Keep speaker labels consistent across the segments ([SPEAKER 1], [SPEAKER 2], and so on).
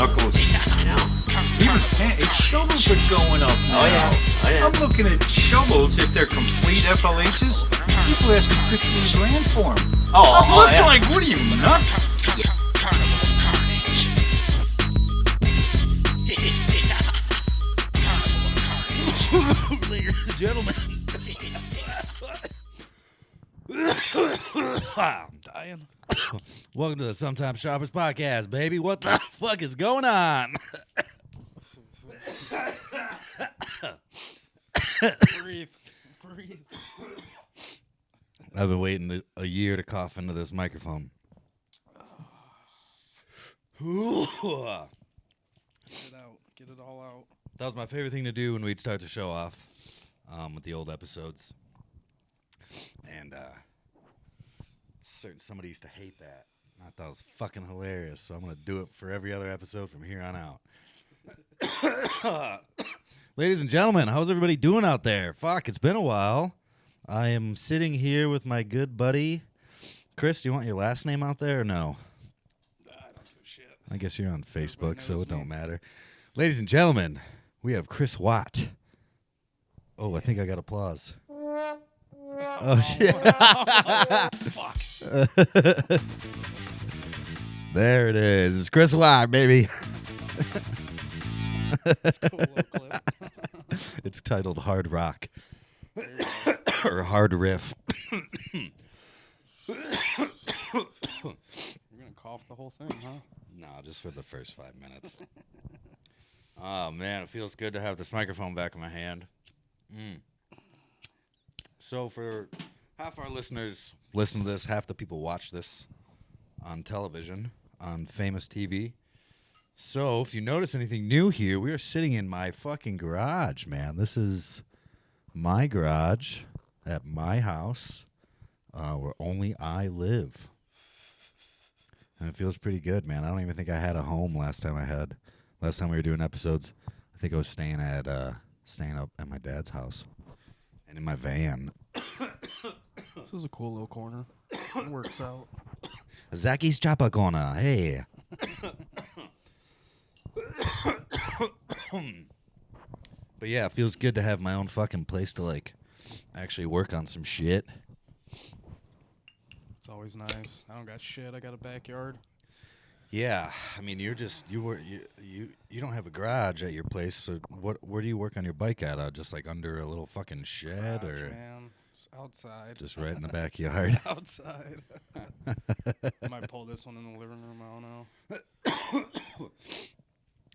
[SPEAKER 1] knuckles.
[SPEAKER 2] I know.
[SPEAKER 1] Even shovels are going up now.
[SPEAKER 2] Oh yeah.
[SPEAKER 1] I'm looking at shovels, if they're complete FLHs. People asking 15 grand for them. I'm looking
[SPEAKER 2] yeah.
[SPEAKER 1] like, what are you, nuts?
[SPEAKER 3] Ladies and gentlemen. I'm dying. Welcome to the Sometimes Shoppers Podcast, baby. What the fuck is going on?
[SPEAKER 4] Breathe.
[SPEAKER 3] I've been waiting a year to cough into this microphone.
[SPEAKER 4] Get it out. Get it all out.
[SPEAKER 3] That was my favorite thing to do when we'd start the show off with the old episodes. And somebody used to hate that. I thought it was fucking hilarious, so I'm going to do it for every other episode from here on out. Ladies and gentlemen, how's everybody doing out there? Fuck, it's been a while. I am sitting here with my good buddy. Chris, do you want your last name out there or no?
[SPEAKER 4] I don't give a shit.
[SPEAKER 3] I guess you're on Facebook, so
[SPEAKER 4] knows
[SPEAKER 3] it don't
[SPEAKER 4] me.
[SPEAKER 3] matter. Ladies and gentlemen, we have Chris Watt. Oh, I think I got applause. Oh, shit.
[SPEAKER 4] Fuck.
[SPEAKER 3] There it is. It's Chris Watt, baby.
[SPEAKER 4] That's a cool little clip.
[SPEAKER 3] It's titled Hard Rock.
[SPEAKER 4] There you go.
[SPEAKER 3] Or Hard Riff.
[SPEAKER 4] You're gonna cough the whole thing, huh?
[SPEAKER 3] No, just for the first 5 minutes. Oh, man, it feels good to have this microphone back in my hand. So for half our listeners listen to this, half the people watch this on television, on famous TV. So if you notice anything new here, we are sitting in my fucking garage, man. This is my garage at my house where only I live. And it feels pretty good, man. I don't even think I had a home last time we were doing episodes. I think I was staying up at my dad's house and in my van.
[SPEAKER 4] This is a cool little corner. It works out.
[SPEAKER 3] Zacky's Chopper Corner. Hey. But yeah, it feels good to have my own fucking place to like actually work on some shit.
[SPEAKER 4] It's always nice. I don't got shit. I got a backyard.
[SPEAKER 3] Yeah, I mean you don't have a garage at your place, so where do you work on your bike at? Just like under a little fucking shed,
[SPEAKER 4] Garage,
[SPEAKER 3] or
[SPEAKER 4] man. Just outside.
[SPEAKER 3] just right in the backyard?
[SPEAKER 4] Outside. I might pull this one in the living room. I don't know.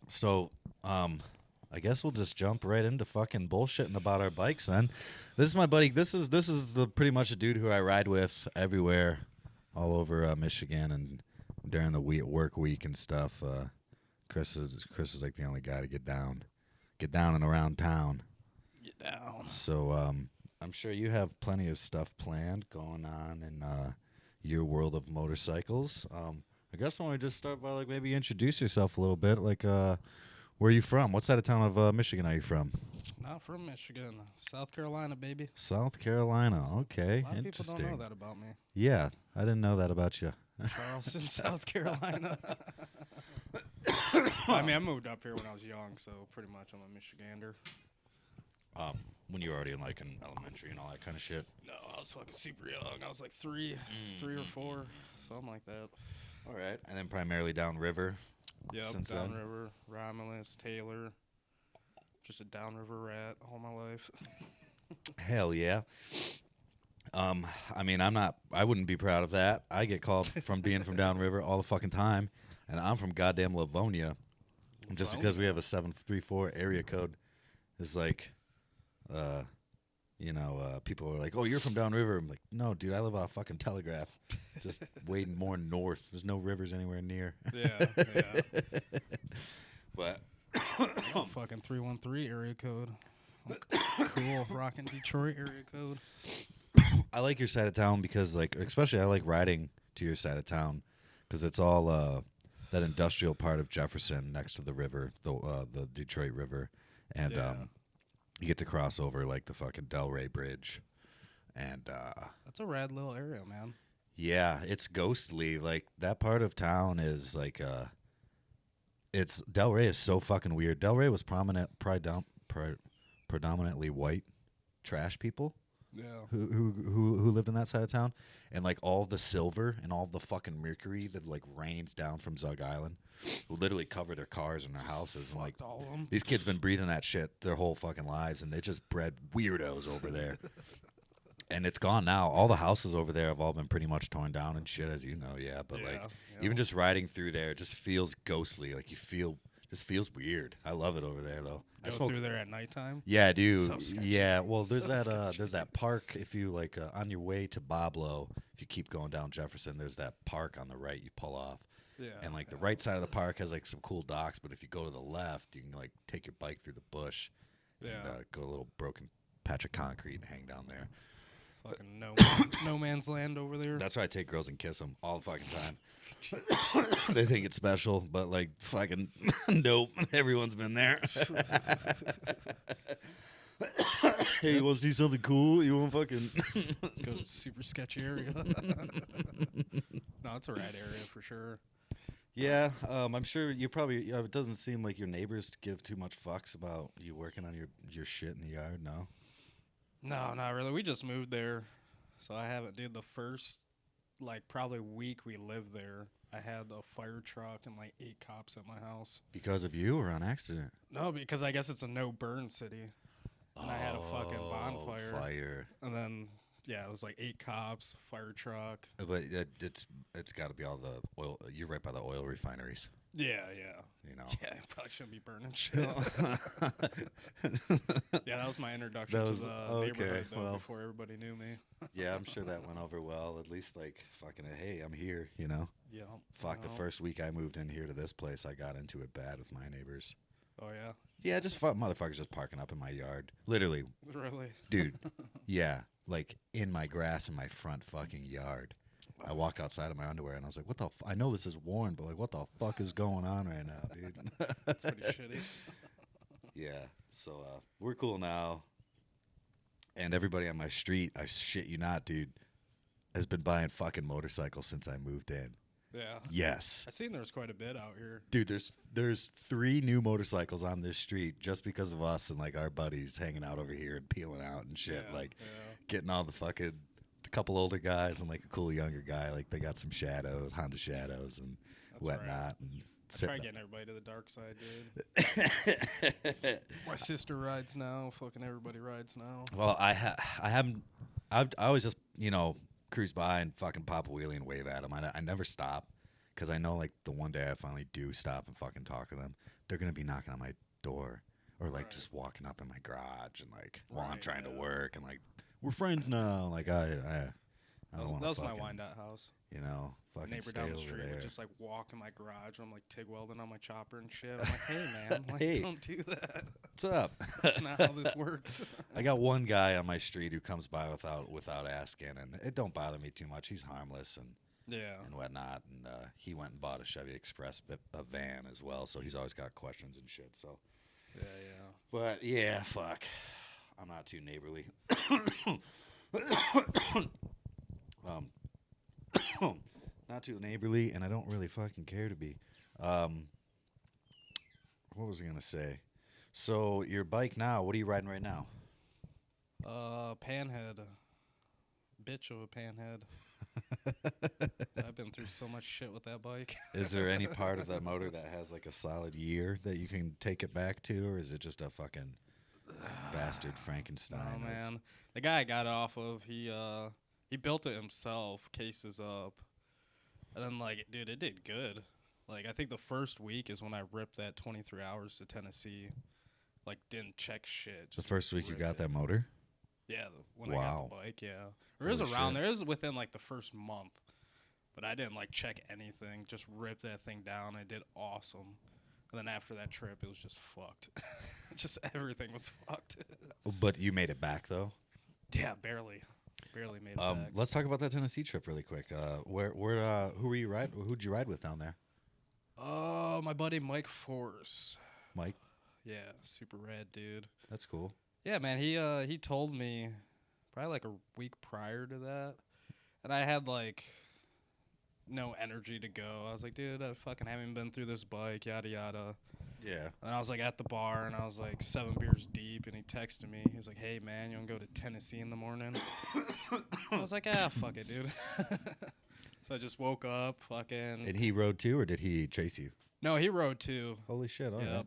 [SPEAKER 3] So, I guess we'll just jump right into fucking bullshitting about our bikes then. This is my buddy. This is pretty much a dude who I ride with everywhere, all over Michigan and during the work week and stuff. Chris is like the only guy to get down and around town.
[SPEAKER 4] Get down.
[SPEAKER 3] So I'm sure you have plenty of stuff planned going on in your world of motorcycles. I guess I want to just start by like maybe introduce yourself a little bit. Like, where are you from? What side of town of Michigan are you from?
[SPEAKER 4] Not from Michigan. South Carolina, baby.
[SPEAKER 3] South Carolina. Okay,
[SPEAKER 4] A lot of people
[SPEAKER 3] interesting.
[SPEAKER 4] don't know that about me.
[SPEAKER 3] Yeah, I didn't know that about you.
[SPEAKER 4] Charleston, South Carolina. I mean, I moved up here when I was young, so pretty much I'm a Michigander.
[SPEAKER 3] When you were already in like in elementary and all that kind of shit.
[SPEAKER 4] No, I was fucking super young. I was like three or four, something like that.
[SPEAKER 3] All right, and then primarily downriver.
[SPEAKER 4] Yep,
[SPEAKER 3] Since then?
[SPEAKER 4] downriver, Romulus, Taylor. Just a downriver rat all my life.
[SPEAKER 3] Hell yeah. I mean, I wouldn't be proud of that. I get called from being from downriver all the fucking time, and I'm from goddamn Livonia. Just because we have a 734 area code is like, people are like, oh, you're from downriver. I'm like, no, dude, I live on a fucking Telegraph. Just way more north. There's no rivers anywhere near.
[SPEAKER 4] Yeah.
[SPEAKER 3] But
[SPEAKER 4] Fucking 313 area code. Cool, rockin' Detroit area code.
[SPEAKER 3] I like your side of town because, like, especially I like riding to your side of town because it's all that industrial part of Jefferson next to the river, the Detroit River, and you get to cross over like the fucking Delray Bridge, and
[SPEAKER 4] That's a rad little area, man.
[SPEAKER 3] yeah, it's ghostly. Like that part of town is like it's Delray is so fucking weird. Delray was predominantly white trash people.
[SPEAKER 4] Yeah.
[SPEAKER 3] Who lived in that side of town, and like all the silver and all the fucking mercury that like rains down from Zug Island will literally cover their cars and their houses, and like
[SPEAKER 4] all of 'em.
[SPEAKER 3] these kids been breathing that shit their whole fucking lives, and they just bred weirdos over there. And it's gone now. All the houses over there have all been pretty much torn down and shit, as you know. Yeah, but like even just riding through there, it just feels ghostly. Like just feels weird. I love it over there though. I
[SPEAKER 4] Go
[SPEAKER 3] smoke
[SPEAKER 4] through there at nighttime.
[SPEAKER 3] Yeah, dude.
[SPEAKER 4] So sketchy.
[SPEAKER 3] Yeah, well, there's
[SPEAKER 4] So
[SPEAKER 3] there's that park. If you like on your way to Boblo, if you keep going down Jefferson, there's that park on the right. You pull off,
[SPEAKER 4] Yeah.
[SPEAKER 3] and like the right side of the park has like some cool docks. But if you go to the left, you can like take your bike through the bush, and go to a little broken patch of concrete and hang down there.
[SPEAKER 4] Fucking no man's land over there.
[SPEAKER 3] That's why I take girls and kiss them all the fucking time. They think it's special, but like fucking nope. Everyone's been there. Hey, you want to see something cool? You want fucking
[SPEAKER 4] Let's go to a super sketchy area. No, it's a rad area for sure.
[SPEAKER 3] Yeah, I'm sure you probably. It doesn't seem like your neighbors give too much fucks about you working on your shit in the yard. No.
[SPEAKER 4] No, not really. We just moved there, so I haven't. Dude, the first like probably week we lived there, I had a fire truck and like 8 cops at my house.
[SPEAKER 3] Because of you or on accident?
[SPEAKER 4] No, because I guess it's a no burn city. And I had a fucking bonfire.
[SPEAKER 3] Fire.
[SPEAKER 4] And then it was like 8 cops, fire truck.
[SPEAKER 3] But it's got to be all the oil. You're right by the oil refineries.
[SPEAKER 4] Yeah.
[SPEAKER 3] You know.
[SPEAKER 4] Yeah, I probably shouldn't be burning shit. Yeah, that was my introduction to the neighborhood though, before everybody knew me.
[SPEAKER 3] Yeah, I'm sure that went over well. At least like fucking hey, I'm here. You know.
[SPEAKER 4] Yeah.
[SPEAKER 3] Fuck, the first week I moved in here to this place, I got into it bad with my neighbors.
[SPEAKER 4] Oh yeah.
[SPEAKER 3] Yeah, just motherfuckers just parking up in my yard. Literally.
[SPEAKER 4] Really?
[SPEAKER 3] Dude. Yeah. Like in my grass in my front fucking yard. I walked outside in my underwear and I was like, what the I know this is worn, but like what the fuck is going on right now, dude?
[SPEAKER 4] That's pretty shitty.
[SPEAKER 3] Yeah. So we're cool now. And everybody on my street, I shit you not, dude, has been buying fucking motorcycles since I moved in.
[SPEAKER 4] Yeah.
[SPEAKER 3] Yes.
[SPEAKER 4] I seen there's quite a bit out here.
[SPEAKER 3] Dude, there's 3 new motorcycles on this street just because of us and like our buddies hanging out over here and peeling out and shit. Getting all the fucking couple older guys and like a cool younger guy. Like they got some shadows, Honda shadows and whatnot.
[SPEAKER 4] Right.
[SPEAKER 3] And
[SPEAKER 4] try getting everybody to the dark side, dude. My sister rides now. Fucking everybody rides now.
[SPEAKER 3] Well, I always just, cruise by and fucking pop a wheelie and wave at them. I never stop because I know like the one day I finally do stop and fucking talk to them, they're going to be knocking on my door or like just walking up in my garage and like while I'm trying to work and like, we're friends now. Like I don't want to.
[SPEAKER 4] That was my Wyandotte house.
[SPEAKER 3] Fucking
[SPEAKER 4] neighbor
[SPEAKER 3] stay
[SPEAKER 4] down the
[SPEAKER 3] over
[SPEAKER 4] street
[SPEAKER 3] there.
[SPEAKER 4] would just like walk in my garage. I'm like TIG welding on my chopper and shit. I'm like, hey man, like
[SPEAKER 3] Hey.
[SPEAKER 4] don't do that.
[SPEAKER 3] What's up?
[SPEAKER 4] That's not how this works.
[SPEAKER 3] I got one guy on my street who comes by without asking, and it don't bother me too much. He's harmless and whatnot. And he went and bought a Chevy Express, a van as well. So he's always got questions and shit. So
[SPEAKER 4] yeah.
[SPEAKER 3] But yeah, fuck. I'm not too neighborly. Not too neighborly, and I don't really fucking care to be. What was I gonna say? So your bike now? What are you riding right now?
[SPEAKER 4] Panhead. Bitch of a panhead. I've been through so much shit with that bike.
[SPEAKER 3] Is there any part of that motor that has like a solid year that you can take it back to, or is it just a fucking bastard Frankenstein?
[SPEAKER 4] Oh man, the guy I got it off of, he built it himself, cases up, and then like, dude, it did good. Like I think the first week is when I ripped that 23 hours to Tennessee. Like didn't check shit.
[SPEAKER 3] The first week you got that motor?
[SPEAKER 4] Yeah, when I got the bike, yeah. Or it was around there. It was within like the first month. But I didn't like check anything. Just ripped that thing down. I did awesome. And then after that trip, it was just fucked. Just everything was fucked.
[SPEAKER 3] But you made it back though?
[SPEAKER 4] Yeah, barely. Barely made it back.
[SPEAKER 3] Let's talk about that Tennessee trip really quick. Who were you who'd you ride with down there?
[SPEAKER 4] My buddy Mike Force.
[SPEAKER 3] Mike?
[SPEAKER 4] Yeah, super rad dude.
[SPEAKER 3] That's cool.
[SPEAKER 4] Yeah, man, he told me probably like a week prior to that. And I had like no energy to go. I was like, dude, I fucking haven't been through this bike, yada yada.
[SPEAKER 3] Yeah.
[SPEAKER 4] And I was like at the bar, and I was like 7 beers deep, and he texted me. He was like, hey man, you wanna go to Tennessee in the morning? I was like, fuck it, dude. So I just woke up, fucking.
[SPEAKER 3] And he rode too, or did he chase you?
[SPEAKER 4] No, he rode too.
[SPEAKER 3] Holy shit! All right.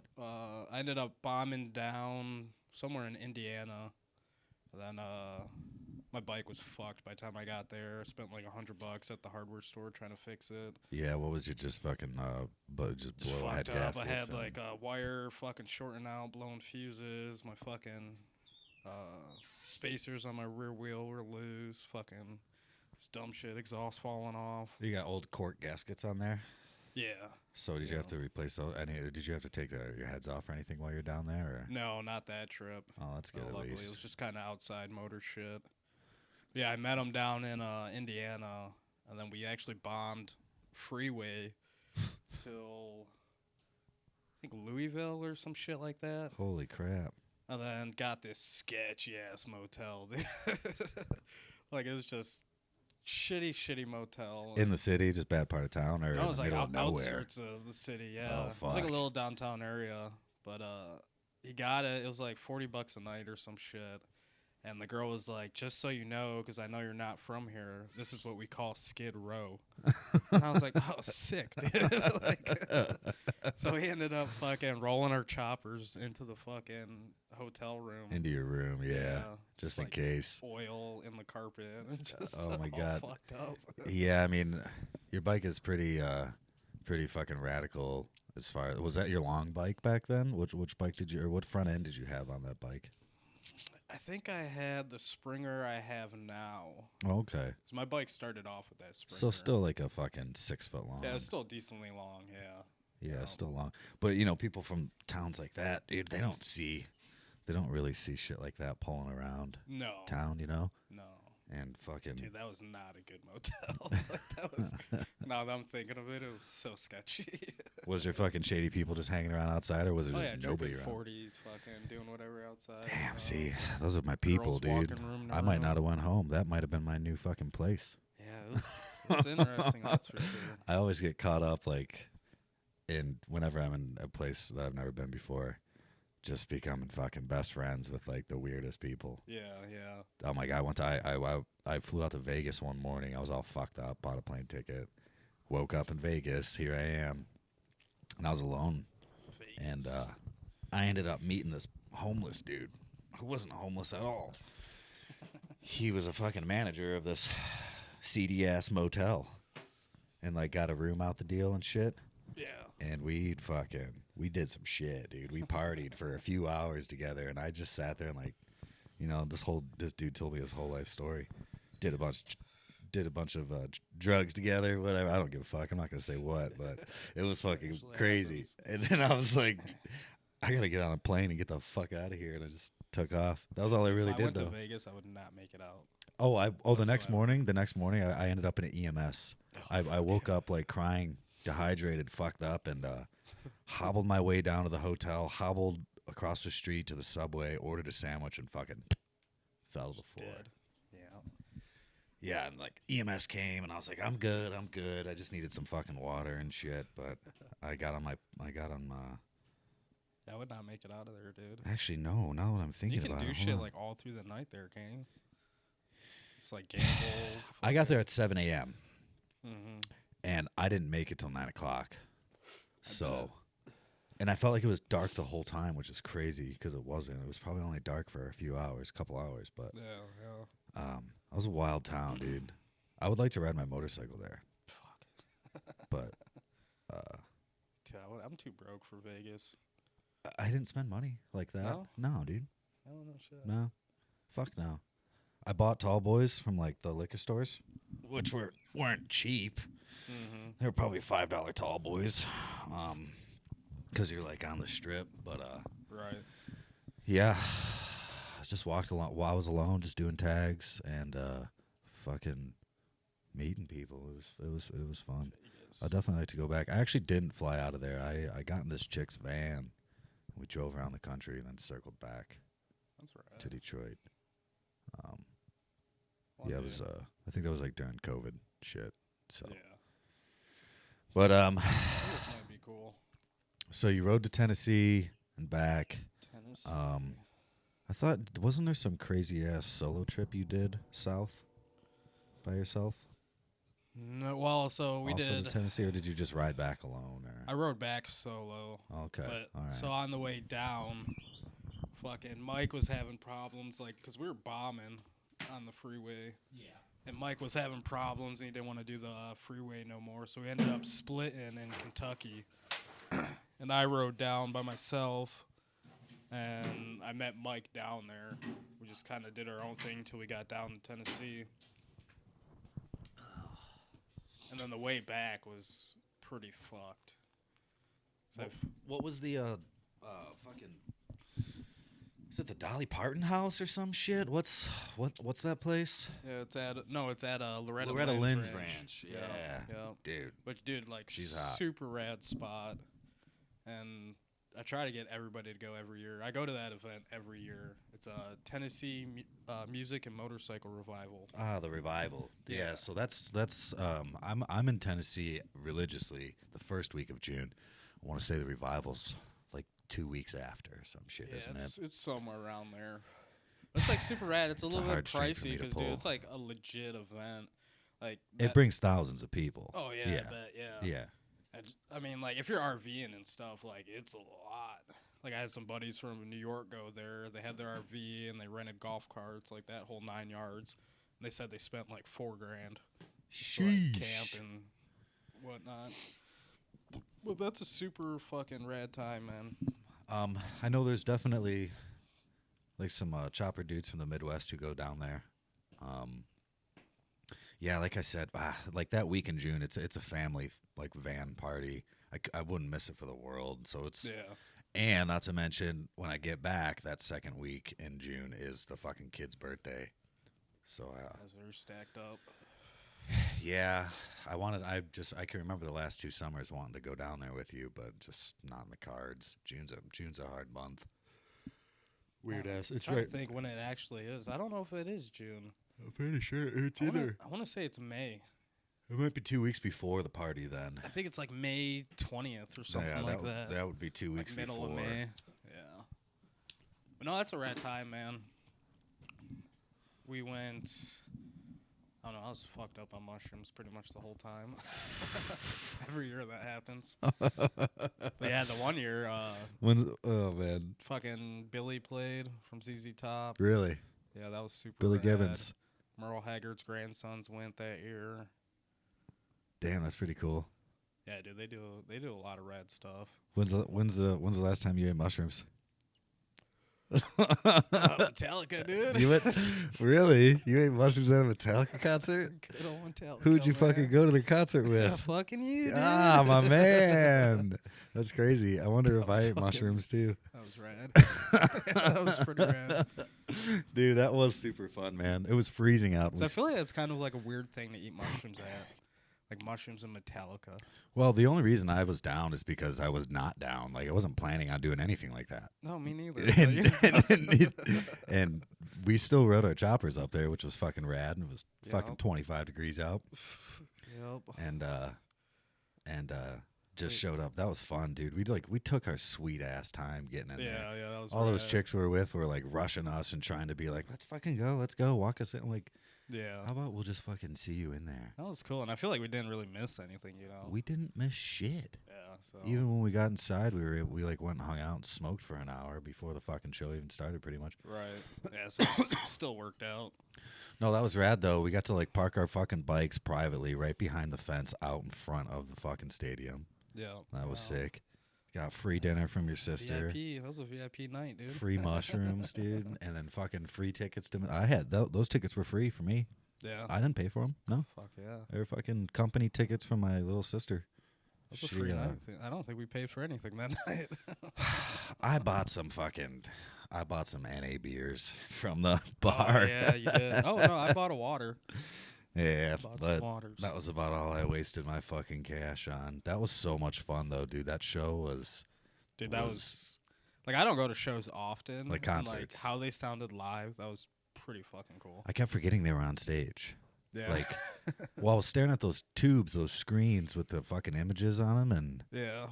[SPEAKER 4] I ended up bombing down somewhere in Indiana. And then my bike was fucked by the time I got there. I spent like $100 at the hardware store trying to fix it.
[SPEAKER 3] Yeah, what was it? Just fucking, just blow head
[SPEAKER 4] fucked up.
[SPEAKER 3] gaskets.
[SPEAKER 4] I had like a wire fucking shorting out, blowing fuses. My fucking spacers on my rear wheel were loose. Fucking just dumb shit. Exhaust falling off.
[SPEAKER 3] You got old cork gaskets on there.
[SPEAKER 4] Yeah.
[SPEAKER 3] So did you have to replace those? Did you have to take your heads off or anything while you're down there? Or?
[SPEAKER 4] No, not that trip.
[SPEAKER 3] Oh, that's good. At
[SPEAKER 4] luckily,
[SPEAKER 3] least
[SPEAKER 4] it was just kind of outside motor shit. Yeah, I met him down in Indiana, and then we actually bombed freeway till I think Louisville or some shit like that.
[SPEAKER 3] Holy crap!
[SPEAKER 4] And then got this sketchy ass motel, dude. Like it was just shitty motel.
[SPEAKER 3] In the city, just bad part of town, or
[SPEAKER 4] no, it was
[SPEAKER 3] in the
[SPEAKER 4] like
[SPEAKER 3] middle of nowhere?
[SPEAKER 4] outskirts of the city. Yeah,
[SPEAKER 3] Oh,
[SPEAKER 4] it was like a
[SPEAKER 3] fuck.
[SPEAKER 4] little downtown area, but he got it. It was like $40 a night or some shit. And the girl was like, just so you know, because I know you're not from here, this is what we call Skid Row. And I was like, oh, sick, dude. So we ended up fucking rolling our choppers into the fucking hotel room.
[SPEAKER 3] Into your room, yeah. Just in
[SPEAKER 4] like
[SPEAKER 3] case.
[SPEAKER 4] Oil in the carpet. And just
[SPEAKER 3] Oh, my
[SPEAKER 4] all
[SPEAKER 3] God.
[SPEAKER 4] fucked up.
[SPEAKER 3] Yeah, I mean, your bike is pretty fucking radical. As far was that your long bike back then? Which bike did you, or what front end did you have on that bike?
[SPEAKER 4] I think I had the Springer I have now.
[SPEAKER 3] Okay.
[SPEAKER 4] So my bike started off with that Springer.
[SPEAKER 3] So still like a fucking 6 foot long.
[SPEAKER 4] Yeah, it's still decently long, yeah.
[SPEAKER 3] Yeah, still long. But people from towns like that, dude, they don't really see shit like that pulling around town,
[SPEAKER 4] No.
[SPEAKER 3] And fucking
[SPEAKER 4] Dude, that was not a good motel. That was, now that I'm thinking of it, it was so sketchy.
[SPEAKER 3] Was there fucking shady people just hanging around outside, or was it just nobody around?
[SPEAKER 4] 40s, fucking doing whatever outside.
[SPEAKER 3] Damn, see, those are my people, dude. I might not have went home. That might have been my new fucking place.
[SPEAKER 4] Yeah, it was interesting, that's for sure.
[SPEAKER 3] I always get caught up, whenever I'm in a place that I've never been before, just becoming fucking best friends with like the weirdest people.
[SPEAKER 4] Yeah.
[SPEAKER 3] Oh my God! I flew out to Vegas one morning. I was all fucked up. Bought a plane ticket. Woke up in Vegas. Here I am, and I was alone.
[SPEAKER 4] Vegas.
[SPEAKER 3] And I ended up meeting this homeless dude who wasn't homeless at all. He was a fucking manager of this seedy ass motel, and like got a room out the deal and shit.
[SPEAKER 4] Yeah.
[SPEAKER 3] And we did some shit, dude. We partied for a few hours together, and I just sat there and like, this dude told me his whole life story. Did a bunch of drugs together, whatever. I don't give a fuck. I'm not gonna say what, but it was fucking crazy. And then I was like, I gotta get on a plane and get the fuck out of here, and I just took off. That was all I really did,
[SPEAKER 4] If I
[SPEAKER 3] though.
[SPEAKER 4] went to Vegas, I would not make it out.
[SPEAKER 3] The next morning, I ended up in an EMS. I woke up like crying, dehydrated, fucked up, and hobbled my way down to the hotel, hobbled across the street to the subway, ordered a sandwich, and fucking fell to the floor.
[SPEAKER 4] Dead. Yeah.
[SPEAKER 3] Yeah, and like EMS came, and I was like, I'm good. I just needed some fucking water and shit, but I got on.
[SPEAKER 4] I would not make it out of there, dude.
[SPEAKER 3] Actually, no. Now that I'm thinking about it,
[SPEAKER 4] you can do shit like all through the night there, can't you? Just like gamble.
[SPEAKER 3] I got there at 7 a.m.
[SPEAKER 4] Mm-hmm.
[SPEAKER 3] and I didn't make it till 9 o'clock. And I felt like it was dark the whole time, which is crazy because it wasn't. It was probably only dark for a couple hours, but
[SPEAKER 4] yeah.
[SPEAKER 3] it was a wild town, dude. I would like to ride my motorcycle there.
[SPEAKER 4] Fuck.
[SPEAKER 3] But
[SPEAKER 4] Dude, I'm too broke for Vegas.
[SPEAKER 3] I didn't spend money like that. No, dude.
[SPEAKER 4] I don't know shit.
[SPEAKER 3] No. Fuck no. I bought tall boys from like the liquor stores, which weren't cheap.
[SPEAKER 4] Mm-hmm.
[SPEAKER 3] They were probably $5 tall boys, because you're like on the strip. But
[SPEAKER 4] right.
[SPEAKER 3] Yeah, I just walked along while I was alone, just doing tags and fucking meeting people. It was fun.
[SPEAKER 4] Vegas.
[SPEAKER 3] I'd definitely like to go back. I actually didn't fly out of there. I got in this chick's van. We drove around the country and then circled back
[SPEAKER 4] That's right.
[SPEAKER 3] to Detroit.
[SPEAKER 4] Well,
[SPEAKER 3] Yeah, it
[SPEAKER 4] dude.
[SPEAKER 3] was. I think that was like during COVID shit. So
[SPEAKER 4] Yeah.
[SPEAKER 3] But
[SPEAKER 4] This might be cool.
[SPEAKER 3] so you rode to Tennessee and back.
[SPEAKER 4] Tennessee.
[SPEAKER 3] I thought, wasn't there some crazy ass solo trip you did south by yourself?
[SPEAKER 4] No, well, so we
[SPEAKER 3] also
[SPEAKER 4] did.
[SPEAKER 3] to Tennessee, or did you just ride back alone? Or
[SPEAKER 4] I rode back solo.
[SPEAKER 3] okay,
[SPEAKER 4] But
[SPEAKER 3] all right.
[SPEAKER 4] so on the way down, fucking Mike was having problems, like, because we were bombing on the freeway.
[SPEAKER 1] Yeah.
[SPEAKER 4] And Mike was having problems, and he didn't want to do the freeway no more. So we ended up splitting in Kentucky. And I rode down by myself, and I met Mike down there. We just kind of did our own thing until we got down to Tennessee. And then the way back was pretty fucked. So
[SPEAKER 3] What was the fucking? Is it the Dolly Parton house or some shit? What's that place?
[SPEAKER 4] yeah, it's at Loretta
[SPEAKER 3] Lynn's
[SPEAKER 4] Ranch.
[SPEAKER 3] Ranch.
[SPEAKER 4] Yeah, yeah.
[SPEAKER 3] Dude.
[SPEAKER 4] But dude, like,
[SPEAKER 3] She's hot.
[SPEAKER 4] super rad spot. And I try to get everybody to go every year. I go to that event every year. It's a Tennessee Music and Motorcycle Revival.
[SPEAKER 3] Ah, the revival. Yeah.
[SPEAKER 4] Yeah.
[SPEAKER 3] So that's I'm in Tennessee religiously the first week of June. I want to say the revival's like 2 weeks after or some shit,
[SPEAKER 4] Yeah,
[SPEAKER 3] isn't it?
[SPEAKER 4] it's somewhere around there. It's like super rad. It's a little bit
[SPEAKER 3] hard string for me
[SPEAKER 4] pricey
[SPEAKER 3] to
[SPEAKER 4] because dude,
[SPEAKER 3] pull.
[SPEAKER 4] it's like a legit event. Like
[SPEAKER 3] It brings thousands of people.
[SPEAKER 4] Oh yeah,
[SPEAKER 3] Yeah.
[SPEAKER 4] I bet, yeah.
[SPEAKER 3] Yeah.
[SPEAKER 4] I mean, like, if you're RVing and stuff, like, it's a lot. Like, I had some buddies from New York go there. They had their RV, and they rented golf carts, like, that whole 9 yards. And they said they spent, like, $4,000 for, like, camp and whatnot. Well, that's a super fucking rad time, man.
[SPEAKER 3] I know there's definitely like some chopper dudes from the Midwest who go down there. Yeah, like I said, like that week in June, it's a family like van party. I wouldn't miss it for the world. So it's
[SPEAKER 4] Yeah.
[SPEAKER 3] and not to mention when I get back that second week in June is the fucking kid's birthday. So
[SPEAKER 4] As they're stacked up.
[SPEAKER 3] yeah, I can remember the last 2 summers wanting to go down there with you, but just not in the cards. June's a hard month. Weird ass. It's
[SPEAKER 4] I'm trying
[SPEAKER 3] right.
[SPEAKER 4] to think when it actually is. I don't know if it is June.
[SPEAKER 3] I'm pretty sure it's
[SPEAKER 4] I want to say it's May.
[SPEAKER 3] It might be 2 weeks before the party then.
[SPEAKER 4] I think it's like May 20th or something
[SPEAKER 3] Yeah,
[SPEAKER 4] like that.
[SPEAKER 3] That would be 2 weeks
[SPEAKER 4] Like middle
[SPEAKER 3] before.
[SPEAKER 4] of May. Yeah. But no, that's a rad time, man. We went. I don't know. I was fucked up on mushrooms pretty much the whole time. Every year that happens. But yeah, the one year,
[SPEAKER 3] Oh man,
[SPEAKER 4] fucking Billy played from ZZ Top.
[SPEAKER 3] really?
[SPEAKER 4] Yeah, that was super.
[SPEAKER 3] Billy
[SPEAKER 4] rad.
[SPEAKER 3] Gibbons.
[SPEAKER 4] Merle Haggard's grandsons went that year.
[SPEAKER 3] Damn, that's pretty cool.
[SPEAKER 4] Yeah, dude, they do a lot of rad stuff.
[SPEAKER 3] When's the last time you ate mushrooms?
[SPEAKER 4] Metallica, dude.
[SPEAKER 3] You went really? You ate mushrooms at a Metallica concert?
[SPEAKER 4] Good old Metallica.
[SPEAKER 3] Who'd you
[SPEAKER 4] man.
[SPEAKER 3] fucking go to the concert
[SPEAKER 4] Yeah,
[SPEAKER 3] with?
[SPEAKER 4] fucking you, dude.
[SPEAKER 3] Ah, my man. That's crazy. I wonder if
[SPEAKER 4] That
[SPEAKER 3] I
[SPEAKER 4] was
[SPEAKER 3] ate
[SPEAKER 4] fucking-
[SPEAKER 3] mushrooms too.
[SPEAKER 4] That was rad. That was pretty rad.
[SPEAKER 3] Dude, that was super fun, man. It was freezing out.
[SPEAKER 4] So I feel like that's kind of like a weird thing to eat mushrooms at. Like mushrooms and Metallica.
[SPEAKER 3] Well, the only reason I was down is because I was not down. Like I wasn't planning on doing anything like that.
[SPEAKER 4] No, me neither.
[SPEAKER 3] and we still rode our choppers up there, which was fucking rad. And it was
[SPEAKER 4] Yep.
[SPEAKER 3] fucking 25 degrees out.
[SPEAKER 4] Yep.
[SPEAKER 3] And just showed up. That was fun, dude. We took our sweet ass time getting in there.
[SPEAKER 4] Yeah, that was
[SPEAKER 3] All those
[SPEAKER 4] rad.
[SPEAKER 3] chicks we were with were like rushing us and trying to be like, let's fucking go, walk us in. I'm like,
[SPEAKER 4] Yeah.
[SPEAKER 3] how about we'll just fucking see you in there?
[SPEAKER 4] That was cool. And I feel like we didn't really miss anything, you know?
[SPEAKER 3] We didn't miss shit.
[SPEAKER 4] Yeah, so.
[SPEAKER 3] Even when we got inside, we like went and hung out and smoked for an hour before the fucking show even started, pretty much.
[SPEAKER 4] Right. Yeah, so it still worked out.
[SPEAKER 3] No, that was rad though. We got to like park our fucking bikes privately right behind the fence out in front of the fucking stadium.
[SPEAKER 4] Yeah.
[SPEAKER 3] That was
[SPEAKER 4] wow.
[SPEAKER 3] sick. Got free dinner from your sister.
[SPEAKER 4] VIP. That was a VIP night, dude.
[SPEAKER 3] Free mushrooms, dude, and then fucking free tickets to. I had those tickets were free for me.
[SPEAKER 4] Yeah.
[SPEAKER 3] I didn't pay for them. No,
[SPEAKER 4] Fuck yeah.
[SPEAKER 3] they were fucking company tickets from my little sister.
[SPEAKER 4] That's a
[SPEAKER 3] She,
[SPEAKER 4] free night. I don't think we paid for anything that night.
[SPEAKER 3] I bought some NA beers from the bar.
[SPEAKER 4] Oh, yeah, you did. Oh, no, I bought a water.
[SPEAKER 3] Yeah,
[SPEAKER 4] Bought
[SPEAKER 3] but
[SPEAKER 4] some waters.
[SPEAKER 3] that was about all I wasted my fucking cash on. That was so much fun though, dude. That show was.
[SPEAKER 4] Dude, that was like, I don't go to shows often.
[SPEAKER 3] Like
[SPEAKER 4] and,
[SPEAKER 3] concerts.
[SPEAKER 4] how they sounded live, that was pretty fucking cool.
[SPEAKER 3] I kept forgetting they were on stage.
[SPEAKER 4] Yeah.
[SPEAKER 3] Like, well, I was staring at those tubes, those screens with the fucking images on them, and
[SPEAKER 4] yeah.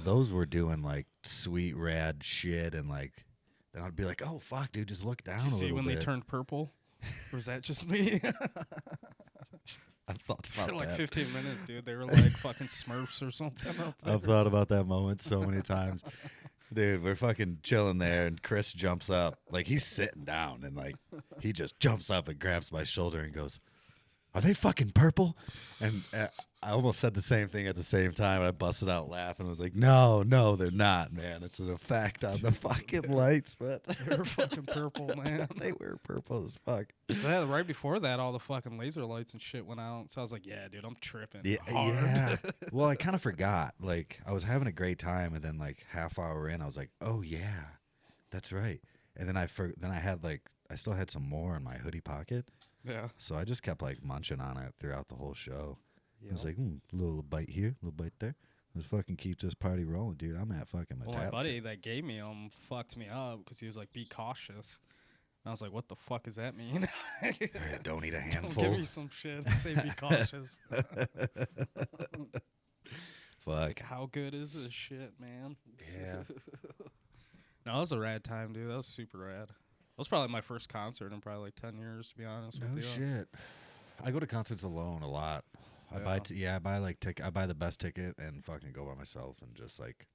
[SPEAKER 3] those were doing like sweet rad shit, and like then I'd be like, oh fuck, dude, just look down
[SPEAKER 4] Did you
[SPEAKER 3] a
[SPEAKER 4] see
[SPEAKER 3] little
[SPEAKER 4] when
[SPEAKER 3] bit.
[SPEAKER 4] they turned purple? Or was that just me?
[SPEAKER 3] I've thought about
[SPEAKER 4] For like
[SPEAKER 3] that.
[SPEAKER 4] 15 minutes, dude. They were like fucking Smurfs or something up there.
[SPEAKER 3] I've thought about that moment so many times. Dude, we're fucking chilling there, and Chris jumps up. Like, he's sitting down, and, like, he just jumps up and grabs my shoulder and goes, are they fucking purple? And I almost said the same thing at the same time. I busted out laughing. I was like, no, they're not, man. It's an effect on the fucking lights. But
[SPEAKER 4] They were fucking purple, man.
[SPEAKER 3] they were purple as fuck.
[SPEAKER 4] Yeah, right before that, all the fucking laser lights and shit went out. So I was like, yeah, dude, I'm tripping
[SPEAKER 3] Yeah,
[SPEAKER 4] hard.
[SPEAKER 3] yeah. Well, I kind of forgot. Like, I was having a great time, and then like half hour in, I was like, "Oh yeah, that's right." And then I still had some more in my hoodie pocket,
[SPEAKER 4] Yeah.
[SPEAKER 3] so I just kept like munching on it throughout the whole show. I was
[SPEAKER 4] Yep.
[SPEAKER 3] like, little bite here, little bite there. Let's fucking keep this party rolling, dude. I'm at fucking
[SPEAKER 4] Well, my buddy that gave me them fucked me up because he was like, be cautious. And I was like, what the fuck does that mean?
[SPEAKER 3] Don't eat a
[SPEAKER 4] Don't
[SPEAKER 3] handful.
[SPEAKER 4] give me some shit and say be cautious.
[SPEAKER 3] Fuck.
[SPEAKER 4] How good is this shit, man?
[SPEAKER 3] Yeah.
[SPEAKER 4] No, that was a rad time, dude. That was super rad. That was probably my first concert in probably like 10 years, to be honest
[SPEAKER 3] No
[SPEAKER 4] with you.
[SPEAKER 3] shit. I go to concerts alone a lot. I buy the best ticket and fucking go by myself and just like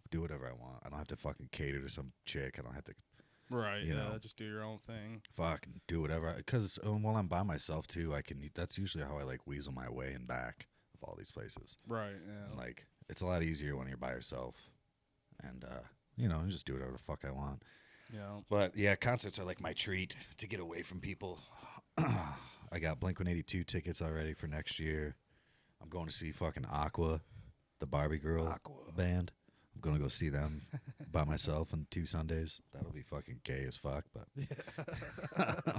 [SPEAKER 3] do whatever I want. I don't have to fucking cater to some chick. I don't have to
[SPEAKER 4] Right,
[SPEAKER 3] You
[SPEAKER 4] yeah.
[SPEAKER 3] know.
[SPEAKER 4] Just do your own thing.
[SPEAKER 3] fucking do whatever. Because while I'm by myself too, that's usually how I like weasel my way in back of all these places.
[SPEAKER 4] Right, yeah.
[SPEAKER 3] And, like, it's a lot easier when you're by yourself, and you just do whatever the fuck I want.
[SPEAKER 4] Yeah.
[SPEAKER 3] But yeah, concerts are like my treat to get away from people. I got Blink-182 tickets already for next year. I'm going to see fucking Aqua, the Barbie Girl band. I'm going to go see them by myself on 2 Sundays. That'll be fucking gay as fuck, but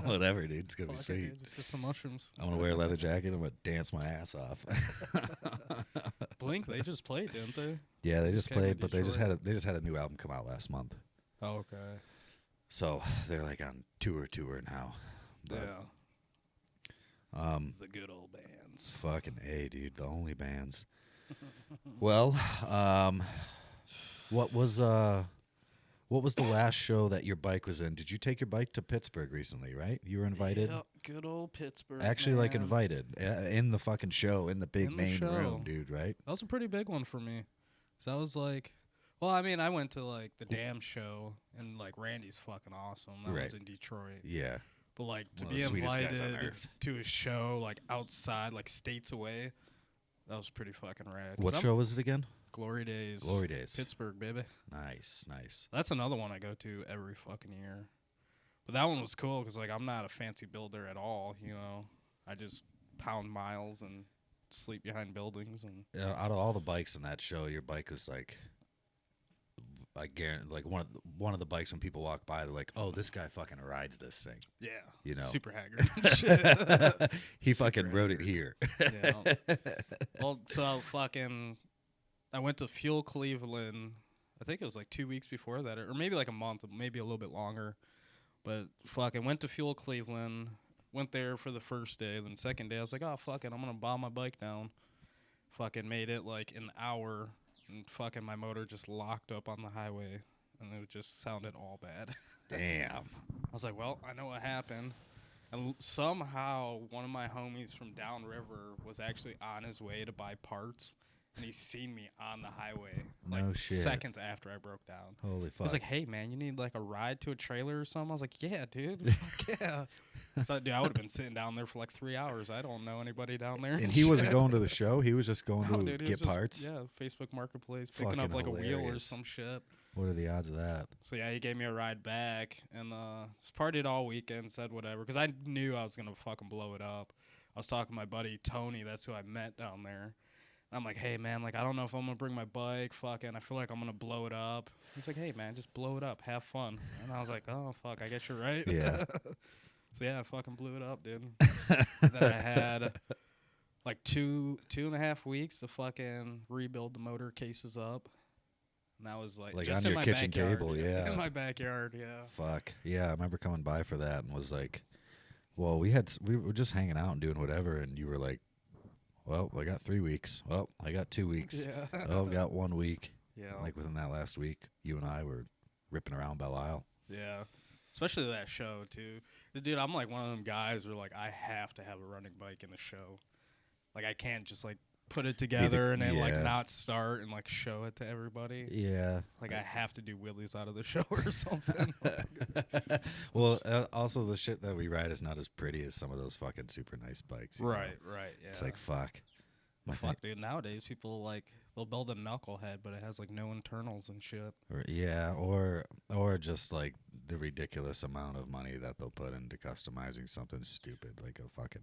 [SPEAKER 3] whatever, dude. It's going to be
[SPEAKER 4] Fuck it,
[SPEAKER 3] sweet.
[SPEAKER 4] dude, just get some mushrooms.
[SPEAKER 3] I'm going to wear a leather jacket. I'm going to dance my ass off.
[SPEAKER 4] Blink, they just played, didn't they?
[SPEAKER 3] Yeah, they just
[SPEAKER 4] Came to
[SPEAKER 3] played, but they just
[SPEAKER 4] Detroit.
[SPEAKER 3] had a new album come out last month.
[SPEAKER 4] Oh, okay.
[SPEAKER 3] So they're like on tour now. But,
[SPEAKER 4] Yeah. The good old bands.
[SPEAKER 3] fucking A, dude. The only bands. Well, what was the last show that your bike was in? Did you take your bike to Pittsburgh recently, right? You were invited?
[SPEAKER 4] Yep, good old Pittsburgh.
[SPEAKER 3] Actually, like
[SPEAKER 4] man.
[SPEAKER 3] invited in the fucking show, in the big
[SPEAKER 4] In the
[SPEAKER 3] main
[SPEAKER 4] show.
[SPEAKER 3] room, dude, right?
[SPEAKER 4] That was a pretty big one for me. So that was like, well, I mean, I went to like the Damn show, and like Randy's fucking awesome. That
[SPEAKER 3] Right.
[SPEAKER 4] was in Detroit.
[SPEAKER 3] Yeah.
[SPEAKER 4] But like to
[SPEAKER 3] One of
[SPEAKER 4] be
[SPEAKER 3] the sweetest guys on
[SPEAKER 4] invited
[SPEAKER 3] earth.
[SPEAKER 4] to a show like outside, like states away, that was pretty fucking rad. 'Cause
[SPEAKER 3] What
[SPEAKER 4] I'm-
[SPEAKER 3] show was it again?
[SPEAKER 4] Glory Days.
[SPEAKER 3] Glory Days.
[SPEAKER 4] Pittsburgh, baby.
[SPEAKER 3] Nice.
[SPEAKER 4] That's another one I go to every fucking year. But that one was cool because like I'm not a fancy builder at all. I just pound miles and sleep behind buildings and.
[SPEAKER 3] Out of all the bikes in that show, your bike was like, I guarantee, like one of the bikes when people walk by, they're like, "Oh, this guy fucking rides this thing."
[SPEAKER 4] Yeah.
[SPEAKER 3] know.
[SPEAKER 4] Super haggard. Shit.
[SPEAKER 3] He
[SPEAKER 4] Super
[SPEAKER 3] fucking rode it
[SPEAKER 4] haggard.
[SPEAKER 3] here.
[SPEAKER 4] Yeah. Well, so I went to Fuel Cleveland. I think it was like 2 weeks before that, or maybe like a month, maybe a little bit longer. But fucking went to Fuel Cleveland. Went there for the first day. Then second day, I was like, oh fuck it, I'm gonna bomb my bike down. Fucking made it like an hour, and fucking my motor just locked up on the highway, and it just sounded all bad.
[SPEAKER 3] Damn.
[SPEAKER 4] I was like, well, I know what happened. And somehow one of my homies from downriver was actually on his way to buy parts, and he seen me on the highway like
[SPEAKER 3] No shit.
[SPEAKER 4] seconds after I broke down.
[SPEAKER 3] Holy
[SPEAKER 4] He
[SPEAKER 3] fuck.
[SPEAKER 4] was like, hey, man, you need like a ride to a trailer or something? I was like, yeah, dude. Fuck yeah. So, dude, I would have been sitting down there for like 3 hours. I don't know anybody down there.
[SPEAKER 3] and he wasn't going to the show. He was just going
[SPEAKER 4] No,
[SPEAKER 3] to
[SPEAKER 4] dude, he was
[SPEAKER 3] get
[SPEAKER 4] just-
[SPEAKER 3] parts.
[SPEAKER 4] Yeah, Facebook Marketplace, picking
[SPEAKER 3] Fucking
[SPEAKER 4] up like a wheel or
[SPEAKER 3] hilarious.
[SPEAKER 4] some shit.
[SPEAKER 3] What are the odds of that?
[SPEAKER 4] So yeah, he gave me a ride back, and just partied all weekend, said whatever, because I knew I was gonna fucking blow it up. I was talking to my buddy Tony, that's who I met down there. And I'm like, hey man, like I don't know if I'm gonna bring my bike, fucking, I feel like I'm gonna blow it up. He's like, hey man, just blow it up, have fun. And I was like, oh fuck, I guess you're right.
[SPEAKER 3] Yeah.
[SPEAKER 4] So yeah, I fucking blew it up, dude. Then I had like two and a half weeks to fucking rebuild the motor cases up. And that was like just
[SPEAKER 3] on
[SPEAKER 4] in
[SPEAKER 3] your
[SPEAKER 4] my
[SPEAKER 3] kitchen
[SPEAKER 4] backyard,
[SPEAKER 3] table, yeah.
[SPEAKER 4] in my backyard, yeah.
[SPEAKER 3] Fuck. Yeah, I remember coming by for that and was like, Well, we were just hanging out and doing whatever, and you were like, "Well, I got 3 weeks. Well, I got 2 weeks.
[SPEAKER 4] Yeah.
[SPEAKER 3] Oh, I got 1 week."
[SPEAKER 4] Yeah.
[SPEAKER 3] Like within that last week, you and I were ripping around Belle Isle.
[SPEAKER 4] Yeah. Especially that show, too. Dude, I'm like one of them guys where, like, I have to have a running bike in the show. Like, I can't just, like, put it together and then, like, not start and, like, show it to everybody.
[SPEAKER 3] Yeah.
[SPEAKER 4] Like, I have to do wheelies out of the show or something.
[SPEAKER 3] Well, also the shit that we ride is not as pretty as some of those fucking super nice bikes.
[SPEAKER 4] Right, yeah.
[SPEAKER 3] It's like, fuck.
[SPEAKER 4] Fuck, dude. Nowadays, people, like, they'll build a knucklehead, but it has, like, no internals and shit.
[SPEAKER 3] Or just, like, the ridiculous amount of money that they'll put into customizing something stupid, like a fucking...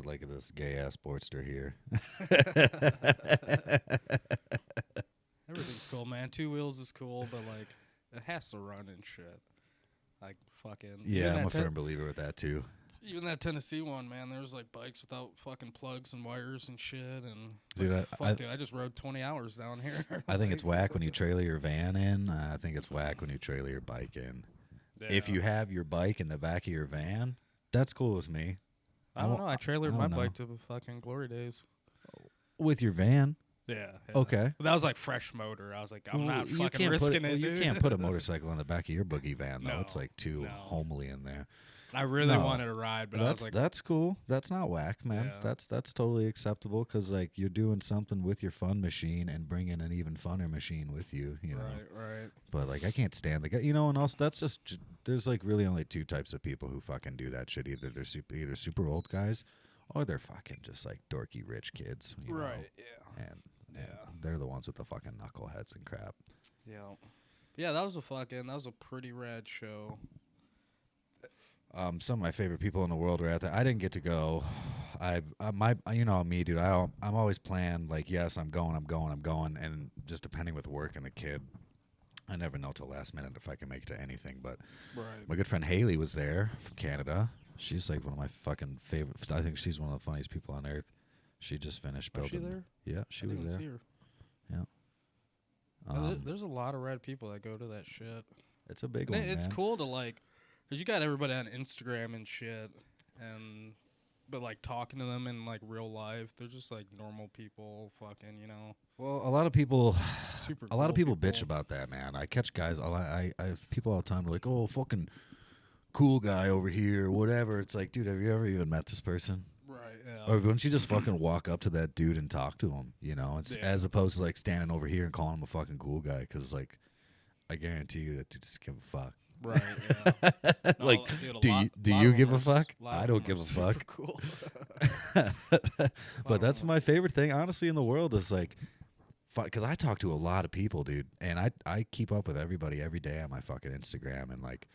[SPEAKER 3] like this gay-ass Sportster here.
[SPEAKER 4] Everything's cool, man. 2 wheels is cool, but, like, it has to run and shit. Like, fucking...
[SPEAKER 3] Yeah, I'm a firm believer with that, too.
[SPEAKER 4] Even that Tennessee one, man, there was, like, bikes without fucking plugs and wires and shit, and...
[SPEAKER 3] Dude,
[SPEAKER 4] like, dude, I just rode 20 hours down here.
[SPEAKER 3] I think it's whack when you trailer your van in. I think it's whack when you trailer your bike in. Yeah. If you have your bike in the back of your van, that's cool with me.
[SPEAKER 4] I don't know. I trailered my bike to fucking Glory Days.
[SPEAKER 3] With your van?
[SPEAKER 4] Yeah.
[SPEAKER 3] Okay.
[SPEAKER 4] But that was like fresh motor. I was like, I'm not fucking risking it.
[SPEAKER 3] You can't put a motorcycle on the back of your boogie van, though. It's like too homely in there.
[SPEAKER 4] I really wanted to ride, but I was like,
[SPEAKER 3] that's cool. That's not whack, man. Yeah. That's totally acceptable because like you're doing something with your fun machine and bringing an even funner machine with you. You know.
[SPEAKER 4] Right.
[SPEAKER 3] But like I can't stand the guy. You know, and also that's just there's like really only 2 types of people who fucking do that shit. Either they're either super old guys, or they're fucking just like dorky rich kids. You know?
[SPEAKER 4] Yeah.
[SPEAKER 3] And they're the ones with the fucking knuckleheads and crap.
[SPEAKER 4] Yeah. Yeah, that was a pretty rad show.
[SPEAKER 3] Some of my favorite people in the world were at that. I didn't get to go. You know me, dude. I'm always planned. Like, yes, I'm going, and just depending with work and the kid, I never know till last minute if I can make it to anything. But my good friend Haley was there from Canada. She's like one of my fucking favorite. I think she's one of the funniest people on earth. She just finished building.
[SPEAKER 4] Was she there?
[SPEAKER 3] Yeah, she was there.
[SPEAKER 4] Yeah. There's a lot of rad people that go to that shit.
[SPEAKER 3] It's a big one.
[SPEAKER 4] It's
[SPEAKER 3] man.
[SPEAKER 4] cool to like. Because you got everybody on Instagram and shit, but, like, talking to them in, like, real life, they're just, like, normal people, fucking, you know.
[SPEAKER 3] Well, a lot of people
[SPEAKER 4] people
[SPEAKER 3] bitch about that, man. I catch guys, I have people all the time like, oh, fucking cool guy over here, whatever. It's like, dude, have you ever even met this person?
[SPEAKER 4] Right, yeah.
[SPEAKER 3] Or wouldn't you just fucking walk up to that dude and talk to him, you know, as opposed to, like, standing over here and calling him a fucking cool guy, because, like, I guarantee you that dude just give a fuck.
[SPEAKER 4] Right, yeah. No,
[SPEAKER 3] like, dude, do you give a fuck? I don't give a fuck.
[SPEAKER 4] Cool.
[SPEAKER 3] But that's my favorite thing, honestly, in the world is like, because I talk to a lot of people, dude, and I keep up with everybody every day on my fucking Instagram, and like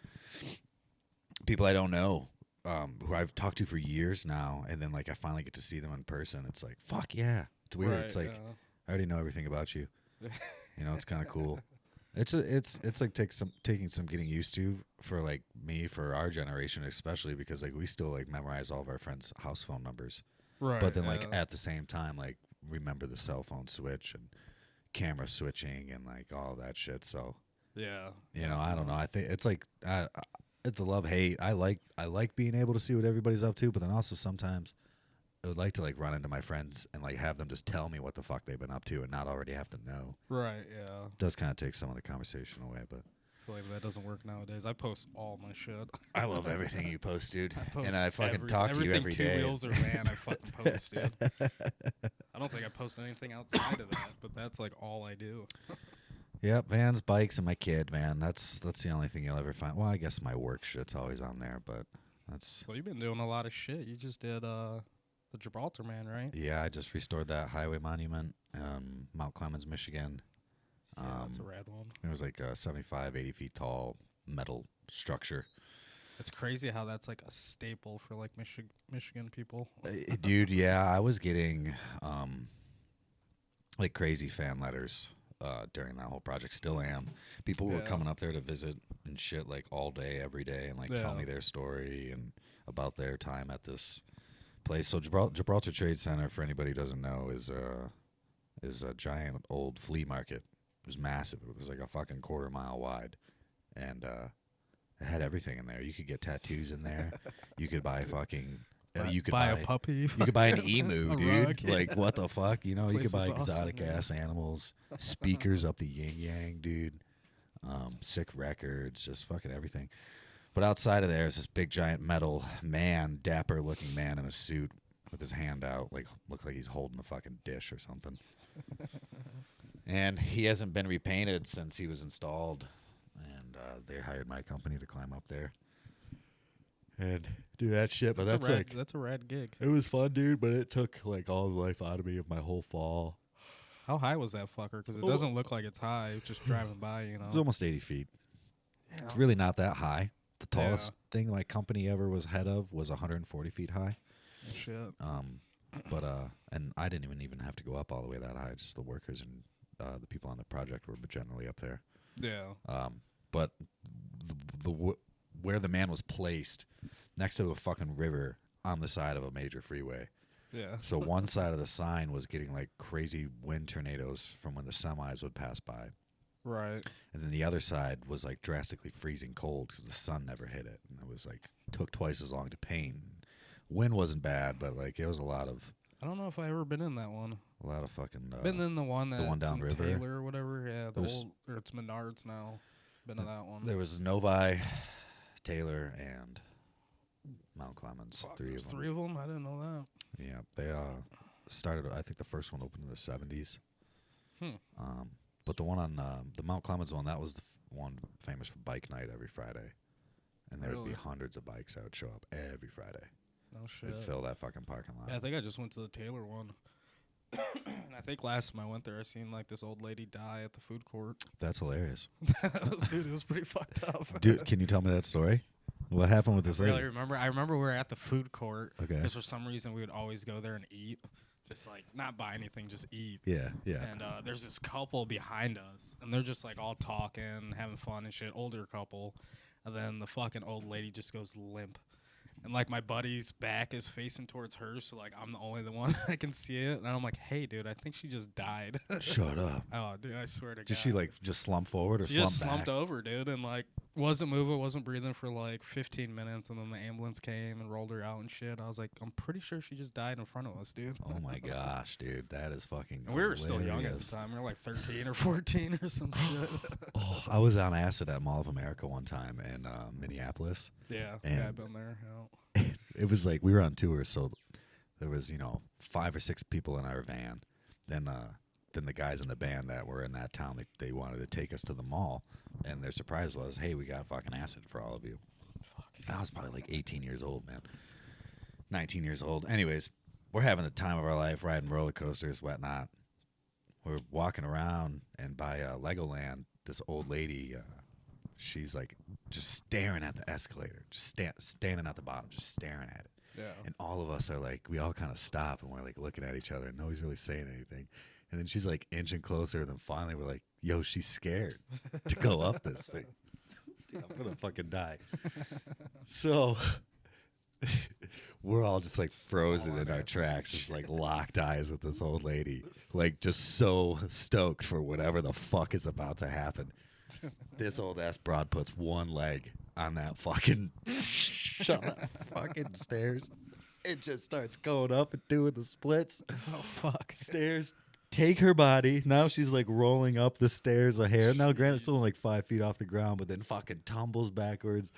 [SPEAKER 3] people I don't know, who I've talked to for years now, and then like I finally get to see them in person. It's like, fuck yeah, it's weird. Right, it's like I already know everything about you. You know, it's kind of cool. It's like taking some getting used to for like me, for our generation especially, because like we still like memorize all of our friends' house phone numbers,
[SPEAKER 4] right?
[SPEAKER 3] But then like at the same time like remember the cell phone switch and camera switching and like all that shit. So
[SPEAKER 4] yeah,
[SPEAKER 3] you know, I don't know. I think it's like it's a love hate. I like being able to see what everybody's up to, but then also sometimes I would like to like run into my friends and like have them just tell me what the fuck they've been up to and not already have to know.
[SPEAKER 4] Right, yeah.
[SPEAKER 3] It does kind of take some of the conversation away, but
[SPEAKER 4] I feel like that doesn't work nowadays. I post all my shit.
[SPEAKER 3] I love everything you post, dude.
[SPEAKER 4] And
[SPEAKER 3] I fucking talk to you every day.
[SPEAKER 4] Everything 2 wheels or van, I fucking post, dude. I don't think I post anything outside of that, but that's like all I do.
[SPEAKER 3] Yep, vans, bikes, and my kid, man. That's the only thing you'll ever find. Well, I guess my work shit's always on there, but that's...
[SPEAKER 4] Well, you've been doing a lot of shit. You just did the Gibraltar Man, right?
[SPEAKER 3] Yeah, I just restored that highway monument, Mount Clemens, Michigan.
[SPEAKER 4] Yeah, that's a rad one.
[SPEAKER 3] It was like a 75, 80 feet tall metal structure.
[SPEAKER 4] It's crazy how that's like a staple for like Michigan people.
[SPEAKER 3] Dude, yeah, I was getting like crazy fan letters during that whole project. Still am. People were coming up there to visit and shit like all day, every day, and like tell me their story and about their time at this place. So Gibraltar Trade Center, for anybody who doesn't know, is a giant old flea market. It was massive. It was like a fucking quarter mile wide, and It had everything in there. You could get tattoos in there. You could buy fucking.
[SPEAKER 4] Buy,
[SPEAKER 3] you could
[SPEAKER 4] buy a puppy.
[SPEAKER 3] You could buy an emu,
[SPEAKER 4] A
[SPEAKER 3] dude.
[SPEAKER 4] rug.
[SPEAKER 3] Like what the fuck? You know, you
[SPEAKER 4] Place
[SPEAKER 3] could buy
[SPEAKER 4] was awesome,
[SPEAKER 3] exotic
[SPEAKER 4] man.
[SPEAKER 3] ass animals, speakers up the yin yang, dude. Sick records, just fucking everything. But outside of there is this big giant metal man, dapper looking man in a suit with his hand out, like look like he's holding a fucking dish or something. And he hasn't been repainted since he was installed. And they hired my company to climb up there and do that shit. But that's
[SPEAKER 4] a rad gig.
[SPEAKER 3] it was fun, dude. But it took like all the life out of me of my whole fall.
[SPEAKER 4] How high was that fucker? Because it doesn't look like it's high. Just driving by, you know.
[SPEAKER 3] It's almost 80 feet.
[SPEAKER 4] Yeah.
[SPEAKER 3] It's really not that high. The tallest thing my company ever was head of was 140 feet high.
[SPEAKER 4] Shit.
[SPEAKER 3] But and I didn't even have to go up all the way that high. Just the workers and the people on the project were generally up there.
[SPEAKER 4] Yeah.
[SPEAKER 3] But where the man was placed next to a fucking river on the side of a major freeway.
[SPEAKER 4] Yeah.
[SPEAKER 3] So one side of the sign was getting like crazy wind tornadoes from when the semis would pass by.
[SPEAKER 4] Right.
[SPEAKER 3] And then the other side was like drastically freezing cold because the sun never hit it. And it was like, took twice as long to paint. Wind wasn't bad, but like it was a lot of.
[SPEAKER 4] I don't know if I ever been in that one.
[SPEAKER 3] A lot of fucking.
[SPEAKER 4] Been in the one that's
[SPEAKER 3] downriver.
[SPEAKER 4] in Taylor or whatever. Yeah, or it's Menards now. Been to that one.
[SPEAKER 3] There was Novi, Taylor, and Mount Clemens.
[SPEAKER 4] Fuck,
[SPEAKER 3] Three
[SPEAKER 4] there's
[SPEAKER 3] of them.
[SPEAKER 4] 3 of them. I didn't know that.
[SPEAKER 3] Yeah, they started. I think the first one opened in the 70s. But the one on the Mount Clemens one, that was the one famous for bike night every Friday, and there would be hundreds of bikes that would show up every Friday.
[SPEAKER 4] No shit.
[SPEAKER 3] It'd fill that fucking parking lot.
[SPEAKER 4] Yeah, I think I just went to the Taylor one. And I think last time I went there, I seen like this old lady die at the food court.
[SPEAKER 3] That's hilarious.
[SPEAKER 4] Dude, it was pretty fucked up.
[SPEAKER 3] Dude, can you tell me that story? What happened with this
[SPEAKER 4] I
[SPEAKER 3] lady?
[SPEAKER 4] really remember. I remember we were at the food court.
[SPEAKER 3] Okay.
[SPEAKER 4] Because for some reason we would always go there and eat. Just like not buy anything, just eat.
[SPEAKER 3] Yeah, yeah.
[SPEAKER 4] And there's this couple behind us, and they're just like all talking, having fun and shit. Older couple, and then the fucking old lady just goes limp, and like my buddy's back is facing towards her, so like I'm the only one that can see it, and I'm like, hey, dude, I think she just died.
[SPEAKER 3] Shut up.
[SPEAKER 4] Oh, dude, I swear to God.
[SPEAKER 3] Did she like just slump forward or
[SPEAKER 4] She
[SPEAKER 3] slump
[SPEAKER 4] just
[SPEAKER 3] back?
[SPEAKER 4] slumped over, dude, and like wasn't moving, wasn't breathing for like 15 minutes, and then the ambulance came and rolled her out and shit. I was like, I'm pretty sure she just died in front of us, dude.
[SPEAKER 3] Oh my gosh, dude, that is fucking.
[SPEAKER 4] And we were still young at
[SPEAKER 3] hilarious.
[SPEAKER 4] the time. We were like 13 or 14 or some shit.
[SPEAKER 3] Oh, I was on acid at Mall of America one time in Minneapolis.
[SPEAKER 4] Yeah,
[SPEAKER 3] And
[SPEAKER 4] I've been there. Yeah.
[SPEAKER 3] It was like we were on tour, so there was 5 or 6 people in our van. Then the guys in the band that were in that town, they wanted to take us to the mall, and their surprise was, hey, we got fucking acid for all of you.
[SPEAKER 4] Fuck.
[SPEAKER 3] And I was probably like 18 years old, man. 19 years old. Anyways, we're having the time of our life, riding roller coasters, whatnot. We're walking around, and by Legoland, this old lady, she's like just staring at the escalator, just standing at the bottom, just staring at it.
[SPEAKER 4] Yeah.
[SPEAKER 3] And all of us are like, we all kind of stop, and we're like looking at each other, and nobody's really saying anything. And then she's like inching closer, and then finally we're like, yo, she's scared to go up this thing. Dude, I'm gonna fucking die. So we're all just like frozen in our tracks, just like locked eyes with this old lady, like just so stoked for whatever the fuck is about to happen. This old ass broad puts one leg on that fucking fucking stairs. It just starts going up and doing the splits.
[SPEAKER 4] Oh, fuck.
[SPEAKER 3] Stairs take her body. Now she's like rolling up the stairs a hair. Now, granted, it's only like 5 feet off the ground, but then fucking tumbles backwards.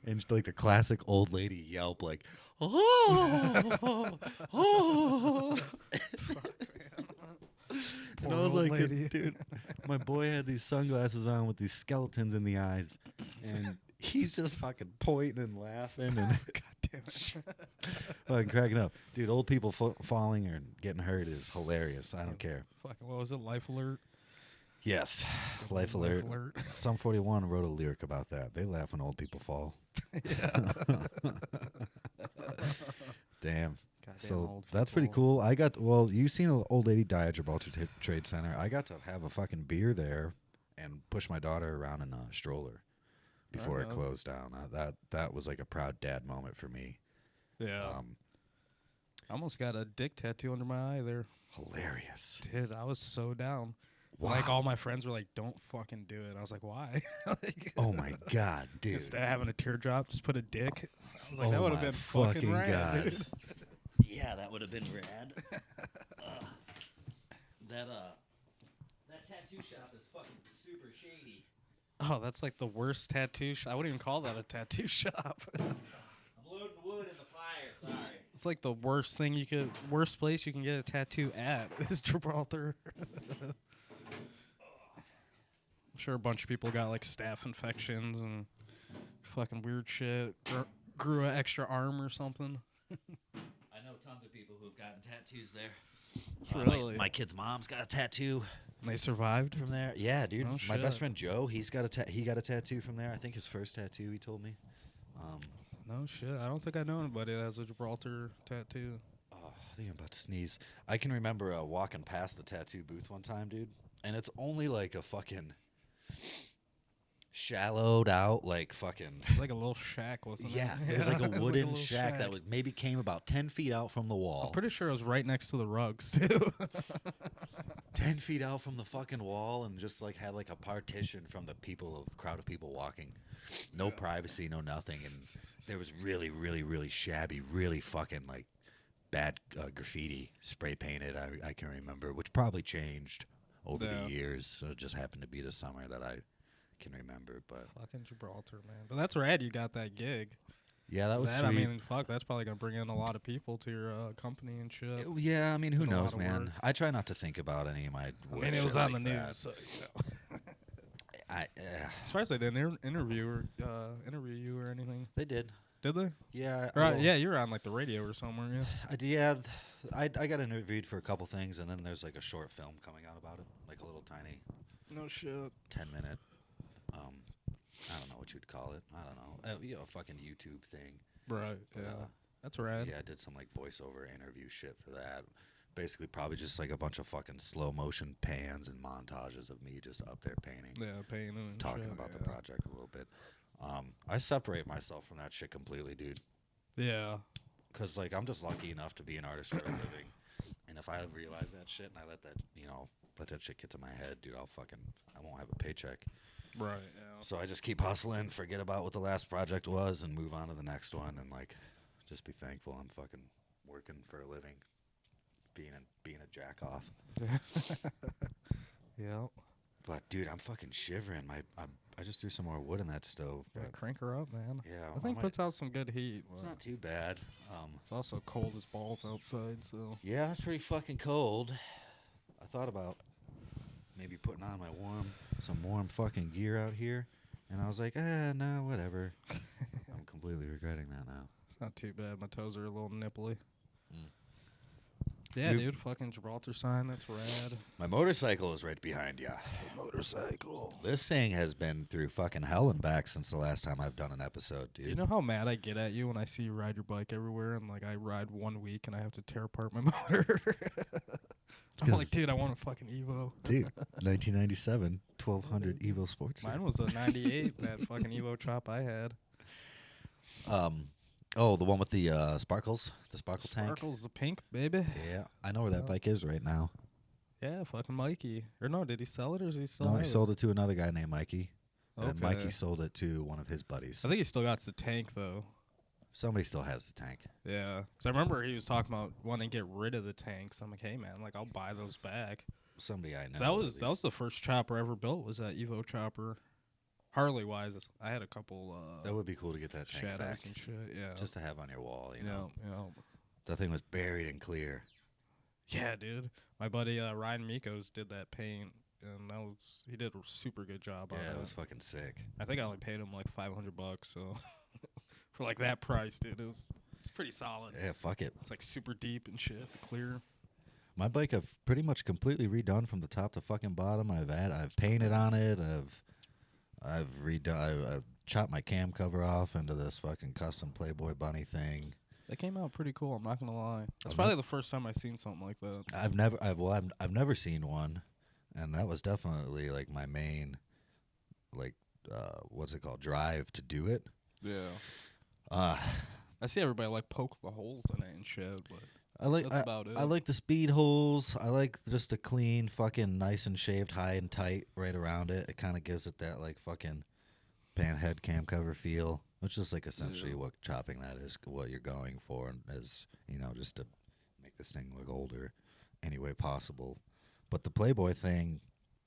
[SPEAKER 3] And like the classic old lady yelp, like, oh, oh. And I was like, dude, my boy had these sunglasses on with these skeletons in the eyes. And he's just fucking pointing and laughing and
[SPEAKER 4] God damn it.
[SPEAKER 3] fucking cracking up. Dude, old people falling or getting hurt is hilarious. I don't care.
[SPEAKER 4] Fucking, what was it? Life Alert?
[SPEAKER 3] Yes, Life Alert. Sum 41 wrote a lyric about that. They laugh when old people fall. Damn. So that's pretty cool. You seen an old lady die at Gibraltar Trade Center. I got to have a fucking beer there and push my daughter around in a stroller before it closed down. That was like a proud dad moment for me.
[SPEAKER 4] Yeah. I almost got a dick tattoo under my eye there.
[SPEAKER 3] Hilarious.
[SPEAKER 4] Dude, I was so down.
[SPEAKER 3] Wow.
[SPEAKER 4] Like, all my friends were like, don't fucking do it. I was like, why? Like,
[SPEAKER 3] Oh my god, dude.
[SPEAKER 4] instead of having a teardrop, just put a dick. I was like,
[SPEAKER 3] Oh
[SPEAKER 4] that would have
[SPEAKER 3] my
[SPEAKER 4] been fucking rad,
[SPEAKER 3] God.
[SPEAKER 4] dude.
[SPEAKER 3] Yeah, that would have been rad. That tattoo shop is fucking super shady.
[SPEAKER 4] Oh, that's like the worst tattoo shop. I wouldn't even call that a tattoo shop.
[SPEAKER 3] I'm loading wood in the fire, sorry.
[SPEAKER 4] It's like the worst place you can get a tattoo at is Gibraltar. I'm sure a bunch of people got like staph infections and fucking weird shit. Grew an extra arm or something.
[SPEAKER 3] I know tons of people who've gotten tattoos there.
[SPEAKER 4] Really?
[SPEAKER 3] My kid's mom's got a tattoo
[SPEAKER 4] And they survived?
[SPEAKER 3] from there. Yeah, dude.
[SPEAKER 4] Oh,
[SPEAKER 3] My best
[SPEAKER 4] shit.
[SPEAKER 3] friend Joe, he got a tattoo from there. I think his first tattoo, he told me.
[SPEAKER 4] No shit. I don't think I know anybody that has a Gibraltar tattoo.
[SPEAKER 3] Oh, I think I'm about to sneeze. I can remember walking past the tattoo booth one time, dude, and it's only like a fucking shallowed out, like fucking.
[SPEAKER 4] It was like a little shack, wasn't it?
[SPEAKER 3] Yeah, it was like a
[SPEAKER 4] It was
[SPEAKER 3] wooden
[SPEAKER 4] little
[SPEAKER 3] shack that would maybe came about 10 feet out from the wall.
[SPEAKER 4] I'm pretty sure it was right next to the rugs, too.
[SPEAKER 3] 10 feet out from the fucking wall, and just like had like a partition from the crowd of people walking. No privacy, no nothing, and there was really, really, really shabby, really fucking like bad graffiti spray painted. I can remember, which probably changed over
[SPEAKER 4] Yeah.
[SPEAKER 3] the years. So it just happened to be the summer that I can remember. But
[SPEAKER 4] Fucking Gibraltar, man. But that's rad you got that gig.
[SPEAKER 3] yeah, that was
[SPEAKER 4] That,
[SPEAKER 3] sweet.
[SPEAKER 4] I mean, fuck, that's probably going to bring in a lot of people to your company and shit.
[SPEAKER 3] Yeah, I mean, who
[SPEAKER 4] Did a lot
[SPEAKER 3] knows,
[SPEAKER 4] of
[SPEAKER 3] man?
[SPEAKER 4] work.
[SPEAKER 3] I try not to think about any of my.
[SPEAKER 4] I mean, it
[SPEAKER 3] shit
[SPEAKER 4] was on
[SPEAKER 3] like
[SPEAKER 4] the
[SPEAKER 3] that.
[SPEAKER 4] news. So, you know.
[SPEAKER 3] I
[SPEAKER 4] Surprised they didn't interview you or anything.
[SPEAKER 3] they did.
[SPEAKER 4] Did they?
[SPEAKER 3] Yeah.
[SPEAKER 4] Right.
[SPEAKER 3] well,
[SPEAKER 4] Yeah, you were on like the radio or somewhere. Yeah.
[SPEAKER 3] I got interviewed for a couple things, and then there's like a short film coming out about it, like a little tiny
[SPEAKER 4] No shit.
[SPEAKER 3] 10-minute. I don't know what you'd call it. I don't know. A fucking YouTube thing.
[SPEAKER 4] Right. Yeah. That's rad.
[SPEAKER 3] Yeah, I did some like voiceover interview shit for that. Basically, probably just like a bunch of fucking slow motion pans and montages of me just up there painting,
[SPEAKER 4] Yeah, paying and
[SPEAKER 3] talking
[SPEAKER 4] shit,
[SPEAKER 3] about the
[SPEAKER 4] yeah.
[SPEAKER 3] project a little bit. I separate myself from that shit completely, dude.
[SPEAKER 4] Yeah.
[SPEAKER 3] Because like I'm just lucky enough to be an artist for a living, and if I realize that shit and I let that shit get to my head, dude, I won't have a paycheck.
[SPEAKER 4] Right. Yeah.
[SPEAKER 3] So I just keep hustling, forget about what the last project was, and move on to the next one, and like just be thankful I'm fucking working for a living, being a jack off.
[SPEAKER 4] Yeah.
[SPEAKER 3] But dude, I'm fucking shivering. I just threw some more wood in that stove.
[SPEAKER 4] Yeah,
[SPEAKER 3] But
[SPEAKER 4] crank her up, man.
[SPEAKER 3] yeah,
[SPEAKER 4] I think puts out some good heat.
[SPEAKER 3] it's
[SPEAKER 4] but
[SPEAKER 3] not too bad.
[SPEAKER 4] it's also cold as balls outside, so.
[SPEAKER 3] Yeah, it's pretty fucking cold. I thought about maybe putting on some warm fucking gear out here, and I was like, no, whatever. I'm completely regretting that now.
[SPEAKER 4] It's not too bad. My toes are a little nipply.
[SPEAKER 3] Mm.
[SPEAKER 4] Yeah,
[SPEAKER 3] You-
[SPEAKER 4] dude. Fucking Gibraltar sign. That's rad.
[SPEAKER 3] My motorcycle is right behind ya.
[SPEAKER 4] Motorcycle.
[SPEAKER 3] This thing has been through fucking hell and back since the last time I've done an episode, dude.
[SPEAKER 4] Do you know how mad I get at you when I see you ride your bike everywhere and like I ride 1 week and I have to tear apart my motor? I'm like,
[SPEAKER 3] 'Cause-
[SPEAKER 4] dude, I want a fucking Evo.
[SPEAKER 3] Dude, 1997, 1200 Evo Sports.
[SPEAKER 4] Mine was a 98, that fucking Evo chop I had.
[SPEAKER 3] Oh, the one with the sparkles, the sparkle tank.
[SPEAKER 4] Sparkles the pink, baby.
[SPEAKER 3] Yeah, I know where that bike is right now.
[SPEAKER 4] Yeah, fucking Mikey. Or no, did he sell it or is he still
[SPEAKER 3] No,
[SPEAKER 4] have
[SPEAKER 3] he sold it to another guy named Mikey. And
[SPEAKER 4] Okay.
[SPEAKER 3] Mikey sold it to one of his buddies.
[SPEAKER 4] I think he still got the tank though.
[SPEAKER 3] Somebody still has the tank.
[SPEAKER 4] Yeah, because I remember he was talking about wanting to get rid of the tanks. I'm like, hey man, like I'll buy those back.
[SPEAKER 3] Somebody I know.
[SPEAKER 4] 'Cause that was the first chopper I ever built. Was that Evo chopper? Harley wise, I had a couple.
[SPEAKER 3] That would be cool to get that tank
[SPEAKER 4] shadows
[SPEAKER 3] back,
[SPEAKER 4] and shit. Yeah,
[SPEAKER 3] just to have on your wall. You
[SPEAKER 4] yeah,
[SPEAKER 3] know,
[SPEAKER 4] yeah.
[SPEAKER 3] that thing was buried and clear.
[SPEAKER 4] Yeah, dude. My buddy Ryan Mikos did that paint, and he did a super good job on
[SPEAKER 3] Yeah,
[SPEAKER 4] it.
[SPEAKER 3] it was fucking sick.
[SPEAKER 4] I think I only paid him like $500, so for like that price, dude, it's pretty solid.
[SPEAKER 3] Yeah, fuck it.
[SPEAKER 4] It's like super deep and shit, clear.
[SPEAKER 3] My bike I've pretty much completely redone from the top to fucking bottom. I've painted on it. I've chopped my cam cover off into this fucking custom Playboy bunny thing.
[SPEAKER 4] That came out pretty cool. I'm not gonna lie. That's
[SPEAKER 3] I've
[SPEAKER 4] probably the first time I've seen something like that.
[SPEAKER 3] I've never seen one, and that was definitely like my main, like, what's it called, drive to do it.
[SPEAKER 4] Yeah.
[SPEAKER 3] Uh,
[SPEAKER 4] I see everybody like poke the holes in it and shit, but That's about it.
[SPEAKER 3] I like the speed holes. I like just a clean, fucking nice and shaved, high and tight right around it. It kind of gives it that like fucking panhead cam cover feel, which is like essentially what chopping that is, what you're going for, as you know, just to make this thing look older any way possible. But the Playboy thing,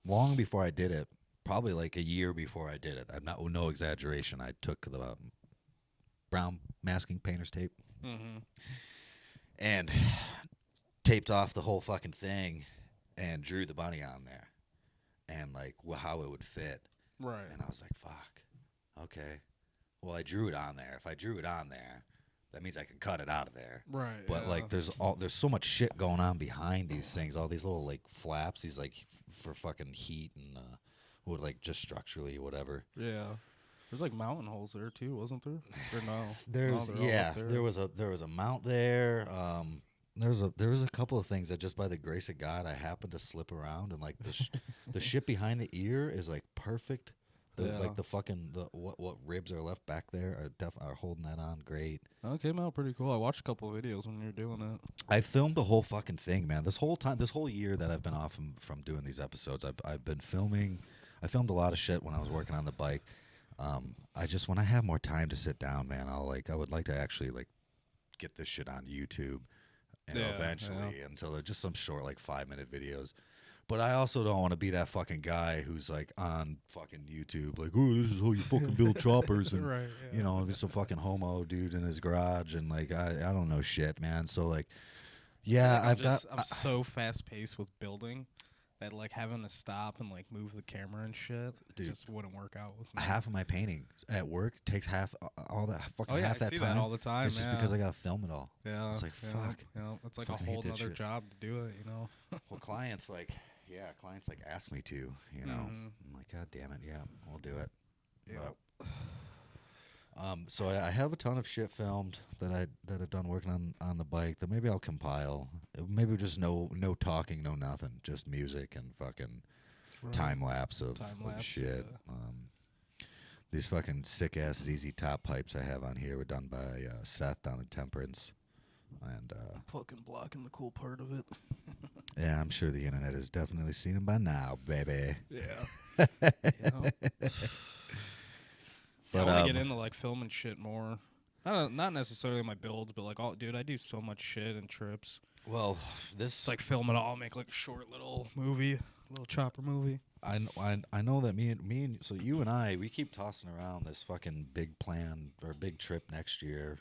[SPEAKER 3] long before I did it, probably like a year before I did it, I'm not, no exaggeration, I took the brown masking painter's tape and taped off the whole fucking thing and drew the bunny on there and like how it would fit.
[SPEAKER 4] Right.
[SPEAKER 3] And I was like, fuck. Okay. Well, I drew it on there. If I drew it on there, that means I can cut it out of there.
[SPEAKER 4] Right.
[SPEAKER 3] But like there's so much shit going on behind these things, all these little like flaps, these like for fucking heat and would like just structurally whatever.
[SPEAKER 4] Yeah. There's like mountain holes there too, wasn't there? Or no?
[SPEAKER 3] There's there was a mount there. There was a couple of things that just by the grace of God I happened to slip around, and like the shit behind the ear is like perfect. Like the fucking what ribs are left back there are holding that on great.
[SPEAKER 4] Oh, it came out pretty cool. I watched a couple of videos when you were doing it. I
[SPEAKER 3] filmed the whole fucking thing, man. This whole year that I've been off from doing these episodes, I've been filming. I filmed a lot of shit when I was working on the bike. When I have more time to sit down, man, I would like to actually like get this shit on YouTube, and eventually until they're just some short like 5-minute videos. But I also don't want to be that fucking guy who's like on fucking YouTube, like, oh, this is how you fucking build choppers, and
[SPEAKER 4] right,
[SPEAKER 3] you know, just a fucking homo dude in his garage, and like I don't know shit, man. So like, yeah,
[SPEAKER 4] I'm so fast paced with building that like having to stop and like move the camera and shit just wouldn't work out with me.
[SPEAKER 3] Half of my painting at work takes half all that fucking half
[SPEAKER 4] I
[SPEAKER 3] that
[SPEAKER 4] see
[SPEAKER 3] time.
[SPEAKER 4] That all the time.
[SPEAKER 3] It's just because I gotta film it all.
[SPEAKER 4] Yeah,
[SPEAKER 3] it's like fuck.
[SPEAKER 4] Yeah, it's like a
[SPEAKER 3] fucking
[SPEAKER 4] whole other
[SPEAKER 3] shit.
[SPEAKER 4] job to do it, you know.
[SPEAKER 3] Well, clients like ask me to, you know. I'm like, God damn it, yeah, we'll do it.
[SPEAKER 4] Yeah.
[SPEAKER 3] So I have a ton of shit filmed that I've done working on the bike that maybe I'll compile. Maybe just no talking, no nothing, just music and fucking time lapse of shit.
[SPEAKER 4] Yeah.
[SPEAKER 3] These fucking sick ass ZZ Top pipes I have on here were done by Seth down in Temperance, and
[SPEAKER 4] fucking blocking the cool part of it.
[SPEAKER 3] Yeah, I'm sure the internet has definitely seen them by now, baby.
[SPEAKER 4] Yeah. But I want to get into like filming shit more. Not necessarily my builds, but like, dude, I do so much shit and trips.
[SPEAKER 3] Well,
[SPEAKER 4] it's like film it all, make like a short little movie, little chopper movie.
[SPEAKER 3] I know that me and so you and I, we keep tossing around this fucking big plan or big trip next year.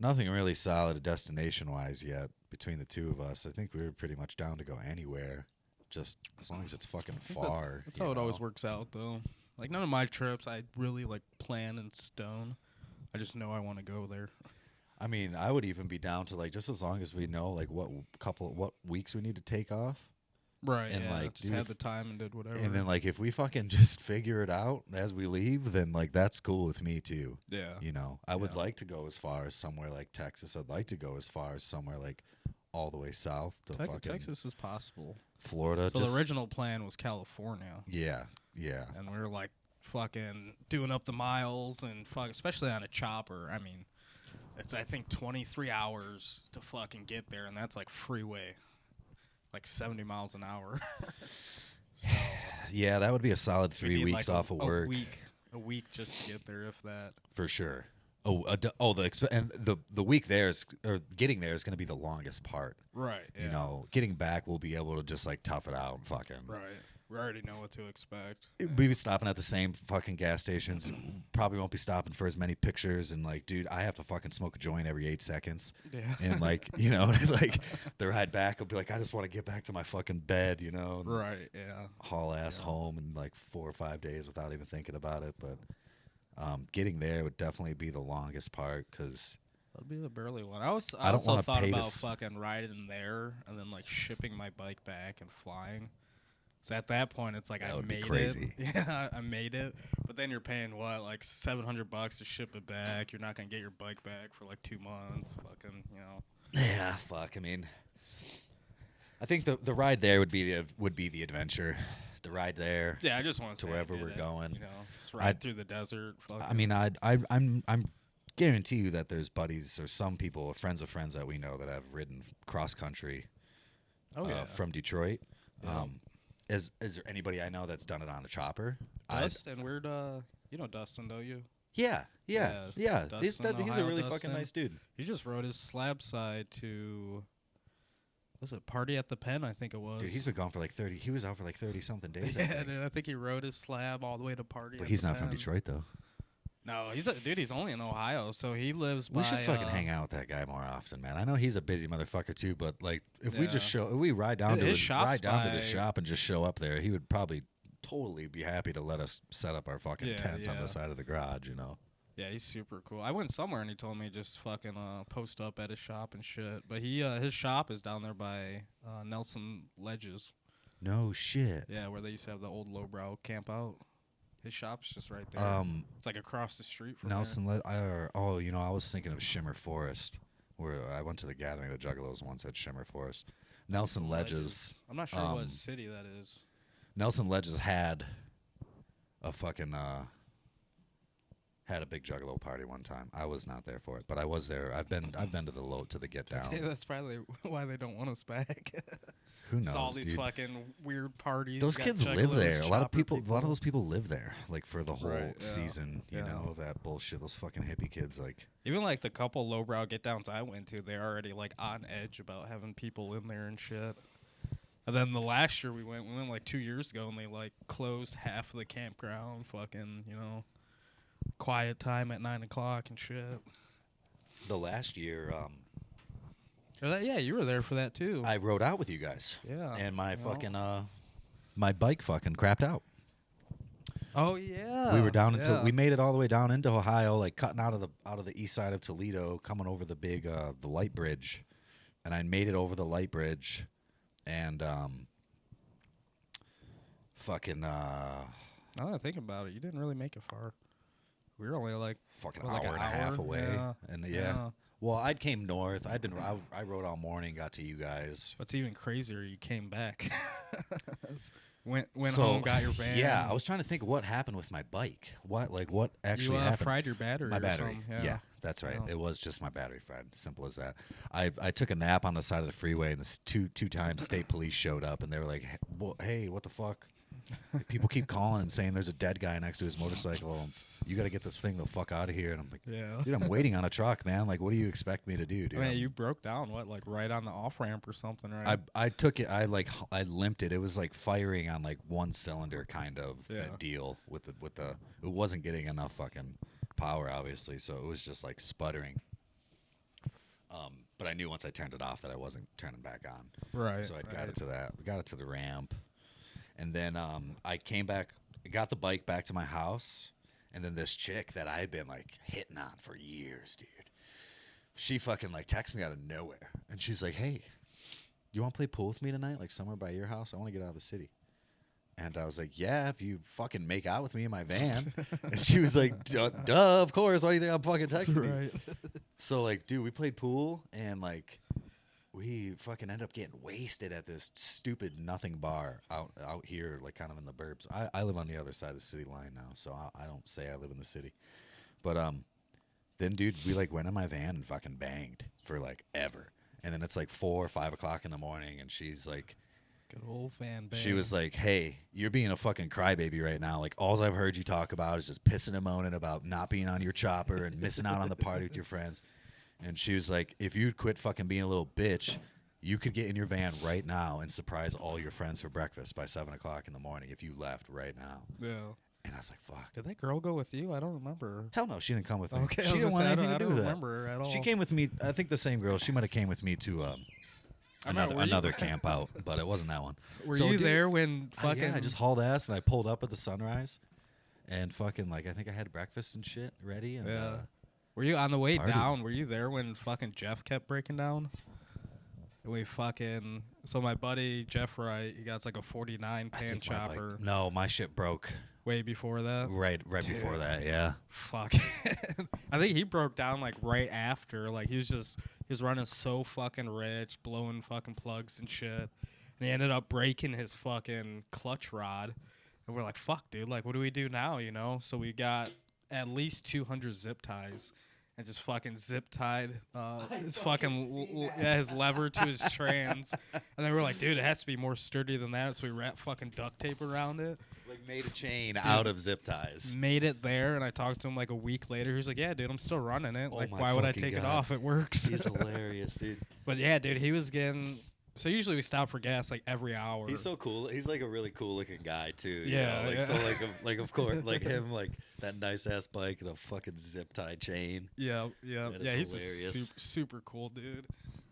[SPEAKER 3] Nothing really solid destination-wise yet between the two of us. I think we're pretty much down to go anywhere, just as long as it's fucking far.
[SPEAKER 4] That's how it always works out, though. Like, none of my trips I really, like, plan in stone. I just know I want to go there.
[SPEAKER 3] I mean, I would even be down to, like, just as long as we know, like, what weeks we need to take off.
[SPEAKER 4] Right,
[SPEAKER 3] and like
[SPEAKER 4] just had the time and did whatever.
[SPEAKER 3] And then like if we fucking just figure it out as we leave, then like that's cool with me too.
[SPEAKER 4] Yeah.
[SPEAKER 3] You know, I would like to go as far as somewhere like Texas. I'd like to go as far as somewhere like all the way south to fucking
[SPEAKER 4] Texas is possible.
[SPEAKER 3] Florida.
[SPEAKER 4] So the original plan was California.
[SPEAKER 3] Yeah, yeah.
[SPEAKER 4] And we were like fucking doing up the miles and especially on a chopper. I mean, it's I think 23 hours to fucking get there, and that's like freeway. Like 70 miles an hour. So
[SPEAKER 3] yeah, that would be a solid 3 weeks
[SPEAKER 4] like
[SPEAKER 3] off of work.
[SPEAKER 4] A week just to get there, if that.
[SPEAKER 3] For sure. The week there is, or getting there is going to be the longest part.
[SPEAKER 4] Right. Yeah.
[SPEAKER 3] You know, getting back, we'll be able to just like tough it out and fucking.
[SPEAKER 4] Right. We already know what to expect.
[SPEAKER 3] We'll be stopping at the same fucking gas stations. Probably won't be stopping for as many pictures. And like, dude, I have to fucking smoke a joint every 8 seconds.
[SPEAKER 4] Yeah.
[SPEAKER 3] And like, you know, like the ride back, I'll be like, I just want to get back to my fucking bed, you know.
[SPEAKER 4] Right. Yeah.
[SPEAKER 3] Haul ass home in like 4 or 5 days without even thinking about it. But getting there would definitely be the longest part because.
[SPEAKER 4] That'd be the burly one. I also thought about fucking riding there and then like shipping my bike back and flying. So at that point, it's like I made it. Yeah, I made it. But then you're paying what, like $700 to ship it back. You're not gonna get your bike back for like 2 months. Fucking, you know.
[SPEAKER 3] Yeah, fuck. I mean, I think the ride there would be the adventure. The ride there.
[SPEAKER 4] Yeah, I just want to
[SPEAKER 3] wherever we're going.
[SPEAKER 4] You know, just ride through the desert.
[SPEAKER 3] I mean, I'm guarantee you that there's buddies or some people, or friends of friends that we know that have ridden cross country from Detroit.
[SPEAKER 4] Yeah.
[SPEAKER 3] Is there anybody I know that's done it on a chopper?
[SPEAKER 4] Dustin, you know Dustin, don't you?
[SPEAKER 3] Yeah.
[SPEAKER 4] Dustin,
[SPEAKER 3] He's a
[SPEAKER 4] Ohio
[SPEAKER 3] really
[SPEAKER 4] Dustin.
[SPEAKER 3] fucking nice dude.
[SPEAKER 4] He just rode his slab side to, was it Party at the Pen? I think it was.
[SPEAKER 3] Dude, he's been gone for like 30. He was out for like 30 something days.
[SPEAKER 4] Yeah, dude, I think he rode his slab all the way to Party.
[SPEAKER 3] But
[SPEAKER 4] at
[SPEAKER 3] he's
[SPEAKER 4] the
[SPEAKER 3] not from
[SPEAKER 4] Pen.
[SPEAKER 3] Detroit though.
[SPEAKER 4] No, he's only in Ohio, so he lives.
[SPEAKER 3] We should fucking hang out with that guy more often, man. I know he's a busy motherfucker too, but like if we ride down to the shop and just show up there, he would probably totally be happy to let us set up our fucking tents on the side of the garage, you know.
[SPEAKER 4] Yeah, he's super cool. I went somewhere and he told me just fucking post up at his shop and shit. But his shop is down there by Nelson Ledges.
[SPEAKER 3] No shit.
[SPEAKER 4] Yeah, where they used to have the old lowbrow camp out. His shop's just right there. It's like across the street from
[SPEAKER 3] Nelson. I was thinking of Shimmer Forest, where I went to the gathering of the Juggalos once at Shimmer Forest. Nelson Ledges.
[SPEAKER 4] I'm not sure what city that is.
[SPEAKER 3] Nelson Ledges had a fucking had a big Juggalo party one time. I was not there for it, but I was there. I've been to the Get Down.
[SPEAKER 4] That's probably why they don't want us back.
[SPEAKER 3] Who knows?
[SPEAKER 4] It's all these
[SPEAKER 3] dude.
[SPEAKER 4] fucking weird parties.
[SPEAKER 3] Those kids live there. A lot of
[SPEAKER 4] people.
[SPEAKER 3] those people live there, like for the whole
[SPEAKER 4] Right, yeah.
[SPEAKER 3] season. You
[SPEAKER 4] Yeah.
[SPEAKER 3] know that bullshit. Those fucking hippie kids, like.
[SPEAKER 4] Even like the couple lowbrow get downs I went to, they're already like on edge about having people in there and shit. And then the last year we went like 2 years ago, and they like closed half of the campground. Fucking, quiet time at 9 o'clock and shit.
[SPEAKER 3] The last year,
[SPEAKER 4] Yeah, you were there for that too.
[SPEAKER 3] I rode out with you guys.
[SPEAKER 4] Yeah.
[SPEAKER 3] And my fucking my bike fucking crapped out.
[SPEAKER 4] Oh yeah.
[SPEAKER 3] We were down we made it all the way down into Ohio, like cutting out of the east side of Toledo, coming over the big the light bridge, and I made it over the light bridge, and fucking
[SPEAKER 4] now that I think about it, you didn't really make it far. We were only like
[SPEAKER 3] fucking
[SPEAKER 4] like
[SPEAKER 3] hour and a half away,
[SPEAKER 4] Yeah.
[SPEAKER 3] and yeah. Well, I'd came north. I rode all morning, got to you guys.
[SPEAKER 4] What's even crazier, you came back. went home, got your van.
[SPEAKER 3] Yeah, I was trying to think what happened with my bike. What actually happened?
[SPEAKER 4] You fried your battery.
[SPEAKER 3] My
[SPEAKER 4] or
[SPEAKER 3] battery.
[SPEAKER 4] something.
[SPEAKER 3] Yeah, that's right.
[SPEAKER 4] Yeah.
[SPEAKER 3] It was just my battery fried. Simple as that. I took a nap on the side of the freeway, and this two times state police showed up, and they were like, "Hey, what the fuck?" People keep calling and saying there's a dead guy next to his motorcycle. You got to get this thing the fuck out of here. And I'm like, dude, I'm waiting on a truck, man. Like, what do you expect me to do, dude?
[SPEAKER 4] I mean, you broke down like right on the off ramp or something, right?
[SPEAKER 3] I took it. I limped it. It was like firing on like one cylinder kind of deal with the. It wasn't getting enough fucking power, obviously, so it was just like sputtering. But I knew once I turned it off that I wasn't turning back on.
[SPEAKER 4] Right.
[SPEAKER 3] So I got it to that. We got it to the ramp. And then I came back, got the bike back to my house, and then this chick that I had been like hitting on for years, dude, she fucking like texted me out of nowhere, and she's like, "Hey, you want to play pool with me tonight, like somewhere by your house? I want to get out of the city." And I was like, "Yeah, if you fucking make out with me in my van." And she was like, "Duh, of course. Why do you think I'm fucking texting you?" So like, dude, we played pool, and like. We fucking end up getting wasted at this stupid nothing bar out here, like kind of in the burbs. I live on the other side of the city line now, so I don't say I live in the city. But then, dude, we like went in my van and fucking banged for like ever. And then it's like 4 or 5 o'clock in the morning, and she's like,
[SPEAKER 4] good old fan bang.
[SPEAKER 3] She was like, "Hey, you're being a fucking crybaby right now. Like, all I've heard you talk about is just pissing and moaning about not being on your chopper and missing out on the party with your friends." And she was like, "If you'd quit fucking being a little bitch, you could get in your van right now and surprise all your friends for breakfast by 7 o'clock in the morning if you left right now."
[SPEAKER 4] Yeah.
[SPEAKER 3] And I was like, "Fuck."
[SPEAKER 4] Did that girl go with you? I don't remember.
[SPEAKER 3] Hell no, she didn't come with me.
[SPEAKER 4] Okay,
[SPEAKER 3] she didn't want anything to do with that.
[SPEAKER 4] I don't remember her at all.
[SPEAKER 3] She came with me. I think the same girl. She might have came with me to another camp out, but it wasn't that one.
[SPEAKER 4] Were you there when fucking?
[SPEAKER 3] I just hauled ass and I pulled up at the sunrise, and fucking like I think I had breakfast and shit ready. And,
[SPEAKER 4] were you on the way
[SPEAKER 3] party.
[SPEAKER 4] down? Were you there when fucking Jeff kept breaking down? And so my buddy Jeff Wright, he got like a 49 pan chopper.
[SPEAKER 3] No, my shit broke.
[SPEAKER 4] Way before that?
[SPEAKER 3] Right before that, yeah.
[SPEAKER 4] Fuck. I think he broke down like right after. Like he was running so fucking rich, blowing fucking plugs and shit. And he ended up breaking his fucking clutch rod. And we're like, fuck, dude, like what do we do now, you know? So we got at least 200 zip ties and just fucking zip tied his fucking his lever to his trans. And they were like, dude, it has to be more sturdy than that. So we wrapped fucking duct tape around it.
[SPEAKER 3] Like made a chain out of zip ties.
[SPEAKER 4] Made it there, and I talked to him like a week later. He's like, yeah, dude, I'm still running it.
[SPEAKER 3] Oh
[SPEAKER 4] Like,
[SPEAKER 3] my
[SPEAKER 4] why would I
[SPEAKER 3] fucking
[SPEAKER 4] take it
[SPEAKER 3] God.
[SPEAKER 4] off? It works.
[SPEAKER 3] He's hilarious, dude.
[SPEAKER 4] But yeah, dude, he was getting. So usually we stop for gas like every hour.
[SPEAKER 3] He's so cool. He's like a really cool looking guy too.
[SPEAKER 4] Yeah,
[SPEAKER 3] Like
[SPEAKER 4] yeah.
[SPEAKER 3] so like of course like him like that nice ass bike and a fucking zip tie chain.
[SPEAKER 4] Yeah.
[SPEAKER 3] That is
[SPEAKER 4] Yeah, he's
[SPEAKER 3] hilarious.
[SPEAKER 4] a super cool dude.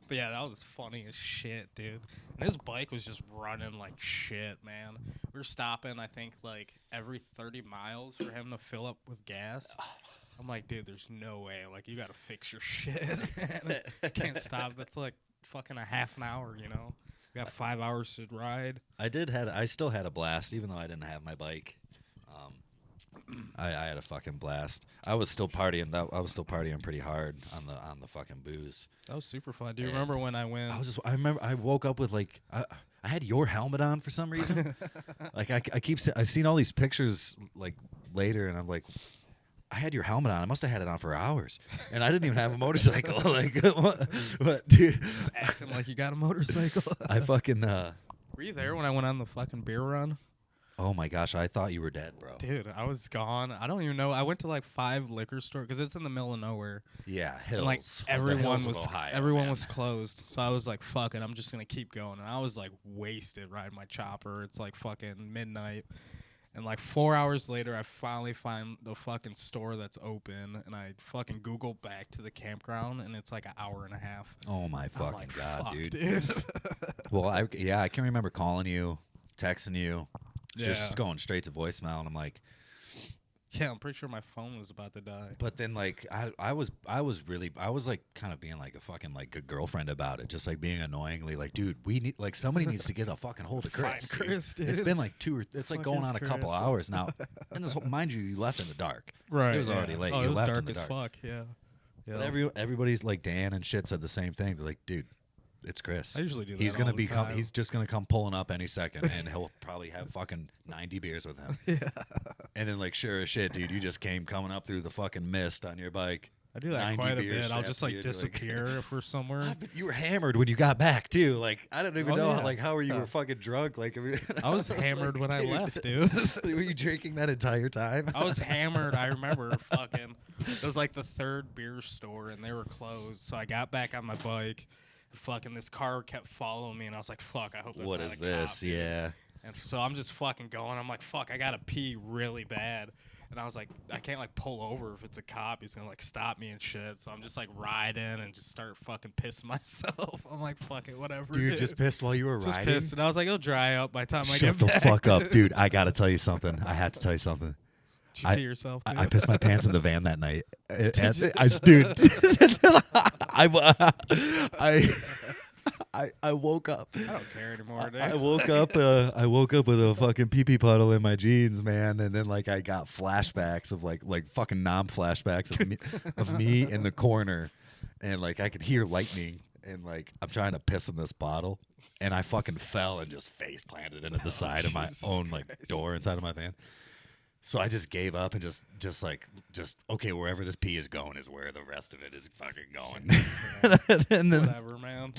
[SPEAKER 4] But yeah, that was funny as shit, dude. And his bike was just running like shit, man. We were stopping, I think, like every 30 miles for him to fill up with gas. I'm like, dude, there's no way. Like, you got to fix your shit. Can't stop. That's like fucking a half an hour, you know? We got 5 hours to ride.
[SPEAKER 3] I still had a blast even though I didn't have my bike. I had a fucking blast. I was still partying. I was still partying pretty hard on the fucking booze.
[SPEAKER 4] That was super fun. Do you remember when I went?
[SPEAKER 3] I remember I woke up with like I had your helmet on for some reason. Like I've seen all these pictures like later, and I'm like, I had your helmet on. I must have had it on for hours, and I didn't even have a motorcycle. Like what, dude?
[SPEAKER 4] Just acting like you got a motorcycle.
[SPEAKER 3] I fucking.
[SPEAKER 4] Were you there when I went on the fucking beer run?
[SPEAKER 3] Oh my gosh, I thought you were dead, bro.
[SPEAKER 4] Dude, I was gone. I don't even know. I went to like 5 liquor stores because it's in the middle of nowhere.
[SPEAKER 3] Yeah, hills.
[SPEAKER 4] And like
[SPEAKER 3] The
[SPEAKER 4] everyone
[SPEAKER 3] hills
[SPEAKER 4] was
[SPEAKER 3] of Ohio,
[SPEAKER 4] everyone
[SPEAKER 3] man.
[SPEAKER 4] was closed. So I was like, fuck it, I'm just gonna keep going. And I was like wasted riding my chopper. It's like fucking midnight. And like 4 hours later, I finally find the fucking store that's open, and I fucking Google back to the campground, and it's like an hour and a half.
[SPEAKER 3] Oh my
[SPEAKER 4] I'm
[SPEAKER 3] fucking
[SPEAKER 4] like,
[SPEAKER 3] god,
[SPEAKER 4] fuck,
[SPEAKER 3] dude. Well, I can remember calling you, texting you, just
[SPEAKER 4] Yeah.
[SPEAKER 3] going straight to voicemail, and I'm like,
[SPEAKER 4] Yeah, I'm pretty sure my phone was about to die.
[SPEAKER 3] but then like I was like kind of being like a fucking like a girlfriend about it, just like being annoyingly like, dude, we need like somebody needs to get a fucking hold of
[SPEAKER 4] Find
[SPEAKER 3] Chris.
[SPEAKER 4] Chris,
[SPEAKER 3] It's
[SPEAKER 4] dude.
[SPEAKER 3] been like it's like
[SPEAKER 4] Fuck
[SPEAKER 3] going
[SPEAKER 4] is
[SPEAKER 3] on a couple
[SPEAKER 4] Chris.
[SPEAKER 3] hours now, and this whole, mind you left in the dark.
[SPEAKER 4] Right.
[SPEAKER 3] It was
[SPEAKER 4] yeah.
[SPEAKER 3] already late.
[SPEAKER 4] Oh,
[SPEAKER 3] You
[SPEAKER 4] it was
[SPEAKER 3] left in
[SPEAKER 4] dark
[SPEAKER 3] the
[SPEAKER 4] as
[SPEAKER 3] dark.
[SPEAKER 4] fuck. Yeah.
[SPEAKER 3] But everybody's like Dan and shit said the same thing. They're like, dude, it's Chris.
[SPEAKER 4] I usually do that
[SPEAKER 3] He's
[SPEAKER 4] all
[SPEAKER 3] gonna
[SPEAKER 4] the
[SPEAKER 3] be
[SPEAKER 4] time.
[SPEAKER 3] he's just gonna come pulling up any second, and he'll probably have fucking 90 beers with him.
[SPEAKER 4] Yeah.
[SPEAKER 3] And then like, sure as shit, dude, you just came coming up through the fucking mist on your bike.
[SPEAKER 4] I do that
[SPEAKER 3] 90
[SPEAKER 4] quite a
[SPEAKER 3] beers
[SPEAKER 4] bit. I'll
[SPEAKER 3] strapped
[SPEAKER 4] just
[SPEAKER 3] to
[SPEAKER 4] like
[SPEAKER 3] you, and you're like-
[SPEAKER 4] disappear if we're somewhere.
[SPEAKER 3] But you were hammered when you got back too. Like I don't even
[SPEAKER 4] Oh,
[SPEAKER 3] know
[SPEAKER 4] yeah.
[SPEAKER 3] like how you
[SPEAKER 4] Yeah.
[SPEAKER 3] were fucking drunk. Like
[SPEAKER 4] I was hammered when I left, dude.
[SPEAKER 3] Were you drinking that entire time?
[SPEAKER 4] I was hammered. I remember fucking. It was like the 3rd beer store, and they were closed. So I got back on my bike. Fucking this car kept following me, and I was like, "Fuck! I hope that's
[SPEAKER 3] What
[SPEAKER 4] not
[SPEAKER 3] is
[SPEAKER 4] a
[SPEAKER 3] this?
[SPEAKER 4] cop, dude."
[SPEAKER 3] Yeah.
[SPEAKER 4] And so I'm just fucking going. I'm like, "Fuck! I gotta pee really bad." And I was like, I can't like pull over if it's a cop. He's gonna like stop me and shit. So I'm just like riding and just start fucking pissing myself. I'm like, fuck it, whatever.
[SPEAKER 3] Dude, just pissed while you were
[SPEAKER 4] just
[SPEAKER 3] riding.
[SPEAKER 4] pissed. And I was like, it'll dry up by the time I
[SPEAKER 3] Shut
[SPEAKER 4] get
[SPEAKER 3] the
[SPEAKER 4] back.
[SPEAKER 3] fuck up, dude. I gotta tell you something. I have to tell you something.
[SPEAKER 4] Did you pee yourself, dude?
[SPEAKER 3] I pissed my pants in the van that night.
[SPEAKER 4] you?
[SPEAKER 3] Dude, I woke up.
[SPEAKER 4] I don't care anymore, dude.
[SPEAKER 3] I woke up. I woke up with a fucking pee-pee puddle in my jeans, man, and then like I got flashbacks of like fucking flashbacks of me in the corner, and like I could hear lightning, and like I'm trying to piss in this bottle, and I fucking fell and just face planted into the side of my
[SPEAKER 4] Jesus
[SPEAKER 3] own like
[SPEAKER 4] Christ.
[SPEAKER 3] door inside of my van. So I just gave up and just okay, wherever this pee is going is where the rest of it is fucking going. And then,
[SPEAKER 4] Whatever, man.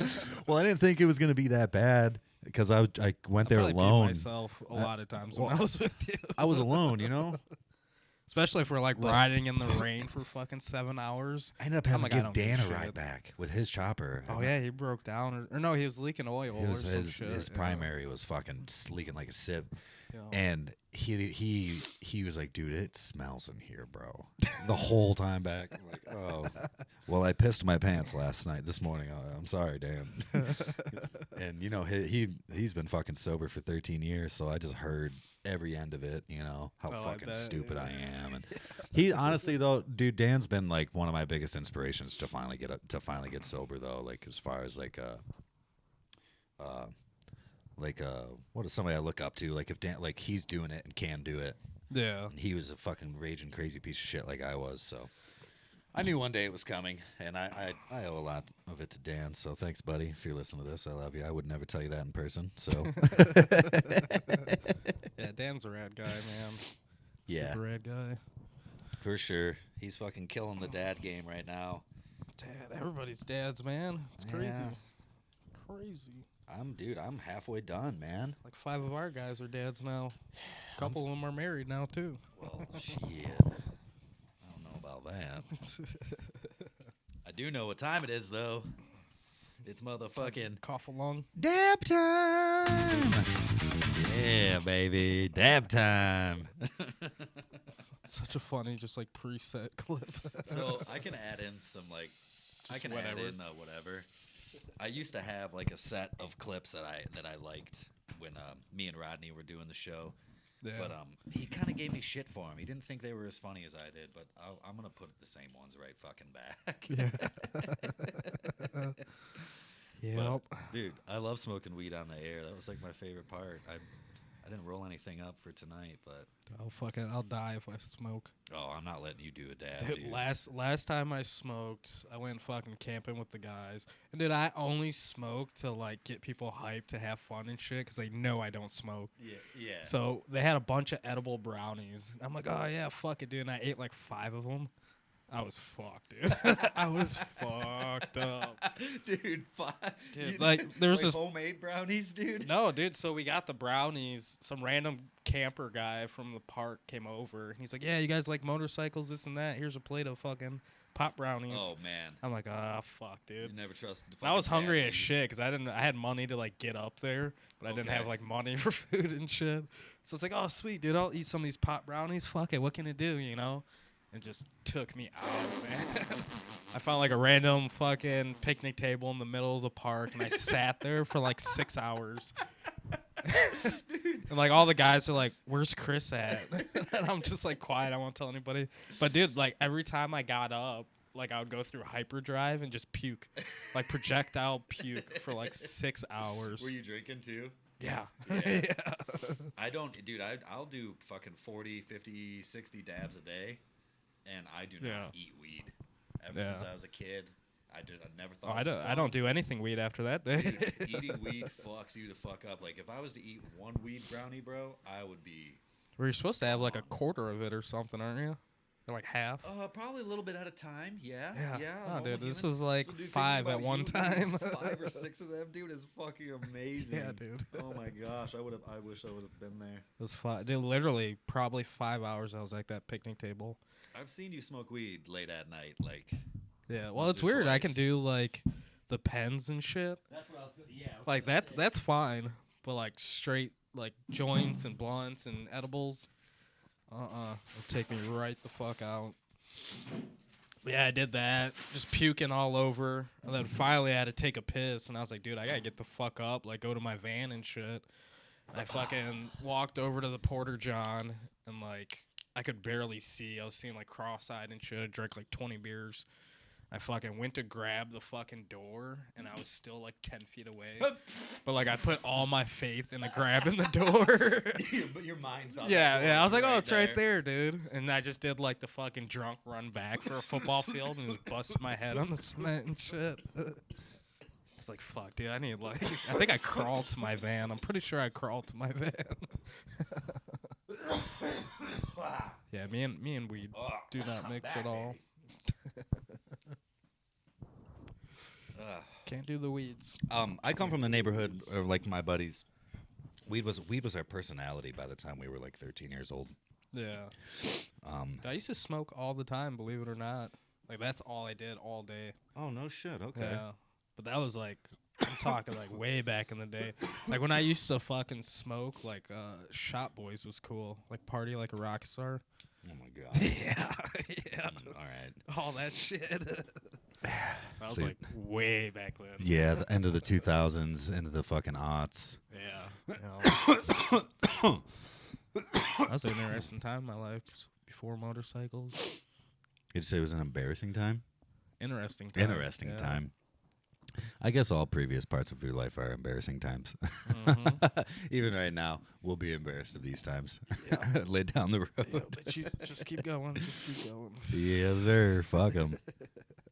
[SPEAKER 3] well, I didn't think it was gonna be that bad because I went there
[SPEAKER 4] I probably peed
[SPEAKER 3] alone.
[SPEAKER 4] myself a lot of times when
[SPEAKER 3] well,
[SPEAKER 4] I was with you.
[SPEAKER 3] I was alone, you know.
[SPEAKER 4] Especially if we're like
[SPEAKER 3] But-
[SPEAKER 4] riding in the rain for fucking 7 hours.
[SPEAKER 3] I ended up
[SPEAKER 4] I'm
[SPEAKER 3] having
[SPEAKER 4] like,
[SPEAKER 3] to
[SPEAKER 4] I
[SPEAKER 3] give
[SPEAKER 4] don't give
[SPEAKER 3] Dan
[SPEAKER 4] a
[SPEAKER 3] a ride
[SPEAKER 4] shit.
[SPEAKER 3] back with his chopper.
[SPEAKER 4] Oh yeah, he broke down, or no, he was leaking oil
[SPEAKER 3] He was,
[SPEAKER 4] or some
[SPEAKER 3] his
[SPEAKER 4] shit.
[SPEAKER 3] his
[SPEAKER 4] yeah.
[SPEAKER 3] primary was fucking leaking like a sieve,
[SPEAKER 4] Yeah.
[SPEAKER 3] and he was like, dude, it smells in here, bro. The whole time back, I'm like, oh, well, I pissed my pants this morning. I'm sorry, Dan. And you know he's been fucking sober for 13 years, so I just heard every end of it. You know how
[SPEAKER 4] Oh, I
[SPEAKER 3] fucking
[SPEAKER 4] bet,
[SPEAKER 3] stupid
[SPEAKER 4] yeah.
[SPEAKER 3] I am, and he honestly though, dude, Dan's been like one of my biggest inspirations to finally get sober though. Like as far as what is somebody I look up to? Like if Dan, like he's doing it and can do it.
[SPEAKER 4] Yeah.
[SPEAKER 3] He was a fucking raging crazy piece of shit like I was, so I knew one day it was coming, and I owe a lot of it to Dan. So thanks, buddy. If you're listening to this, I love you. I would never tell you that in person. So
[SPEAKER 4] Yeah, Dan's a rad guy, man.
[SPEAKER 3] yeah,
[SPEAKER 4] Super rad guy.
[SPEAKER 3] For sure. He's fucking killing the dad game right now.
[SPEAKER 4] Dad, everybody's dads, man. It's crazy. Crazy.
[SPEAKER 3] I'm halfway done, man.
[SPEAKER 4] Like 5 of our guys are dads now. A couple of them are married now, too.
[SPEAKER 3] Well, shit. I don't know about that. I do know what time it is, though. It's motherfucking
[SPEAKER 4] cough along.
[SPEAKER 3] dab time. Yeah, baby. Dab time.
[SPEAKER 4] Such a funny, just like preset clip.
[SPEAKER 3] So I can add in some like,
[SPEAKER 4] Just
[SPEAKER 3] I can
[SPEAKER 4] whatever.
[SPEAKER 3] add in whatever. I used to have like a set of clips that I liked when me and Rodney were doing the show.
[SPEAKER 4] Yeah.
[SPEAKER 3] But he kind of gave me shit for them. He didn't think they were as funny as I did, but I'm gonna put the same ones right fucking back.
[SPEAKER 4] Yeah. Yep.
[SPEAKER 3] Dude, I love smoking weed on the air. That was like my favorite part. I didn't roll anything up for tonight, but
[SPEAKER 4] I'll die if I smoke.
[SPEAKER 3] oh, I'm not letting you do a dab,
[SPEAKER 4] Dude,
[SPEAKER 3] dude.
[SPEAKER 4] last time I smoked, I went fucking camping with the guys. And dude, I only smoke to like get people hyped to have fun and shit because they know I don't smoke.
[SPEAKER 3] Yeah.
[SPEAKER 4] So they had a bunch of edible brownies. I'm like, oh yeah, fuck it, dude. And I ate like 5 of them. I was fucked, dude. I was fucked up.
[SPEAKER 3] Dude,
[SPEAKER 4] Dude, like, there's
[SPEAKER 3] like
[SPEAKER 4] this
[SPEAKER 3] homemade brownies, dude.
[SPEAKER 4] No, dude. So we got the brownies. Some random camper guy from the park came over. And he's like, yeah, you guys like motorcycles, this and that. Here's a plate of fucking pop brownies.
[SPEAKER 3] Oh man,
[SPEAKER 4] I'm like, ah, fuck, dude.
[SPEAKER 3] you never trust.
[SPEAKER 4] And I was hungry as shit because I had money to like get up there, but I didn't
[SPEAKER 3] Okay.
[SPEAKER 4] have like money for food and shit. So it's like, oh sweet, dude, I'll eat some of these pop brownies. Fuck it, what can it do, you know? It just took me out, man. I found like a random fucking picnic table in the middle of the park, and I sat there for like 6 hours. And like all the guys are like, "Where's Chris at?" And I'm just like quiet. I won't tell anybody. But dude, like every time I got up, like I would go through hyperdrive and just puke, like projectile puke for like 6 hours.
[SPEAKER 3] Were you drinking too?
[SPEAKER 4] Yeah.
[SPEAKER 3] Yeah. I don't, dude. I'll do fucking 40, 50, 60 dabs a day, and I do not eat weed. Ever since I was a kid, I never thought.
[SPEAKER 4] I don't do anything weed after that day.
[SPEAKER 3] Dude, eating weed fucks you the fuck up. Like if I was to eat one weed brownie, bro, I would be.
[SPEAKER 4] Well, you're supposed to have like a quarter of it or something, aren't you? Or like half.
[SPEAKER 3] Probably a little bit at a time. Yeah.
[SPEAKER 4] Oh,
[SPEAKER 3] normal
[SPEAKER 4] dude, this
[SPEAKER 3] human.
[SPEAKER 4] was like
[SPEAKER 3] So, dude,
[SPEAKER 4] 5
[SPEAKER 3] thinking
[SPEAKER 4] at
[SPEAKER 3] about
[SPEAKER 4] one
[SPEAKER 3] you
[SPEAKER 4] time.
[SPEAKER 3] eating 5 or 6 of them, dude, is fucking amazing.
[SPEAKER 4] Yeah, dude.
[SPEAKER 3] Oh my gosh, I wish I would have been there.
[SPEAKER 4] It was fun. Dude, literally probably 5 hours I was at that picnic table.
[SPEAKER 3] I've seen you smoke weed late at night, like.
[SPEAKER 4] Yeah, well,
[SPEAKER 3] Once
[SPEAKER 4] it's
[SPEAKER 3] or
[SPEAKER 4] weird. I can
[SPEAKER 3] twice.
[SPEAKER 4] do like the pens and shit.
[SPEAKER 3] That's what I was. Yeah.
[SPEAKER 4] Like that's fine. But like straight like joints and blunts and edibles, it'll take me right the fuck out. But yeah, I did that, just puking all over, and then finally I had to take a piss, and I was like, dude, I gotta get the fuck up, like go to my van and shit. And I fucking walked over to the Porter John, and like I could barely see. I was seeing like cross-eyed and shit. I drank like 20 beers. I fucking went to grab the fucking door, and I was still like 10 feet away. But like I put all my faith into grabbing the door.
[SPEAKER 3] But your mind thought.
[SPEAKER 4] Yeah. I was like, oh, it's right there, dude. And I just did like the fucking drunk run back for a football field and just busted my head on the cement and shit. It's like, fuck, dude. I need like, I think I crawled to my van. I'm pretty sure I crawled to my van. Yeah, me and weed do not mix at all. Can't do the weeds.
[SPEAKER 3] I come from a neighborhood of like my buddies. Weed was our personality by the time we were like 13 years old.
[SPEAKER 4] Yeah. I used to smoke all the time, believe it or not. Like that's all I did all day.
[SPEAKER 3] Oh no shit. Okay.
[SPEAKER 4] Yeah. But that was like, I'm talking like way back in the day. Like when I used to fucking smoke, like Shop Boys was cool. Like party like a rock star.
[SPEAKER 3] Oh my god.
[SPEAKER 4] Yeah.
[SPEAKER 3] All right.
[SPEAKER 4] All that shit. That was
[SPEAKER 3] See.
[SPEAKER 4] like way back then.
[SPEAKER 3] Yeah, the end of the 2000s, into the fucking aughts.
[SPEAKER 4] Yeah. That was an interesting time in my life before motorcycles.
[SPEAKER 3] You'd say it was an embarrassing time?
[SPEAKER 4] Interesting time.
[SPEAKER 3] Interesting
[SPEAKER 4] Yeah.
[SPEAKER 3] time. I guess all previous parts of your life are embarrassing times.
[SPEAKER 4] Mhm.
[SPEAKER 3] Even right now, we'll be embarrassed of these times.
[SPEAKER 4] Yeah.
[SPEAKER 3] Lay down the road.
[SPEAKER 4] Yeah, but you just keep going. Just keep going.
[SPEAKER 3] Yes, sir. Fuck 'em.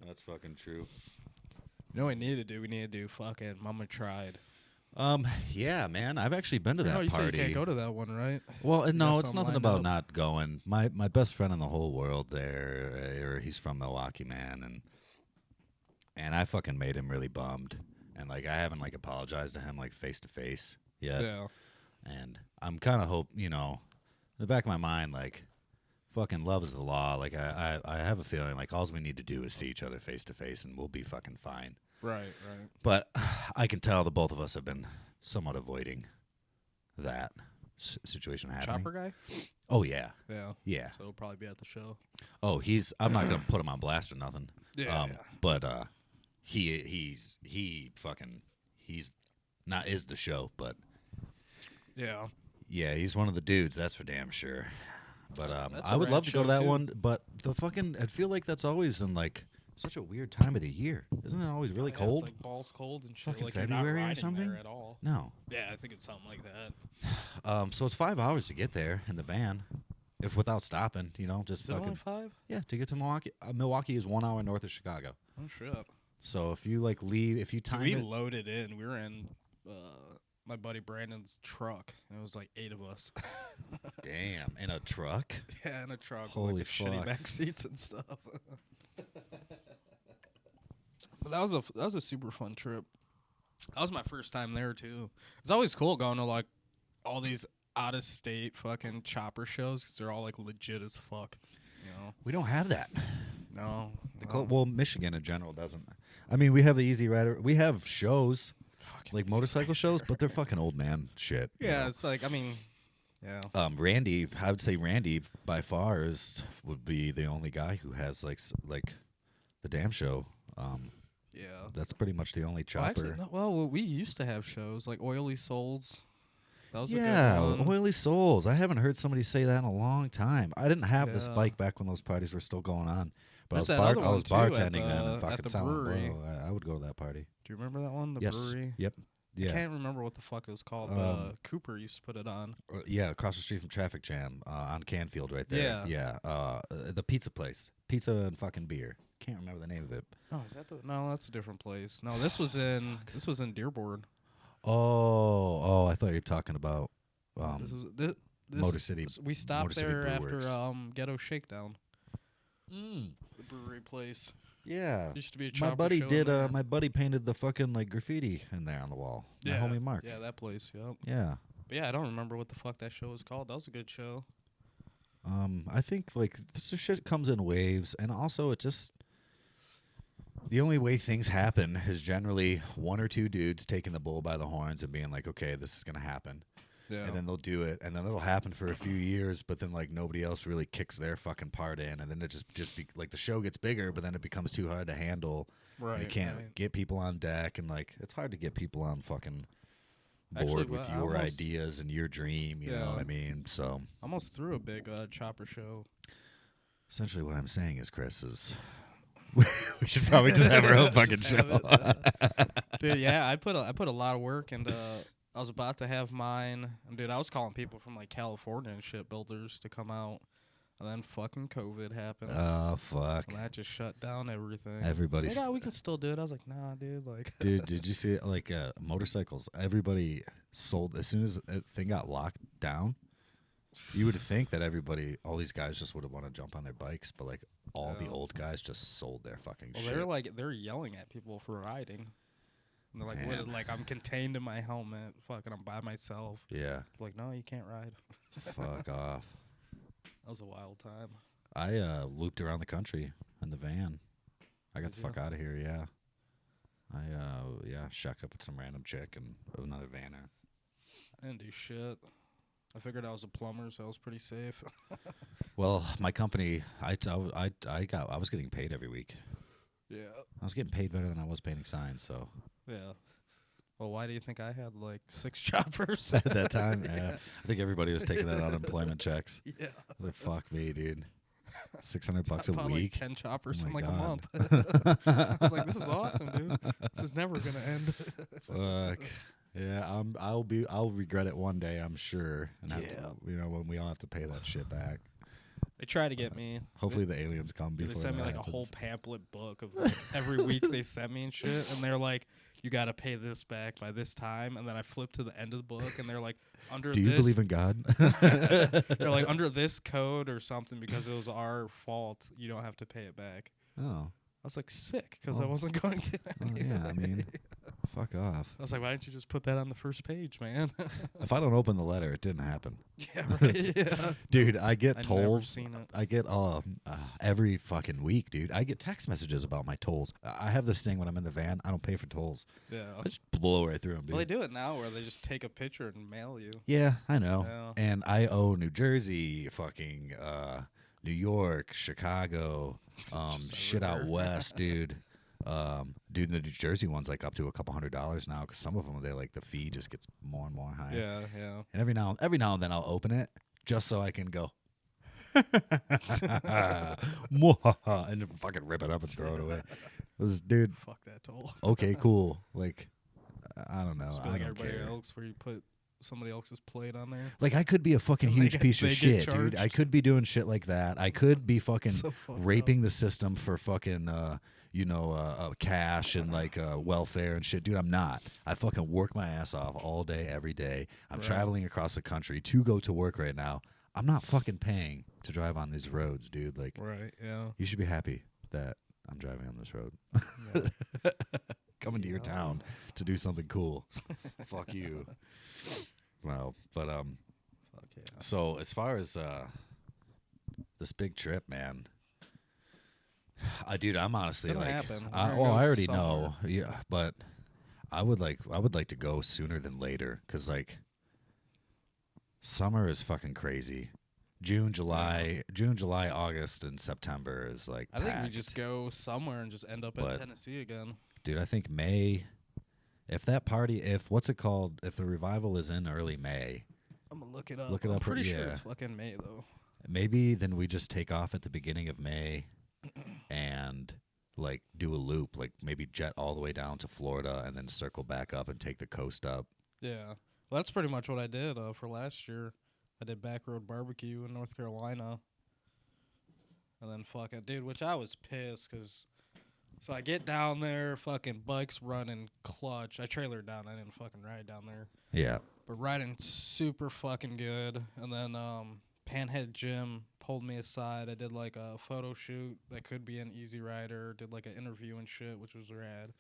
[SPEAKER 3] That's fucking true.
[SPEAKER 4] You know what we need to do? We need to do fucking Mama Tried.
[SPEAKER 3] Yeah, man. I've actually been to
[SPEAKER 4] No,
[SPEAKER 3] that
[SPEAKER 4] you said you
[SPEAKER 3] party.
[SPEAKER 4] can't go to that one, right?
[SPEAKER 3] Well,
[SPEAKER 4] You
[SPEAKER 3] no,
[SPEAKER 4] got
[SPEAKER 3] it's
[SPEAKER 4] something
[SPEAKER 3] nothing
[SPEAKER 4] lined
[SPEAKER 3] about
[SPEAKER 4] up?
[SPEAKER 3] not going. My best friend in the whole world there, he's from Milwaukee, man, and I fucking made him really bummed, and like I haven't like apologized to him like face to face yet,
[SPEAKER 4] Yeah.
[SPEAKER 3] and I'm kind of in the back of my mind like. Fucking love is the law. Like I have a feeling like all we need to do is see each other face to face and we'll be fucking fine.
[SPEAKER 4] Right.
[SPEAKER 3] But I can tell the both of us have been somewhat avoiding that situation happening.
[SPEAKER 4] Chopper guy?
[SPEAKER 3] Oh yeah,
[SPEAKER 4] Yeah.
[SPEAKER 3] yeah.
[SPEAKER 4] So he'll probably be at the show.
[SPEAKER 3] Oh, I'm not gonna put him on blast or nothing.
[SPEAKER 4] Yeah.
[SPEAKER 3] But he's not is the show, but
[SPEAKER 4] Yeah.
[SPEAKER 3] yeah, he's one of the dudes. That's for damn sure. But
[SPEAKER 4] That's
[SPEAKER 3] I
[SPEAKER 4] a
[SPEAKER 3] would
[SPEAKER 4] rad
[SPEAKER 3] love to go
[SPEAKER 4] show,
[SPEAKER 3] to that
[SPEAKER 4] too.
[SPEAKER 3] one. But I feel like that's always in like such a weird time of the year. Isn't it always really
[SPEAKER 4] Yeah,
[SPEAKER 3] cold?
[SPEAKER 4] It's like balls cold and shit.
[SPEAKER 3] Fucking
[SPEAKER 4] Like you're
[SPEAKER 3] February or
[SPEAKER 4] not riding
[SPEAKER 3] something?
[SPEAKER 4] there at all.
[SPEAKER 3] No.
[SPEAKER 4] Yeah, I think it's something like that.
[SPEAKER 3] So it's 5 hours to get there in the van, if without stopping. Just
[SPEAKER 4] Is it
[SPEAKER 3] fucking
[SPEAKER 4] only 5?
[SPEAKER 3] yeah to get to Milwaukee. Milwaukee is 1 hour north of Chicago.
[SPEAKER 4] Oh shit.
[SPEAKER 3] So if you like leave, if you time
[SPEAKER 4] We
[SPEAKER 3] it,
[SPEAKER 4] loaded in. We were in my buddy Brandon's truck. And it was like 8 of us.
[SPEAKER 3] damn, in a truck.
[SPEAKER 4] Yeah, in a truck
[SPEAKER 3] Holy
[SPEAKER 4] with like the shitty
[SPEAKER 3] fuck.
[SPEAKER 4] back seats and stuff. But that was a super fun trip. That was my first time there too. It's always cool going to like all these out of state fucking chopper shows because they're all like legit as fuck.
[SPEAKER 3] We don't have that.
[SPEAKER 4] No.
[SPEAKER 3] Well, Michigan in general doesn't. I mean, we have the Easy Rider. We have shows,
[SPEAKER 4] Fucking
[SPEAKER 3] like motorcycle shows, but they're fucking old man shit. you
[SPEAKER 4] Yeah,
[SPEAKER 3] know?
[SPEAKER 4] it's like yeah.
[SPEAKER 3] Randy, I would say Randy by far would be the only guy who has like the damn show.
[SPEAKER 4] Yeah.
[SPEAKER 3] That's pretty much the only
[SPEAKER 4] Well,
[SPEAKER 3] chopper.
[SPEAKER 4] actually, no, well, we used to have shows like Oily Souls. That was
[SPEAKER 3] Yeah,
[SPEAKER 4] a good one.
[SPEAKER 3] Oily Souls. I haven't heard somebody say that in a long time. I didn't have this
[SPEAKER 4] Yeah.
[SPEAKER 3] bike back when those parties were still going on. But
[SPEAKER 4] There's
[SPEAKER 3] I
[SPEAKER 4] that other
[SPEAKER 3] was
[SPEAKER 4] one, too, at
[SPEAKER 3] bartending then and
[SPEAKER 4] the-
[SPEAKER 3] fucking
[SPEAKER 4] at the
[SPEAKER 3] selling
[SPEAKER 4] brewery.
[SPEAKER 3] blow. I would go to that party.
[SPEAKER 4] Do you remember that one? The
[SPEAKER 3] Yes.
[SPEAKER 4] brewery?
[SPEAKER 3] Yep.
[SPEAKER 4] I
[SPEAKER 3] Yeah.
[SPEAKER 4] can't remember what the fuck it was called, but Cooper used to put it on.
[SPEAKER 3] Yeah, across the street from Traffic Jam on Canfield right there.
[SPEAKER 4] Yeah.
[SPEAKER 3] Yeah. The pizza place. Pizza and fucking beer. Can't remember the name of it.
[SPEAKER 4] Oh, is that the? No, that's a different place. No, this was in Dearborn.
[SPEAKER 3] Oh, I thought you were talking about
[SPEAKER 4] This
[SPEAKER 3] Motor City.
[SPEAKER 4] We stopped
[SPEAKER 3] Motor City
[SPEAKER 4] there
[SPEAKER 3] Brew
[SPEAKER 4] after
[SPEAKER 3] Works.
[SPEAKER 4] Ghetto Shakedown, the brewery place.
[SPEAKER 3] Yeah.
[SPEAKER 4] Used to be a
[SPEAKER 3] My
[SPEAKER 4] chopper
[SPEAKER 3] buddy
[SPEAKER 4] show in
[SPEAKER 3] did.
[SPEAKER 4] there.
[SPEAKER 3] My buddy painted the fucking like graffiti in there on the wall. My homie Mark.
[SPEAKER 4] Yeah, that place. Yep.
[SPEAKER 3] Yeah.
[SPEAKER 4] But yeah, I don't remember what the fuck that show was called. That was a good show.
[SPEAKER 3] I think like this shit comes in waves, and also it just the only way things happen is generally one or two dudes taking the bull by the horns and being like, okay, this is gonna happen.
[SPEAKER 4] Yeah.
[SPEAKER 3] And then they'll do it, and then it'll happen for a few years, but then like nobody else really kicks their fucking part in, and then it just be like the show gets bigger, but then it becomes too hard to handle.
[SPEAKER 4] right.
[SPEAKER 3] And you can't get people on deck, and like it's hard to get people on fucking board
[SPEAKER 4] Actually,
[SPEAKER 3] with
[SPEAKER 4] I
[SPEAKER 3] your
[SPEAKER 4] almost-
[SPEAKER 3] ideas and your dream. You know
[SPEAKER 4] Yeah.
[SPEAKER 3] what I mean? So
[SPEAKER 4] Almost threw a big chopper show.
[SPEAKER 3] essentially, what I'm saying is, Chris is. We should probably just have our own fucking
[SPEAKER 4] Just have
[SPEAKER 3] show.
[SPEAKER 4] it, Dude, yeah, I put a lot of work into. I was about to have mine, and dude, I was calling people from like California and shit builders to come out, and then fucking COVID happened,
[SPEAKER 3] Oh fuck!
[SPEAKER 4] and that just shut down everything.
[SPEAKER 3] Everybody's
[SPEAKER 4] Like, we can still do it. I was like, nah, dude, like.
[SPEAKER 3] dude. Did you see like motorcycles? Everybody sold as soon as the thing got locked down. You would think that all these guys just would have wanted to jump on their bikes, but like all the
[SPEAKER 4] Yeah.
[SPEAKER 3] old guys just sold their fucking
[SPEAKER 4] Well,
[SPEAKER 3] shit.
[SPEAKER 4] they're yelling at people for riding. And they're like,
[SPEAKER 3] Man.
[SPEAKER 4] what, like I'm contained in my helmet. Fucking, I'm by myself.
[SPEAKER 3] Yeah,
[SPEAKER 4] Like, no, you can't ride.
[SPEAKER 3] fuck off.
[SPEAKER 4] That was a wild time.
[SPEAKER 3] I looped around the country in the van. I got
[SPEAKER 4] Did
[SPEAKER 3] the fuck
[SPEAKER 4] you?
[SPEAKER 3] out of here. Yeah, I shacked up with some random chick and another vanner.
[SPEAKER 4] I didn't do shit. I figured I was a plumber, so I was pretty safe.
[SPEAKER 3] Well, my company, I was getting paid every week.
[SPEAKER 4] Yeah.
[SPEAKER 3] I was getting paid better than I was painting signs. So
[SPEAKER 4] Yeah. Well, why do you think I had like 6 choppers?
[SPEAKER 3] at that time, yeah, I think everybody was taking that unemployment checks.
[SPEAKER 4] Yeah.
[SPEAKER 3] Like, fuck me, dude. $600
[SPEAKER 4] I
[SPEAKER 3] a
[SPEAKER 4] bought
[SPEAKER 3] week.
[SPEAKER 4] like 10 choppers
[SPEAKER 3] Oh
[SPEAKER 4] in
[SPEAKER 3] my
[SPEAKER 4] like a
[SPEAKER 3] God.
[SPEAKER 4] month. I was like, this is awesome, dude. This is never gonna end.
[SPEAKER 3] Fuck. Yeah, I'll regret it one day, I'm sure. And have to,
[SPEAKER 4] Yeah.
[SPEAKER 3] when we all have to pay that shit back.
[SPEAKER 4] They try to get me.
[SPEAKER 3] Hopefully the aliens come
[SPEAKER 4] They
[SPEAKER 3] before
[SPEAKER 4] sent me
[SPEAKER 3] that
[SPEAKER 4] like a whole
[SPEAKER 3] happens.
[SPEAKER 4] pamphlet book of like every week they sent me and shit, and they're like, you got to pay this back by this time. And then I flipped to the end of the book, and they're like, under
[SPEAKER 3] Do you believe in God?
[SPEAKER 4] they're like, under this code or something, because it was our fault, you don't have to pay it back.
[SPEAKER 3] Oh.
[SPEAKER 4] I was like, sick, because I wasn't going to.
[SPEAKER 3] Yeah, I mean, fuck off.
[SPEAKER 4] I was like, why didn't you just put that on the first page, man?
[SPEAKER 3] If I don't open the letter, it didn't happen.
[SPEAKER 4] Yeah, right. Yeah.
[SPEAKER 3] Dude, I get
[SPEAKER 4] I've
[SPEAKER 3] tolls.
[SPEAKER 4] never seen it.
[SPEAKER 3] I get every fucking week, dude. I get text messages about my tolls. I have this thing when I'm in the van. I don't pay for tolls.
[SPEAKER 4] Yeah.
[SPEAKER 3] I just blow right through them, dude.
[SPEAKER 4] Well, they do it now where they just take a picture and mail you.
[SPEAKER 3] Yeah, I know.
[SPEAKER 4] Yeah.
[SPEAKER 3] And I owe New Jersey, fucking New York, Chicago, shit out
[SPEAKER 4] everywhere.
[SPEAKER 3] west, dude. Dude, the New Jersey one's like up to a couple $100 now, because some of them, they like the fee just gets more and more high.
[SPEAKER 4] Yeah, yeah.
[SPEAKER 3] And every now and then I'll open it just so I can go and fucking rip it up and throw it away. This dude,
[SPEAKER 4] Fuck that toll.
[SPEAKER 3] okay, cool. Like, I don't know.
[SPEAKER 4] Just
[SPEAKER 3] I
[SPEAKER 4] be like
[SPEAKER 3] don't
[SPEAKER 4] everybody
[SPEAKER 3] care.
[SPEAKER 4] else where you put somebody else's plate on there.
[SPEAKER 3] Like, I could be a fucking
[SPEAKER 4] And they
[SPEAKER 3] huge
[SPEAKER 4] get-
[SPEAKER 3] piece of
[SPEAKER 4] they get
[SPEAKER 3] shit, dude. I
[SPEAKER 4] charged.
[SPEAKER 3] could be doing shit like that. I could be fucking
[SPEAKER 4] So fucked
[SPEAKER 3] raping the system for fucking, cash and like welfare and shit. Dude, I'm not. I fucking work my ass off all day, every day. I'm
[SPEAKER 4] Right.
[SPEAKER 3] traveling across the country to go to work right now. I'm not fucking paying to drive on these roads, dude. Like,
[SPEAKER 4] Right, yeah.
[SPEAKER 3] you should be happy that I'm driving on this road.
[SPEAKER 4] Yeah.
[SPEAKER 3] Coming to your
[SPEAKER 4] Yeah.
[SPEAKER 3] town to do something cool. Fuck you. Well, but
[SPEAKER 4] Fuck yeah.
[SPEAKER 3] so as far as this big trip, man, dude, I'm honestly
[SPEAKER 4] It'll
[SPEAKER 3] like,
[SPEAKER 4] happen. We're
[SPEAKER 3] I
[SPEAKER 4] gonna go
[SPEAKER 3] already
[SPEAKER 4] somewhere.
[SPEAKER 3] know, yeah, but I would like to go sooner than later, because like summer is fucking crazy. June, July, August, and September is like
[SPEAKER 4] I think we
[SPEAKER 3] packed.
[SPEAKER 4] just go somewhere and just end up
[SPEAKER 3] But-
[SPEAKER 4] in Tennessee again.
[SPEAKER 3] Dude, I think May. If what's it called? If the revival is in early May,
[SPEAKER 4] I'm gonna look it up.
[SPEAKER 3] Look it
[SPEAKER 4] I'm
[SPEAKER 3] up,
[SPEAKER 4] pretty sure
[SPEAKER 3] yeah.
[SPEAKER 4] it's fucking May though.
[SPEAKER 3] maybe then we just take off at the beginning of May, and like do a loop, like maybe jet all the way down to Florida and then circle back up and take the coast up.
[SPEAKER 4] Yeah. Well, that's pretty much what I did for last year. I did back road barbecue in North Carolina. And then fucking, dude, which I was pissed because, so I get down there, fucking bikes running clutch. I trailered down. I didn't fucking ride down there.
[SPEAKER 3] Yeah.
[SPEAKER 4] But riding super fucking good. And then Panhead Jim pulled me aside. I did like a photo shoot that could be an Easy Rider. Did like an interview and shit, which was rad.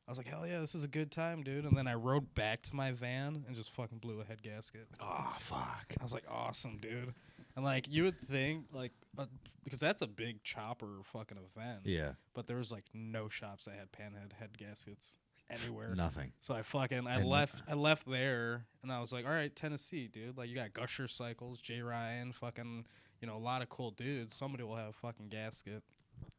[SPEAKER 4] I was like, hell yeah, this is a good time, dude. And then I rode back to my van and just fucking blew a head gasket.
[SPEAKER 3] Oh fuck.
[SPEAKER 4] I was like, awesome, dude. And like, you would think, like, because that's a big chopper fucking event.
[SPEAKER 3] Yeah.
[SPEAKER 4] But there was like no shops that had Panhead head gaskets anywhere.
[SPEAKER 3] Nothing.
[SPEAKER 4] So I fucking I
[SPEAKER 3] And
[SPEAKER 4] left there, and I was like, all right, Tennessee, dude. Like, you got Gusher Cycles, Jay Ryan, fucking, you know, a lot of cool dudes. Somebody will have a fucking gasket.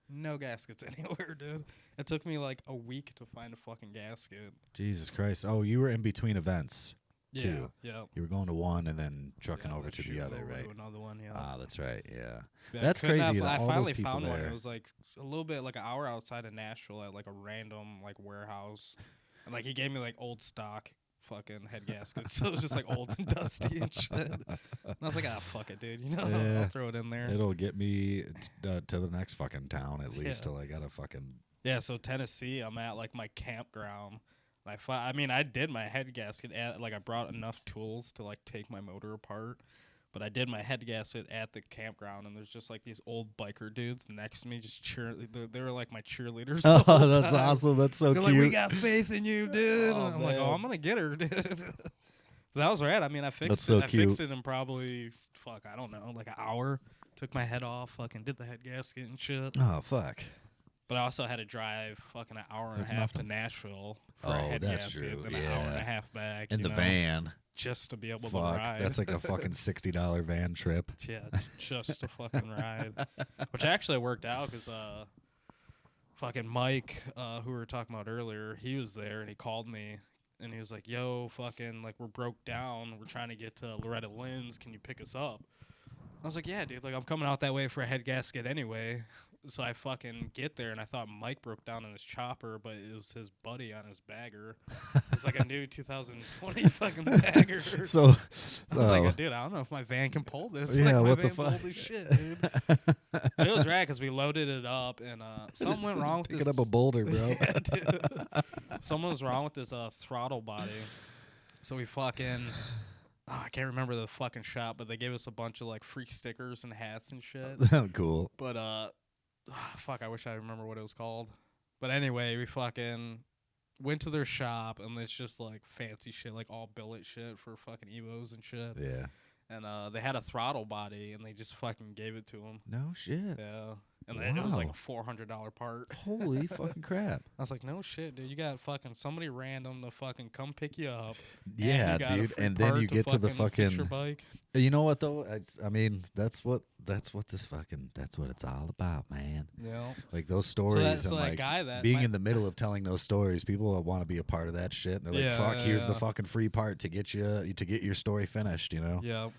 [SPEAKER 4] No gaskets anywhere, dude. It took me like a week to find a fucking gasket.
[SPEAKER 3] Jesus Christ. Oh, you were in between events too.
[SPEAKER 4] Yeah.
[SPEAKER 3] You were going to one and then trucking over to the
[SPEAKER 4] shooting
[SPEAKER 3] other,
[SPEAKER 4] over
[SPEAKER 3] right?
[SPEAKER 4] to another one, yeah.
[SPEAKER 3] Ah, that's right. Yeah.
[SPEAKER 4] Yeah,
[SPEAKER 3] That's
[SPEAKER 4] could not
[SPEAKER 3] crazy
[SPEAKER 4] fi-
[SPEAKER 3] that
[SPEAKER 4] I
[SPEAKER 3] all those
[SPEAKER 4] finally
[SPEAKER 3] people
[SPEAKER 4] found one.
[SPEAKER 3] there-
[SPEAKER 4] It was like a little bit like an hour outside of Nashville at like a random like warehouse, and like he gave me like old stock fucking head gaskets, so it was just like old and dusty and shit. And I was like, ah, fuck it, dude. You know,
[SPEAKER 3] Yeah.
[SPEAKER 4] I'll throw it in there.
[SPEAKER 3] It'll get me to the next fucking town at least
[SPEAKER 4] Yeah.
[SPEAKER 3] till I got a fucking.
[SPEAKER 4] Yeah, so Tennessee, I'm at like my campground. And I did my head gasket at like I brought enough tools to like take my motor apart, but I did my head gasket at the campground, and there's just like these old biker dudes next to me, just cheering. They were like my cheerleaders. the whole time.
[SPEAKER 3] awesome. That's so
[SPEAKER 4] They're
[SPEAKER 3] cute.
[SPEAKER 4] like, we got faith in you, dude.
[SPEAKER 3] Oh,
[SPEAKER 4] And I'm like, oh,
[SPEAKER 3] man.
[SPEAKER 4] I'm gonna get her, dude. That was rad. I mean, I fixed
[SPEAKER 3] That's
[SPEAKER 4] it.
[SPEAKER 3] so
[SPEAKER 4] I fixed
[SPEAKER 3] cute.
[SPEAKER 4] it in probably I don't know, like an hour. Took my head off, fucking did the head gasket and shit.
[SPEAKER 3] Oh fuck.
[SPEAKER 4] But I also had to drive fucking an hour and
[SPEAKER 3] That's
[SPEAKER 4] a half
[SPEAKER 3] nothing.
[SPEAKER 4] to Nashville for
[SPEAKER 3] Oh,
[SPEAKER 4] a head
[SPEAKER 3] that's
[SPEAKER 4] gasket,
[SPEAKER 3] true,
[SPEAKER 4] then an hour and
[SPEAKER 3] yeah.
[SPEAKER 4] a half back.
[SPEAKER 3] In
[SPEAKER 4] you
[SPEAKER 3] the
[SPEAKER 4] know,
[SPEAKER 3] van.
[SPEAKER 4] just to be able to
[SPEAKER 3] Fuck.
[SPEAKER 4] ride.
[SPEAKER 3] That's like a fucking $60 van trip.
[SPEAKER 4] Yeah, just to fucking ride. Which actually worked out because fucking Mike, who we were talking about earlier, he was there and he called me and he was like, yo, fucking, like, we're broke down. We're trying to get to Loretta Lynn's. Can you pick us up? I was like, yeah, dude. Like, I'm coming out that way for a head gasket anyway. So I fucking get there, and I thought Mike broke down on his chopper, but it was his buddy on his bagger. It's like a new 2020 fucking bagger.
[SPEAKER 3] So,
[SPEAKER 4] I was like, dude, I don't know if my van can pull this.
[SPEAKER 3] Yeah,
[SPEAKER 4] like, my
[SPEAKER 3] what the
[SPEAKER 4] van's
[SPEAKER 3] fuck?
[SPEAKER 4] old as shit, dude. But it was rad because we loaded it up, and something went wrong with
[SPEAKER 3] Picking up a boulder, bro.
[SPEAKER 4] Yeah, dude. Something was wrong with this throttle body. So we fucking... I can't remember the fucking shop, but they gave us a bunch of like free stickers and hats and shit.
[SPEAKER 3] Cool.
[SPEAKER 4] But fuck, I wish I remember what it was called. But anyway, we fucking went to their shop, and it's just like fancy shit, like all billet shit for fucking Evos and shit.
[SPEAKER 3] Yeah.
[SPEAKER 4] And they had a throttle body, and they just fucking gave it to him.
[SPEAKER 3] No shit.
[SPEAKER 4] Yeah. And then it was like a
[SPEAKER 3] Wow.
[SPEAKER 4] $400 part.
[SPEAKER 3] Holy fucking crap.
[SPEAKER 4] I was like, no shit, dude. You got fucking somebody random to fucking come pick you up.
[SPEAKER 3] Yeah,
[SPEAKER 4] and you got a
[SPEAKER 3] dude.
[SPEAKER 4] free
[SPEAKER 3] And then
[SPEAKER 4] part
[SPEAKER 3] you get to the
[SPEAKER 4] fix your
[SPEAKER 3] fucking.
[SPEAKER 4] bike.
[SPEAKER 3] You know what though? I mean, that's what it's all about, man.
[SPEAKER 4] Yeah.
[SPEAKER 3] Like those stories
[SPEAKER 4] so
[SPEAKER 3] and
[SPEAKER 4] that
[SPEAKER 3] like
[SPEAKER 4] guy that
[SPEAKER 3] being
[SPEAKER 4] might-
[SPEAKER 3] in the middle of telling those stories, people want to be a part of that shit. And they're like,
[SPEAKER 4] Yeah,
[SPEAKER 3] "Fuck,
[SPEAKER 4] yeah,
[SPEAKER 3] here's the
[SPEAKER 4] yeah.
[SPEAKER 3] fucking free part to get your story finished." You know?
[SPEAKER 4] Yeah.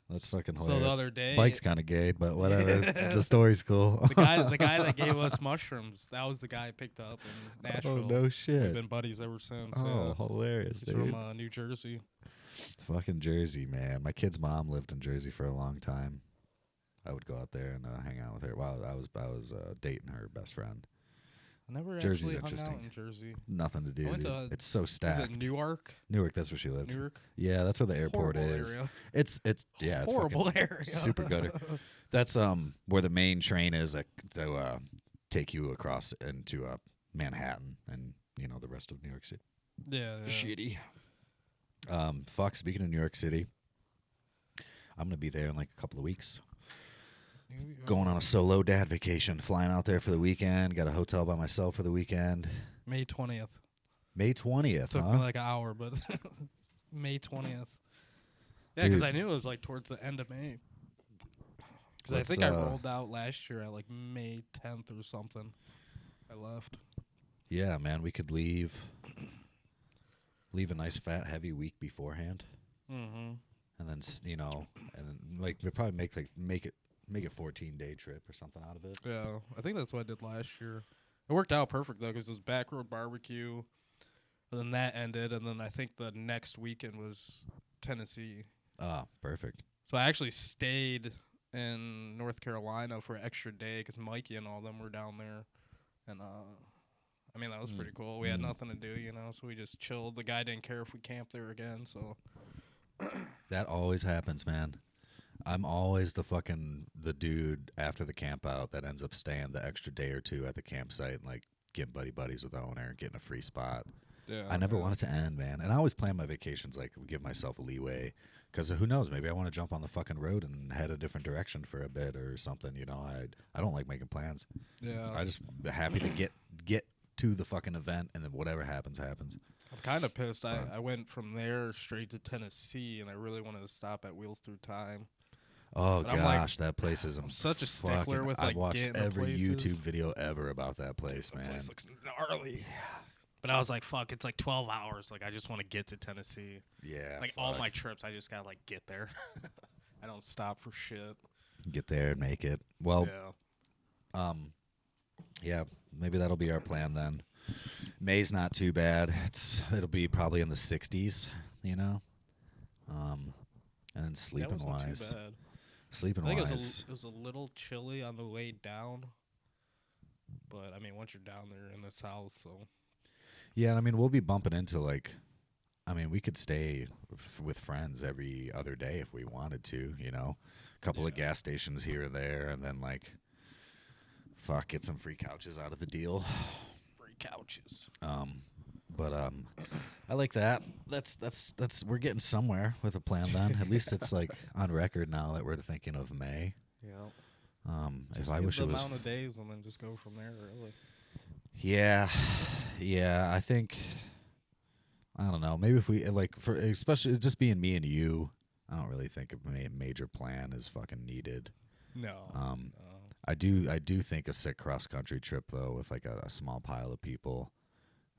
[SPEAKER 3] That's fucking
[SPEAKER 4] So
[SPEAKER 3] hilarious.
[SPEAKER 4] the other day,
[SPEAKER 3] Bike's kind of gay, but whatever. The story's cool.
[SPEAKER 4] the guy that gave us mushrooms, that was the guy I picked up in Nashville.
[SPEAKER 3] Oh no
[SPEAKER 4] We've
[SPEAKER 3] shit.
[SPEAKER 4] been buddies ever since.
[SPEAKER 3] Oh, hilarious,
[SPEAKER 4] He's
[SPEAKER 3] dude.
[SPEAKER 4] from New Jersey.
[SPEAKER 3] Fucking Jersey, man. My kid's mom lived in Jersey for a long time. I would go out there and hang out with her. While I was dating her best friend.
[SPEAKER 4] I never
[SPEAKER 3] Jersey's
[SPEAKER 4] actually hung out
[SPEAKER 3] interesting.
[SPEAKER 4] in Jersey.
[SPEAKER 3] Nothing to do.
[SPEAKER 4] I went
[SPEAKER 3] Dude.
[SPEAKER 4] to-
[SPEAKER 3] It's so
[SPEAKER 4] Is
[SPEAKER 3] stacked.
[SPEAKER 4] it Newark?
[SPEAKER 3] Newark, that's where she lives.
[SPEAKER 4] Newark?
[SPEAKER 3] Yeah, that's where the airport
[SPEAKER 4] Horrible
[SPEAKER 3] is.
[SPEAKER 4] area.
[SPEAKER 3] It's yeah, it's
[SPEAKER 4] Horrible
[SPEAKER 3] fucking
[SPEAKER 4] area.
[SPEAKER 3] super gutter. That's where the main train is to take you across into Manhattan and the rest of New York City.
[SPEAKER 4] Yeah.
[SPEAKER 3] Shitty. Fuck. Speaking of New York City, I'm gonna be there in like a couple of weeks. Going on a solo dad vacation, flying out there for the weekend. Got a hotel by myself for the weekend.
[SPEAKER 4] May 20th.
[SPEAKER 3] May 20th,
[SPEAKER 4] Took
[SPEAKER 3] huh?
[SPEAKER 4] me like an hour, but May 20th. Yeah,
[SPEAKER 3] Dude.
[SPEAKER 4] because I knew it was like towards the end of May. Because I
[SPEAKER 3] Let's,
[SPEAKER 4] think I rolled out last year at like May 10th or something. I left.
[SPEAKER 3] Yeah, man, we could leave a nice fat heavy week beforehand,
[SPEAKER 4] Mm-hmm.
[SPEAKER 3] and then and then like we'd probably make it 14-day trip or something out of it.
[SPEAKER 4] Yeah, I think that's what I did last year. It worked out perfect though, because it was back road barbecue, and then that ended, and then I think the next weekend was Tennessee.
[SPEAKER 3] Ah, perfect.
[SPEAKER 4] So I actually stayed in North Carolina for an extra day because Mikey and all them were down there, and I mean that was pretty cool. We had nothing to do, so we just chilled. The guy didn't care if we camped there again, so.
[SPEAKER 3] That always happens, man. I'm always the dude after the camp out that ends up staying the extra day or two at the campsite and like getting buddies with the owner and getting a free spot.
[SPEAKER 4] Yeah,
[SPEAKER 3] I never want it to end, man. And I always plan my vacations like give myself a leeway because who knows? Maybe I want to jump on the fucking road and head a different direction for a bit or something. I don't like making plans.
[SPEAKER 4] Yeah.
[SPEAKER 3] I just happy to get to the fucking event and then whatever happens.
[SPEAKER 4] I'm kind of pissed. I went from there straight to Tennessee, and I really wanted to stop at Wheels Through Time.
[SPEAKER 3] Oh
[SPEAKER 4] But I'm like,
[SPEAKER 3] gosh, that place is.
[SPEAKER 4] I'm such a stickler with,
[SPEAKER 3] I've
[SPEAKER 4] like,
[SPEAKER 3] watched
[SPEAKER 4] getting to
[SPEAKER 3] every
[SPEAKER 4] places.
[SPEAKER 3] YouTube video ever about that place,
[SPEAKER 4] The
[SPEAKER 3] man.
[SPEAKER 4] place looks gnarly. Yeah. But I was like, fuck, it's like 12 hours. Like, I just want to get to Tennessee.
[SPEAKER 3] Yeah,
[SPEAKER 4] Like, all my trips, I just got to, like, get there. I don't stop for shit.
[SPEAKER 3] get there and make it. Well,
[SPEAKER 4] Yeah.
[SPEAKER 3] yeah, maybe that'll be our plan then. May's not too bad. It'll be probably in the 60s, And then
[SPEAKER 4] That
[SPEAKER 3] sleeping
[SPEAKER 4] wasn't
[SPEAKER 3] wise,
[SPEAKER 4] too bad.
[SPEAKER 3] sleeping
[SPEAKER 4] I think
[SPEAKER 3] wise,
[SPEAKER 4] it was a little chilly on the way down. But, I mean, once you're down there in the south, so.
[SPEAKER 3] yeah. And I mean, we'll be bumping into we could stay with friends every other day if we wanted to, a couple of gas stations here and there, and then get some free couches out of the deal.
[SPEAKER 4] Free couches.
[SPEAKER 3] But I like that. That's we're getting somewhere with a plan then. At least it's like on record now that we're thinking of May.
[SPEAKER 4] Yeah.
[SPEAKER 3] If I wish
[SPEAKER 4] the
[SPEAKER 3] it was
[SPEAKER 4] amount of days and then just go from there, really.
[SPEAKER 3] Yeah. I think I don't know. Maybe if we for especially just being me and you, I don't really think a major plan is fucking needed.
[SPEAKER 4] No.
[SPEAKER 3] I do think a sick cross country trip though with like a small pile of people.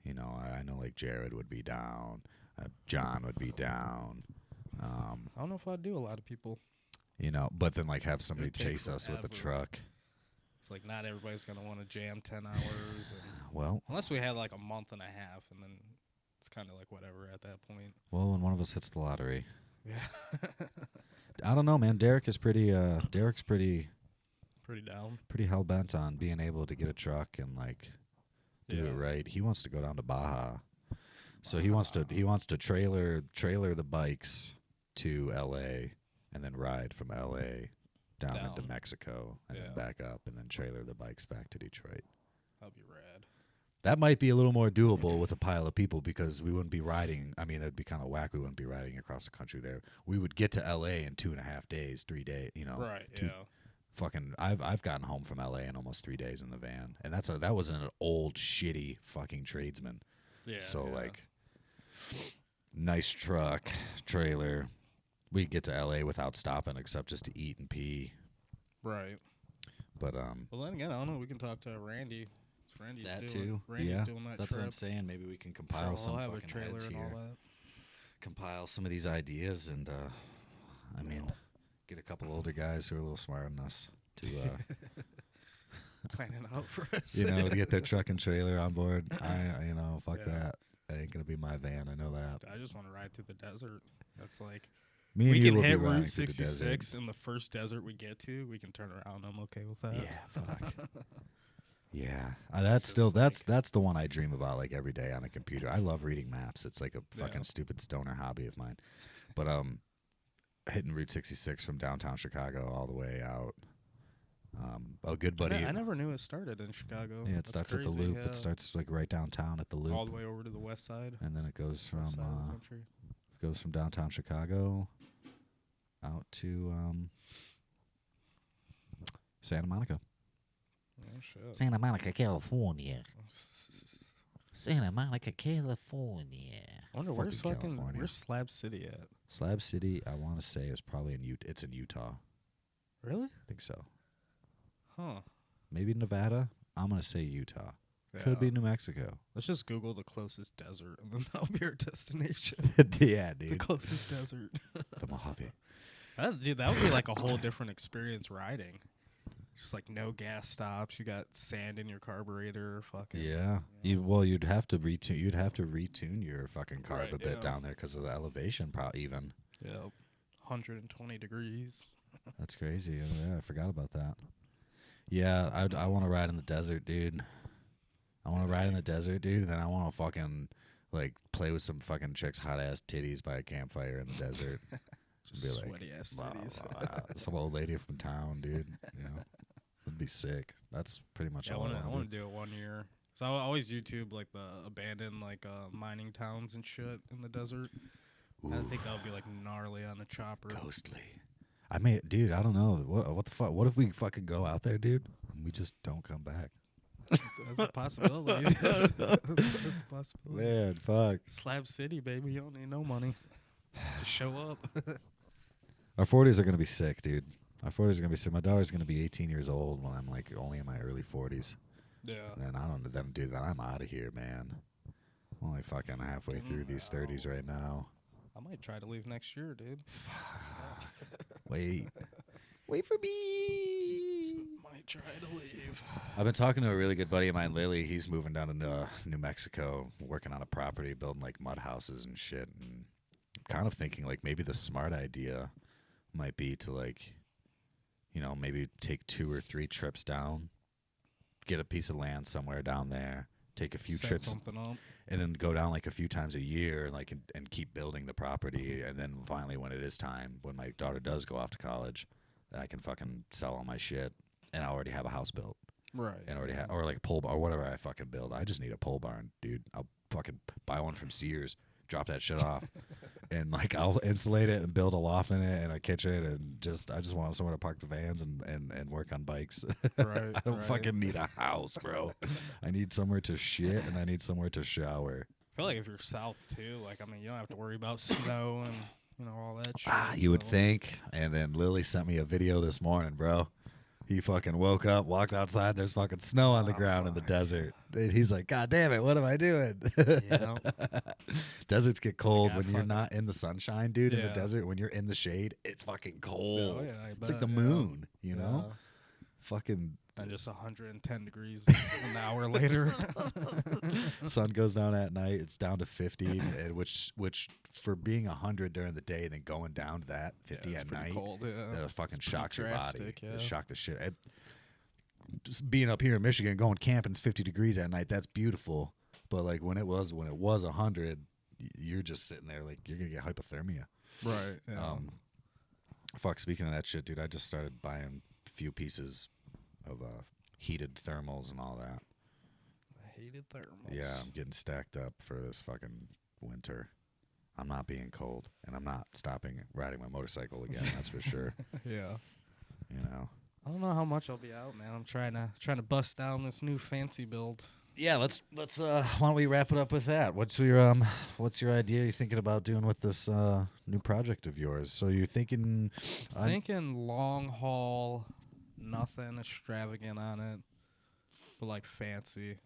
[SPEAKER 3] I know like Jared would be down, John would be down.
[SPEAKER 4] I don't know if I'd do a lot of people.
[SPEAKER 3] But then like have somebody
[SPEAKER 4] take
[SPEAKER 3] chase us with a
[SPEAKER 4] forever.
[SPEAKER 3] truck.
[SPEAKER 4] It's like not everybody's gonna want to jam 10 hours, and
[SPEAKER 3] Well,
[SPEAKER 4] unless we had like a month and a half, and then it's kind of like whatever at that point.
[SPEAKER 3] when one of us hits the lottery,
[SPEAKER 4] Yeah.
[SPEAKER 3] I don't know, man. Derek's pretty
[SPEAKER 4] Pretty down.
[SPEAKER 3] Pretty hell bent on being able to get a truck and like do it right. He wants to go down to Baja, so he wants to trailer the bikes to L.A. and then ride from L.A. down into Mexico and then back up and then trailer the bikes back to Detroit.
[SPEAKER 4] That'd be rad.
[SPEAKER 3] That might be a little more doable with a pile of people because we wouldn't be riding. I mean, that'd be kind of whack. We wouldn't be riding across the country there. We would get to L.A. in 2.5 days, 3 days. You know,
[SPEAKER 4] right?
[SPEAKER 3] Fucking, I've gotten home from L.A. in almost 3 days in the van, and that was an old shitty fucking tradesman.
[SPEAKER 4] Yeah.
[SPEAKER 3] So like, nice truck, trailer. We get to L.A. without stopping except just to eat and pee.
[SPEAKER 4] Right.
[SPEAKER 3] But
[SPEAKER 4] Well, then again, I don't know. We can talk to Randy. Randy's
[SPEAKER 3] that
[SPEAKER 4] doing,
[SPEAKER 3] too.
[SPEAKER 4] Randy's doing that
[SPEAKER 3] that's
[SPEAKER 4] trip.
[SPEAKER 3] what I'm saying. Maybe we can compile some
[SPEAKER 4] have a
[SPEAKER 3] fucking
[SPEAKER 4] trailer
[SPEAKER 3] heads
[SPEAKER 4] and
[SPEAKER 3] here.
[SPEAKER 4] all that.
[SPEAKER 3] Compile some of these ideas and I mean, get a couple older guys who are a little smarter than us to
[SPEAKER 4] plan it out for us.
[SPEAKER 3] to get their truck and trailer on board. Fuck that. That ain't gonna be my van. I know that.
[SPEAKER 4] I just want to ride through the desert. That's like
[SPEAKER 3] Me and
[SPEAKER 4] we
[SPEAKER 3] you
[SPEAKER 4] can
[SPEAKER 3] will be
[SPEAKER 4] hit
[SPEAKER 3] riding
[SPEAKER 4] Route
[SPEAKER 3] through the desert.
[SPEAKER 4] 66 in the first desert we get to. We can turn around. I'm okay with that.
[SPEAKER 3] Yeah, fuck. Yeah, that's the one I dream about like every day on a computer. I love reading maps. It's like a fucking stupid stoner hobby of mine. But hitting Route 66 from downtown Chicago all the way out. A good buddy.
[SPEAKER 4] I never knew it started in Chicago.
[SPEAKER 3] Yeah, it
[SPEAKER 4] That's
[SPEAKER 3] starts
[SPEAKER 4] crazy.
[SPEAKER 3] at the Loop.
[SPEAKER 4] Yeah.
[SPEAKER 3] It starts like right downtown at the Loop,
[SPEAKER 4] all the way over to the west side.
[SPEAKER 3] and then it goes from
[SPEAKER 4] West side of the country.
[SPEAKER 3] downtown Chicago out to Santa Monica.
[SPEAKER 4] Oh shit.
[SPEAKER 2] Santa Monica, California. Santa Monica, California.
[SPEAKER 4] I wonder where's
[SPEAKER 3] California.
[SPEAKER 4] where's Slab City at?
[SPEAKER 3] Slab City, I want to say, is probably in Utah. It's in Utah.
[SPEAKER 4] Really?
[SPEAKER 3] I think so.
[SPEAKER 4] Huh.
[SPEAKER 3] Maybe Nevada. I'm gonna say Utah. Could be New Mexico.
[SPEAKER 4] Let's just Google the closest desert, and then that'll be our destination.
[SPEAKER 3] Yeah, dude.
[SPEAKER 4] The closest desert.
[SPEAKER 3] The Mojave.
[SPEAKER 4] Dude, that would be like a whole different experience riding. Just like no gas stops. You got sand in your carburetor. Fucking.
[SPEAKER 3] Yeah. You'd have to retune. You'd have to retune your fucking carb a bit down there because of the elevation. Even.
[SPEAKER 4] Yeah. 120 degrees.
[SPEAKER 3] That's crazy. Yeah, I forgot about that. Yeah, I want to ride in the desert, dude. I want to ride in the desert, dude, and then I want to fucking like play with some fucking chicks' hot ass titties by a campfire in the desert.
[SPEAKER 4] Just
[SPEAKER 3] be like,
[SPEAKER 4] sweaty ass
[SPEAKER 3] wow,
[SPEAKER 4] titties.
[SPEAKER 3] some old lady from town, dude. You know, would be sick. That's pretty much all I
[SPEAKER 4] I
[SPEAKER 3] want
[SPEAKER 4] want to do it one year. So I always YouTube like the abandoned like mining towns and shit in the desert. I think that would be like gnarly on a chopper.
[SPEAKER 3] Ghostly. Dude, I don't know. What the fuck? What if we fucking go out there, dude, and we just don't come back?
[SPEAKER 4] That's a possibility. That's a possibility.
[SPEAKER 3] Man, fuck.
[SPEAKER 4] Slab City, baby. You don't need no money. Just show up.
[SPEAKER 3] Our 40s are going to be sick, dude. Our 40s are going to be sick. My daughter's going to be 18 years old when I'm like only in my early 40s.
[SPEAKER 4] Yeah.
[SPEAKER 3] And then dude, then I'm out of here, man. I'm only fucking halfway through these 30s right now.
[SPEAKER 4] I might try to leave next year, dude.
[SPEAKER 3] Wait for me.
[SPEAKER 4] Might try to leave.
[SPEAKER 3] I've been talking to a really good buddy of mine, Lily. He's moving down to New Mexico, working on a property, building like mud houses and shit. And kind of thinking like maybe the smart idea might be to like, maybe take 2 or 3 trips down, get a piece of land somewhere down there, take a few
[SPEAKER 4] Set
[SPEAKER 3] trips,
[SPEAKER 4] something up.
[SPEAKER 3] and then go down like a few times a year, like and keep building the property. And then finally, when it is time, when my daughter does go off to college, then I can fucking sell all my shit, and I already have a house built.
[SPEAKER 4] Right.
[SPEAKER 3] And already or like a pole barn or whatever I fucking build. I just need a pole barn, dude. I'll fucking buy one from Sears, drop that shit off, and like I'll insulate it and build a loft in it and a kitchen, and I just want somewhere to park the vans and work on bikes.
[SPEAKER 4] Right.
[SPEAKER 3] I don't fucking need a house, bro. I need somewhere to shit and I need somewhere to shower.
[SPEAKER 4] I feel like if you're south too, like you don't have to worry about snow and all that shit.
[SPEAKER 3] You would think. And then Lily sent me a video this morning, bro. He fucking woke up, walked outside. There's fucking snow on the ground in the desert. And he's like, God damn it, what am I doing?
[SPEAKER 4] Yeah.
[SPEAKER 3] Deserts get cold when you're not in the sunshine, dude. In the
[SPEAKER 4] Yeah.
[SPEAKER 3] desert, when you're in the shade, it's fucking cold.
[SPEAKER 4] Oh, yeah, I
[SPEAKER 3] It's like
[SPEAKER 4] bet,
[SPEAKER 3] the
[SPEAKER 4] yeah.
[SPEAKER 3] moon, you know?
[SPEAKER 4] Yeah.
[SPEAKER 3] Fucking
[SPEAKER 4] And just 110 degrees an hour later.
[SPEAKER 3] sun goes down at night. It's down to 50, and which for being 100 during the day and then going down to that 50
[SPEAKER 4] it's
[SPEAKER 3] at
[SPEAKER 4] pretty
[SPEAKER 3] night,
[SPEAKER 4] cold, yeah.
[SPEAKER 3] that fucking
[SPEAKER 4] It's
[SPEAKER 3] shocks
[SPEAKER 4] pretty
[SPEAKER 3] your body.
[SPEAKER 4] drastic, yeah.
[SPEAKER 3] It shocked the shit. just being up here in Michigan, going camping, it's 50 degrees at night. That's beautiful. But like when it was 100, you're just sitting there like you're gonna get hypothermia.
[SPEAKER 4] Right. Yeah.
[SPEAKER 3] Fuck. Speaking of that shit, dude, I just started buying a few pieces of heated thermals and all that.
[SPEAKER 4] Heated thermals.
[SPEAKER 3] Yeah, I'm getting stacked up for this fucking winter. I'm not being cold, and I'm not stopping riding my motorcycle again. That's for sure.
[SPEAKER 4] Yeah.
[SPEAKER 3] You know.
[SPEAKER 4] I don't know how much I'll be out, man. I'm trying to bust down this new fancy build.
[SPEAKER 3] Yeah, let's why don't we wrap it up with that? What's your idea you're thinking about doing with this new project of yours? So you're thinking
[SPEAKER 4] long haul, nothing extravagant on it, but like fancy.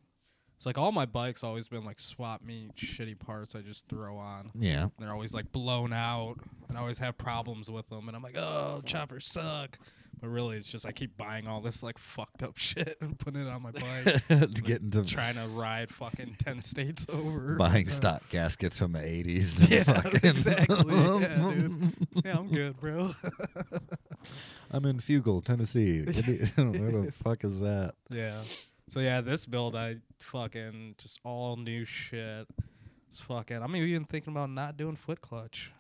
[SPEAKER 4] It's like all my bikes always been like swap meet shitty parts I just throw on.
[SPEAKER 3] Yeah.
[SPEAKER 4] They're always like blown out, and I always have problems with them, and I'm like, oh, choppers suck. But really, it's just I keep buying all this like fucked up shit and putting it on my bike.
[SPEAKER 3] to get into
[SPEAKER 4] trying to ride fucking 10 states over.
[SPEAKER 3] Buying stock gaskets from the 80s.
[SPEAKER 4] Yeah, exactly. Yeah, dude. Yeah, I'm good, bro.
[SPEAKER 3] I'm in Fugal, Tennessee. Where the fuck is that?
[SPEAKER 4] Yeah. So yeah, this build I fucking just all new shit. It's fucking. I'm even thinking about not doing foot clutch.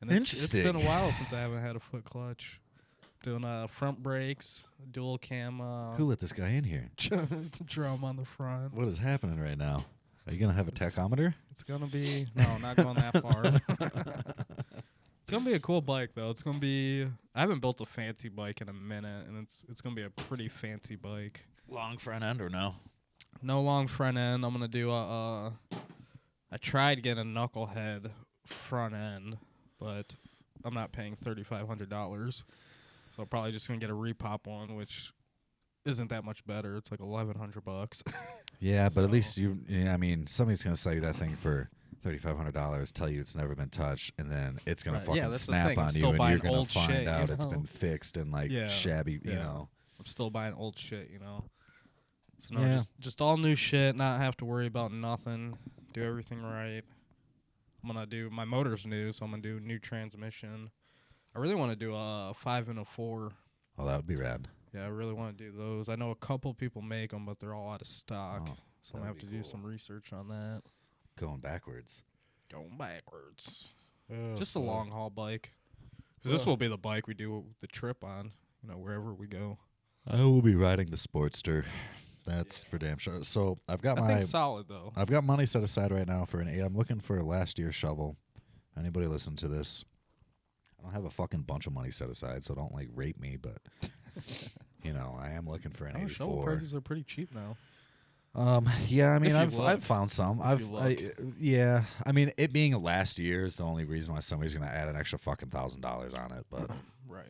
[SPEAKER 4] And it's been a while since I haven't had a foot clutch. Doing front brakes, dual cam.
[SPEAKER 3] Who let this guy in here?
[SPEAKER 4] Drum on the front.
[SPEAKER 3] What is happening right now? Are you gonna have a tachometer?
[SPEAKER 4] It's gonna be not going that far. It's gonna be a cool bike though. It's gonna be. I haven't built a fancy bike in a minute, and it's gonna be a pretty fancy bike.
[SPEAKER 3] Long front end or no?
[SPEAKER 4] No long front end. I'm gonna do I tried getting a knucklehead front end, but I'm not paying $3,500. So I'm probably just gonna get a repop one, which isn't that much better. It's like $1,100.
[SPEAKER 3] Yeah, but at least I mean, somebody's gonna sell you that thing for $3,500, tell you it's never been touched, and then it's gonna fucking snap on you, and you're gonna find out it's been fixed and like shabby. You know,
[SPEAKER 4] I'm still buying old shit. You know. So no, just all new shit. Not have to worry about nothing. Do everything right. I'm gonna do my motor's new, so I'm gonna do new transmission. I really want to do a 5 and a 4.
[SPEAKER 3] Oh, that would be rad.
[SPEAKER 4] Yeah, I really want to do those. I know a couple people make them, but they're all out of stock.
[SPEAKER 3] Oh,
[SPEAKER 4] so I'm gonna have to do some research on that.
[SPEAKER 3] Going backwards.
[SPEAKER 4] Oh, just a long haul bike. Because this will be the bike we do the trip on. You know, wherever we go.
[SPEAKER 3] I will be riding the Sportster. That's for damn sure. So I've got
[SPEAKER 4] I think solid though.
[SPEAKER 3] I've got money set aside right now for an 8. I'm looking for a last year shovel. Anybody listen to this? I don't have a fucking bunch of money set aside, so don't like rape me. But you know, I am looking for an 84.
[SPEAKER 4] Shovel prices are pretty cheap now.
[SPEAKER 3] Yeah, I mean, I've found some. Yeah, I mean, it being a last year is the only reason why somebody's gonna add an extra fucking $1,000 on it. But
[SPEAKER 4] right.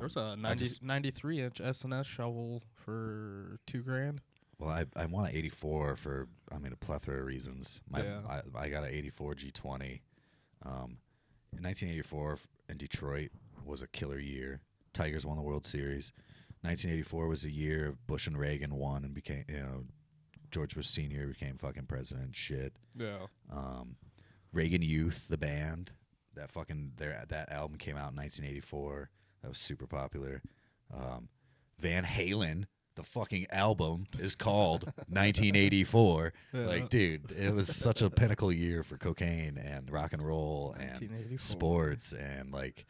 [SPEAKER 4] There's a 93-inch S&S shovel for $2,000.
[SPEAKER 3] Well, I want an 84 for a plethora of reasons. I got an 84 G20. In 1984 in Detroit was a killer year. Tigers won the World Series. 1984 was the year Bush and Reagan won and became, George Bush Sr. became fucking president and shit.
[SPEAKER 4] Yeah.
[SPEAKER 3] Reagan Youth, the band, that album came out in 1984. That was super popular. Van Halen, the fucking album is called 1984. Yeah. Like, dude, it was such a pinnacle year for cocaine and rock and roll and sports and like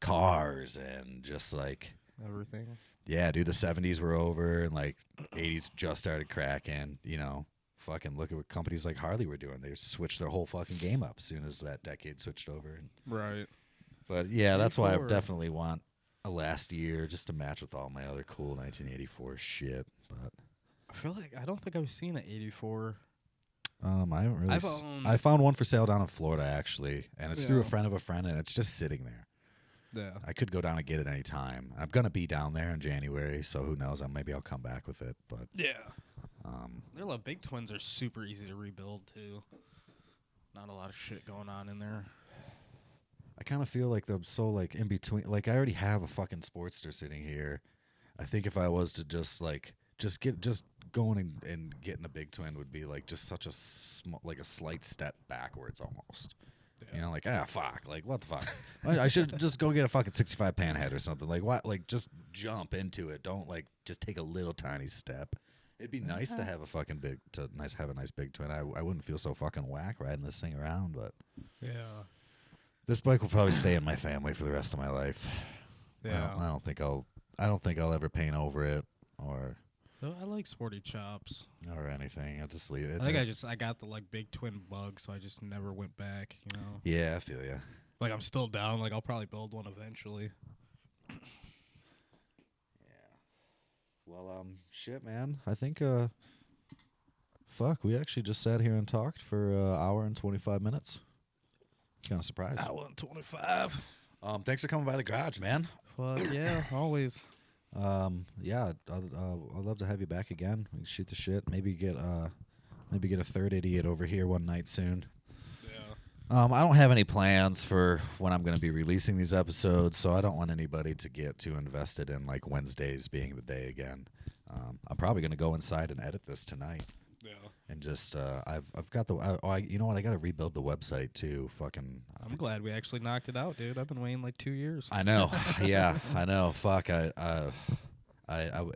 [SPEAKER 3] cars and just like
[SPEAKER 4] everything.
[SPEAKER 3] Yeah, dude, the 70s were over and like 80s just started cracking. You know, fucking look at what companies like Harley were doing. They switched their whole fucking game up as soon as that decade switched over.
[SPEAKER 4] Right.
[SPEAKER 3] But yeah, that's why I definitely want a last year just to match with all my other cool 1984 shit. But
[SPEAKER 4] I feel like I don't think I've seen an 84.
[SPEAKER 3] I haven't really. I found one for sale down in Florida actually, and it's through a friend of a friend, and it's just sitting there.
[SPEAKER 4] Yeah.
[SPEAKER 3] I could go down and get it any time. I'm gonna be down there in January, so who knows? Maybe I'll come back with it. But
[SPEAKER 4] yeah, the big twins are super easy to rebuild too. Not a lot of shit going on in there.
[SPEAKER 3] I kind of feel like they're so like in between. Like I already have a fucking Sportster sitting here. I think if I was to just going and getting a big twin would be like just such a slight step backwards almost. You know, like, fuck. Like, what the fuck? I should just go get a fucking 65 pan head or something. Like, what? Like, just jump into it. Don't, like, just take a little tiny step. It'd be nice to have a fucking have a nice big twin. I wouldn't feel so fucking whack riding this thing around, but
[SPEAKER 4] Yeah.
[SPEAKER 3] this bike will probably stay in my family for the rest of my life.
[SPEAKER 4] Yeah.
[SPEAKER 3] I don't think I'll ever paint over it or
[SPEAKER 4] I like sporty chops.
[SPEAKER 3] anything. I'll just leave it.
[SPEAKER 4] I think I got the like big twin bug, so I just never went back. You know.
[SPEAKER 3] Yeah, I feel you.
[SPEAKER 4] Like I'm still down. Like I'll probably build one eventually.
[SPEAKER 3] Well, shit, man. I think, fuck, we actually just sat here and talked for an hour and 25 minutes. Kind of surprised.
[SPEAKER 4] Hour and 25.
[SPEAKER 3] Thanks for coming by the garage, man.
[SPEAKER 4] Fuck yeah, always.
[SPEAKER 3] Yeah, I'd love to have you back again. We can shoot the shit. Maybe get a third idiot over here one night soon.
[SPEAKER 4] Yeah.
[SPEAKER 3] I don't have any plans for when I'm going to be releasing these episodes, so I don't want anybody to get too invested in like Wednesdays being the day again. I'm probably going to go inside and edit this tonight.
[SPEAKER 4] Yeah.
[SPEAKER 3] And just I've got you know what, I got to rebuild the website too. Fucking
[SPEAKER 4] I'm glad we actually knocked it out, dude. I've been waiting like 2 years.
[SPEAKER 3] I know. Yeah, I know. Fuck. It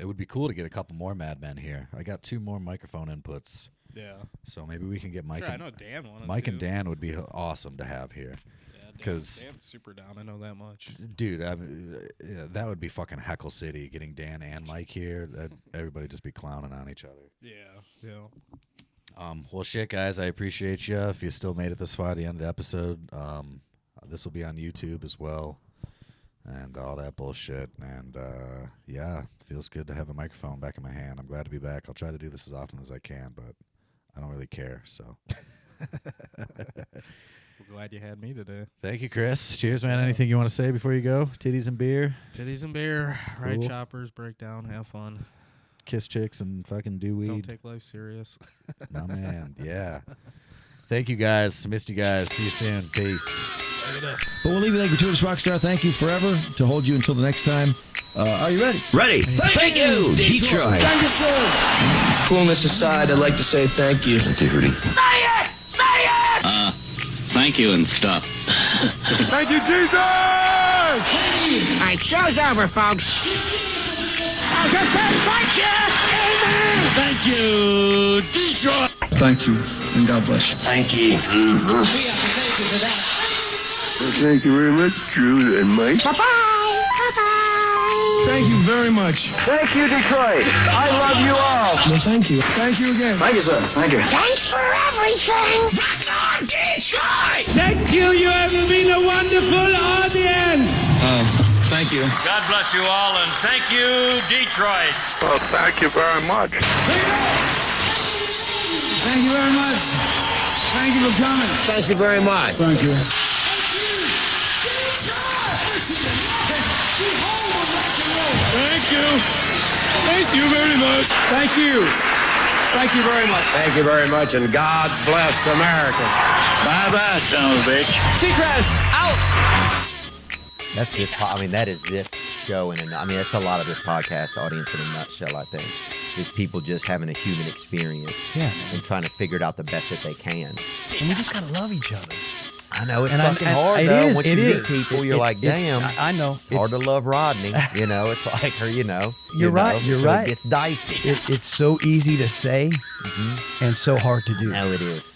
[SPEAKER 3] would be cool to get a couple more madmen here. I got 2 more microphone inputs.
[SPEAKER 4] Yeah.
[SPEAKER 3] So maybe we can get Mike.
[SPEAKER 4] Sure, I know Dan wanted
[SPEAKER 3] Mike
[SPEAKER 4] to.
[SPEAKER 3] and Dan would be awesome to have here.
[SPEAKER 4] Yeah,
[SPEAKER 3] 'Cause-
[SPEAKER 4] Dan's super down. I know that much.
[SPEAKER 3] Dude, yeah, that would be fucking Heckle City. Getting Dan and Mike here, everybody just be clowning on each other.
[SPEAKER 4] Yeah. Yeah.
[SPEAKER 3] Well, shit, guys, I appreciate you. If you still made it this far, the end of the episode, this will be on YouTube as well, and all that bullshit. And yeah, feels good to have a microphone back in my hand. I'm glad to be back. I'll try to do this as often as I can, but I don't really care. So,
[SPEAKER 4] We're glad you had me today.
[SPEAKER 3] thank you, Chris. Cheers, man. Anything you want to say before you go? Titties and beer,
[SPEAKER 4] Titties and beer, ride
[SPEAKER 3] Cool.
[SPEAKER 4] choppers, break down, have fun.
[SPEAKER 3] kiss chicks, and fucking do weed.
[SPEAKER 4] Don't take life serious.
[SPEAKER 3] My man, yeah. Thank you, guys. Missed you guys. See you soon. Peace.
[SPEAKER 5] But we'll leave you like gratuitous rock star. Thank you forever to hold you until the next time. Are you ready?
[SPEAKER 6] Ready. Thank you, Detroit.
[SPEAKER 5] Thank you, sir.
[SPEAKER 6] Coolness aside, I'd like to say thank you. Thank you, Rudy.
[SPEAKER 7] Thank you and stuff.
[SPEAKER 5] Thank you, Jesus!
[SPEAKER 6] All right, show's over, folks. I just said thank you. Amen.
[SPEAKER 7] Thank you, Detroit.
[SPEAKER 5] Thank you, and God bless you.
[SPEAKER 7] Thank you.
[SPEAKER 8] Thank you very much, Drew and Mike.
[SPEAKER 6] Bye-bye. Bye-bye.
[SPEAKER 5] Thank you very much.
[SPEAKER 8] Thank you, Detroit. I love you all.
[SPEAKER 5] Well, thank you. Thank you again.
[SPEAKER 6] Thank you, sir. Thank you. Thanks for everything. Rock on, Detroit.
[SPEAKER 5] Thank you. You have been a wonderful audience. Thank you.
[SPEAKER 7] God bless you all and thank you, Detroit.
[SPEAKER 8] Well, thank you very much.
[SPEAKER 5] Thank you very much. Thank you for coming.
[SPEAKER 6] Thank you very much.
[SPEAKER 5] Thank you.
[SPEAKER 8] Thank you. Thank you very much.
[SPEAKER 5] Thank you. Thank you very much.
[SPEAKER 6] Thank you very much, and God bless America.
[SPEAKER 7] Bye-bye, son of a bitch.
[SPEAKER 5] Seacrest, out.
[SPEAKER 9] That's this. That is this show, and that's a lot of this podcast audience in a nutshell. I think is people just having a human experience, and trying to figure it out the best that they can.
[SPEAKER 5] And we just gotta love each other.
[SPEAKER 9] I know it's
[SPEAKER 5] And
[SPEAKER 9] fucking hard though. Once you meet people, you're like, damn.
[SPEAKER 5] I know.
[SPEAKER 9] It's hard to love Rodney. It's like her.
[SPEAKER 5] You're right. You're
[SPEAKER 9] so
[SPEAKER 5] right.
[SPEAKER 9] It gets dicey.
[SPEAKER 5] It's so easy to say and so hard to do.
[SPEAKER 9] No, it is.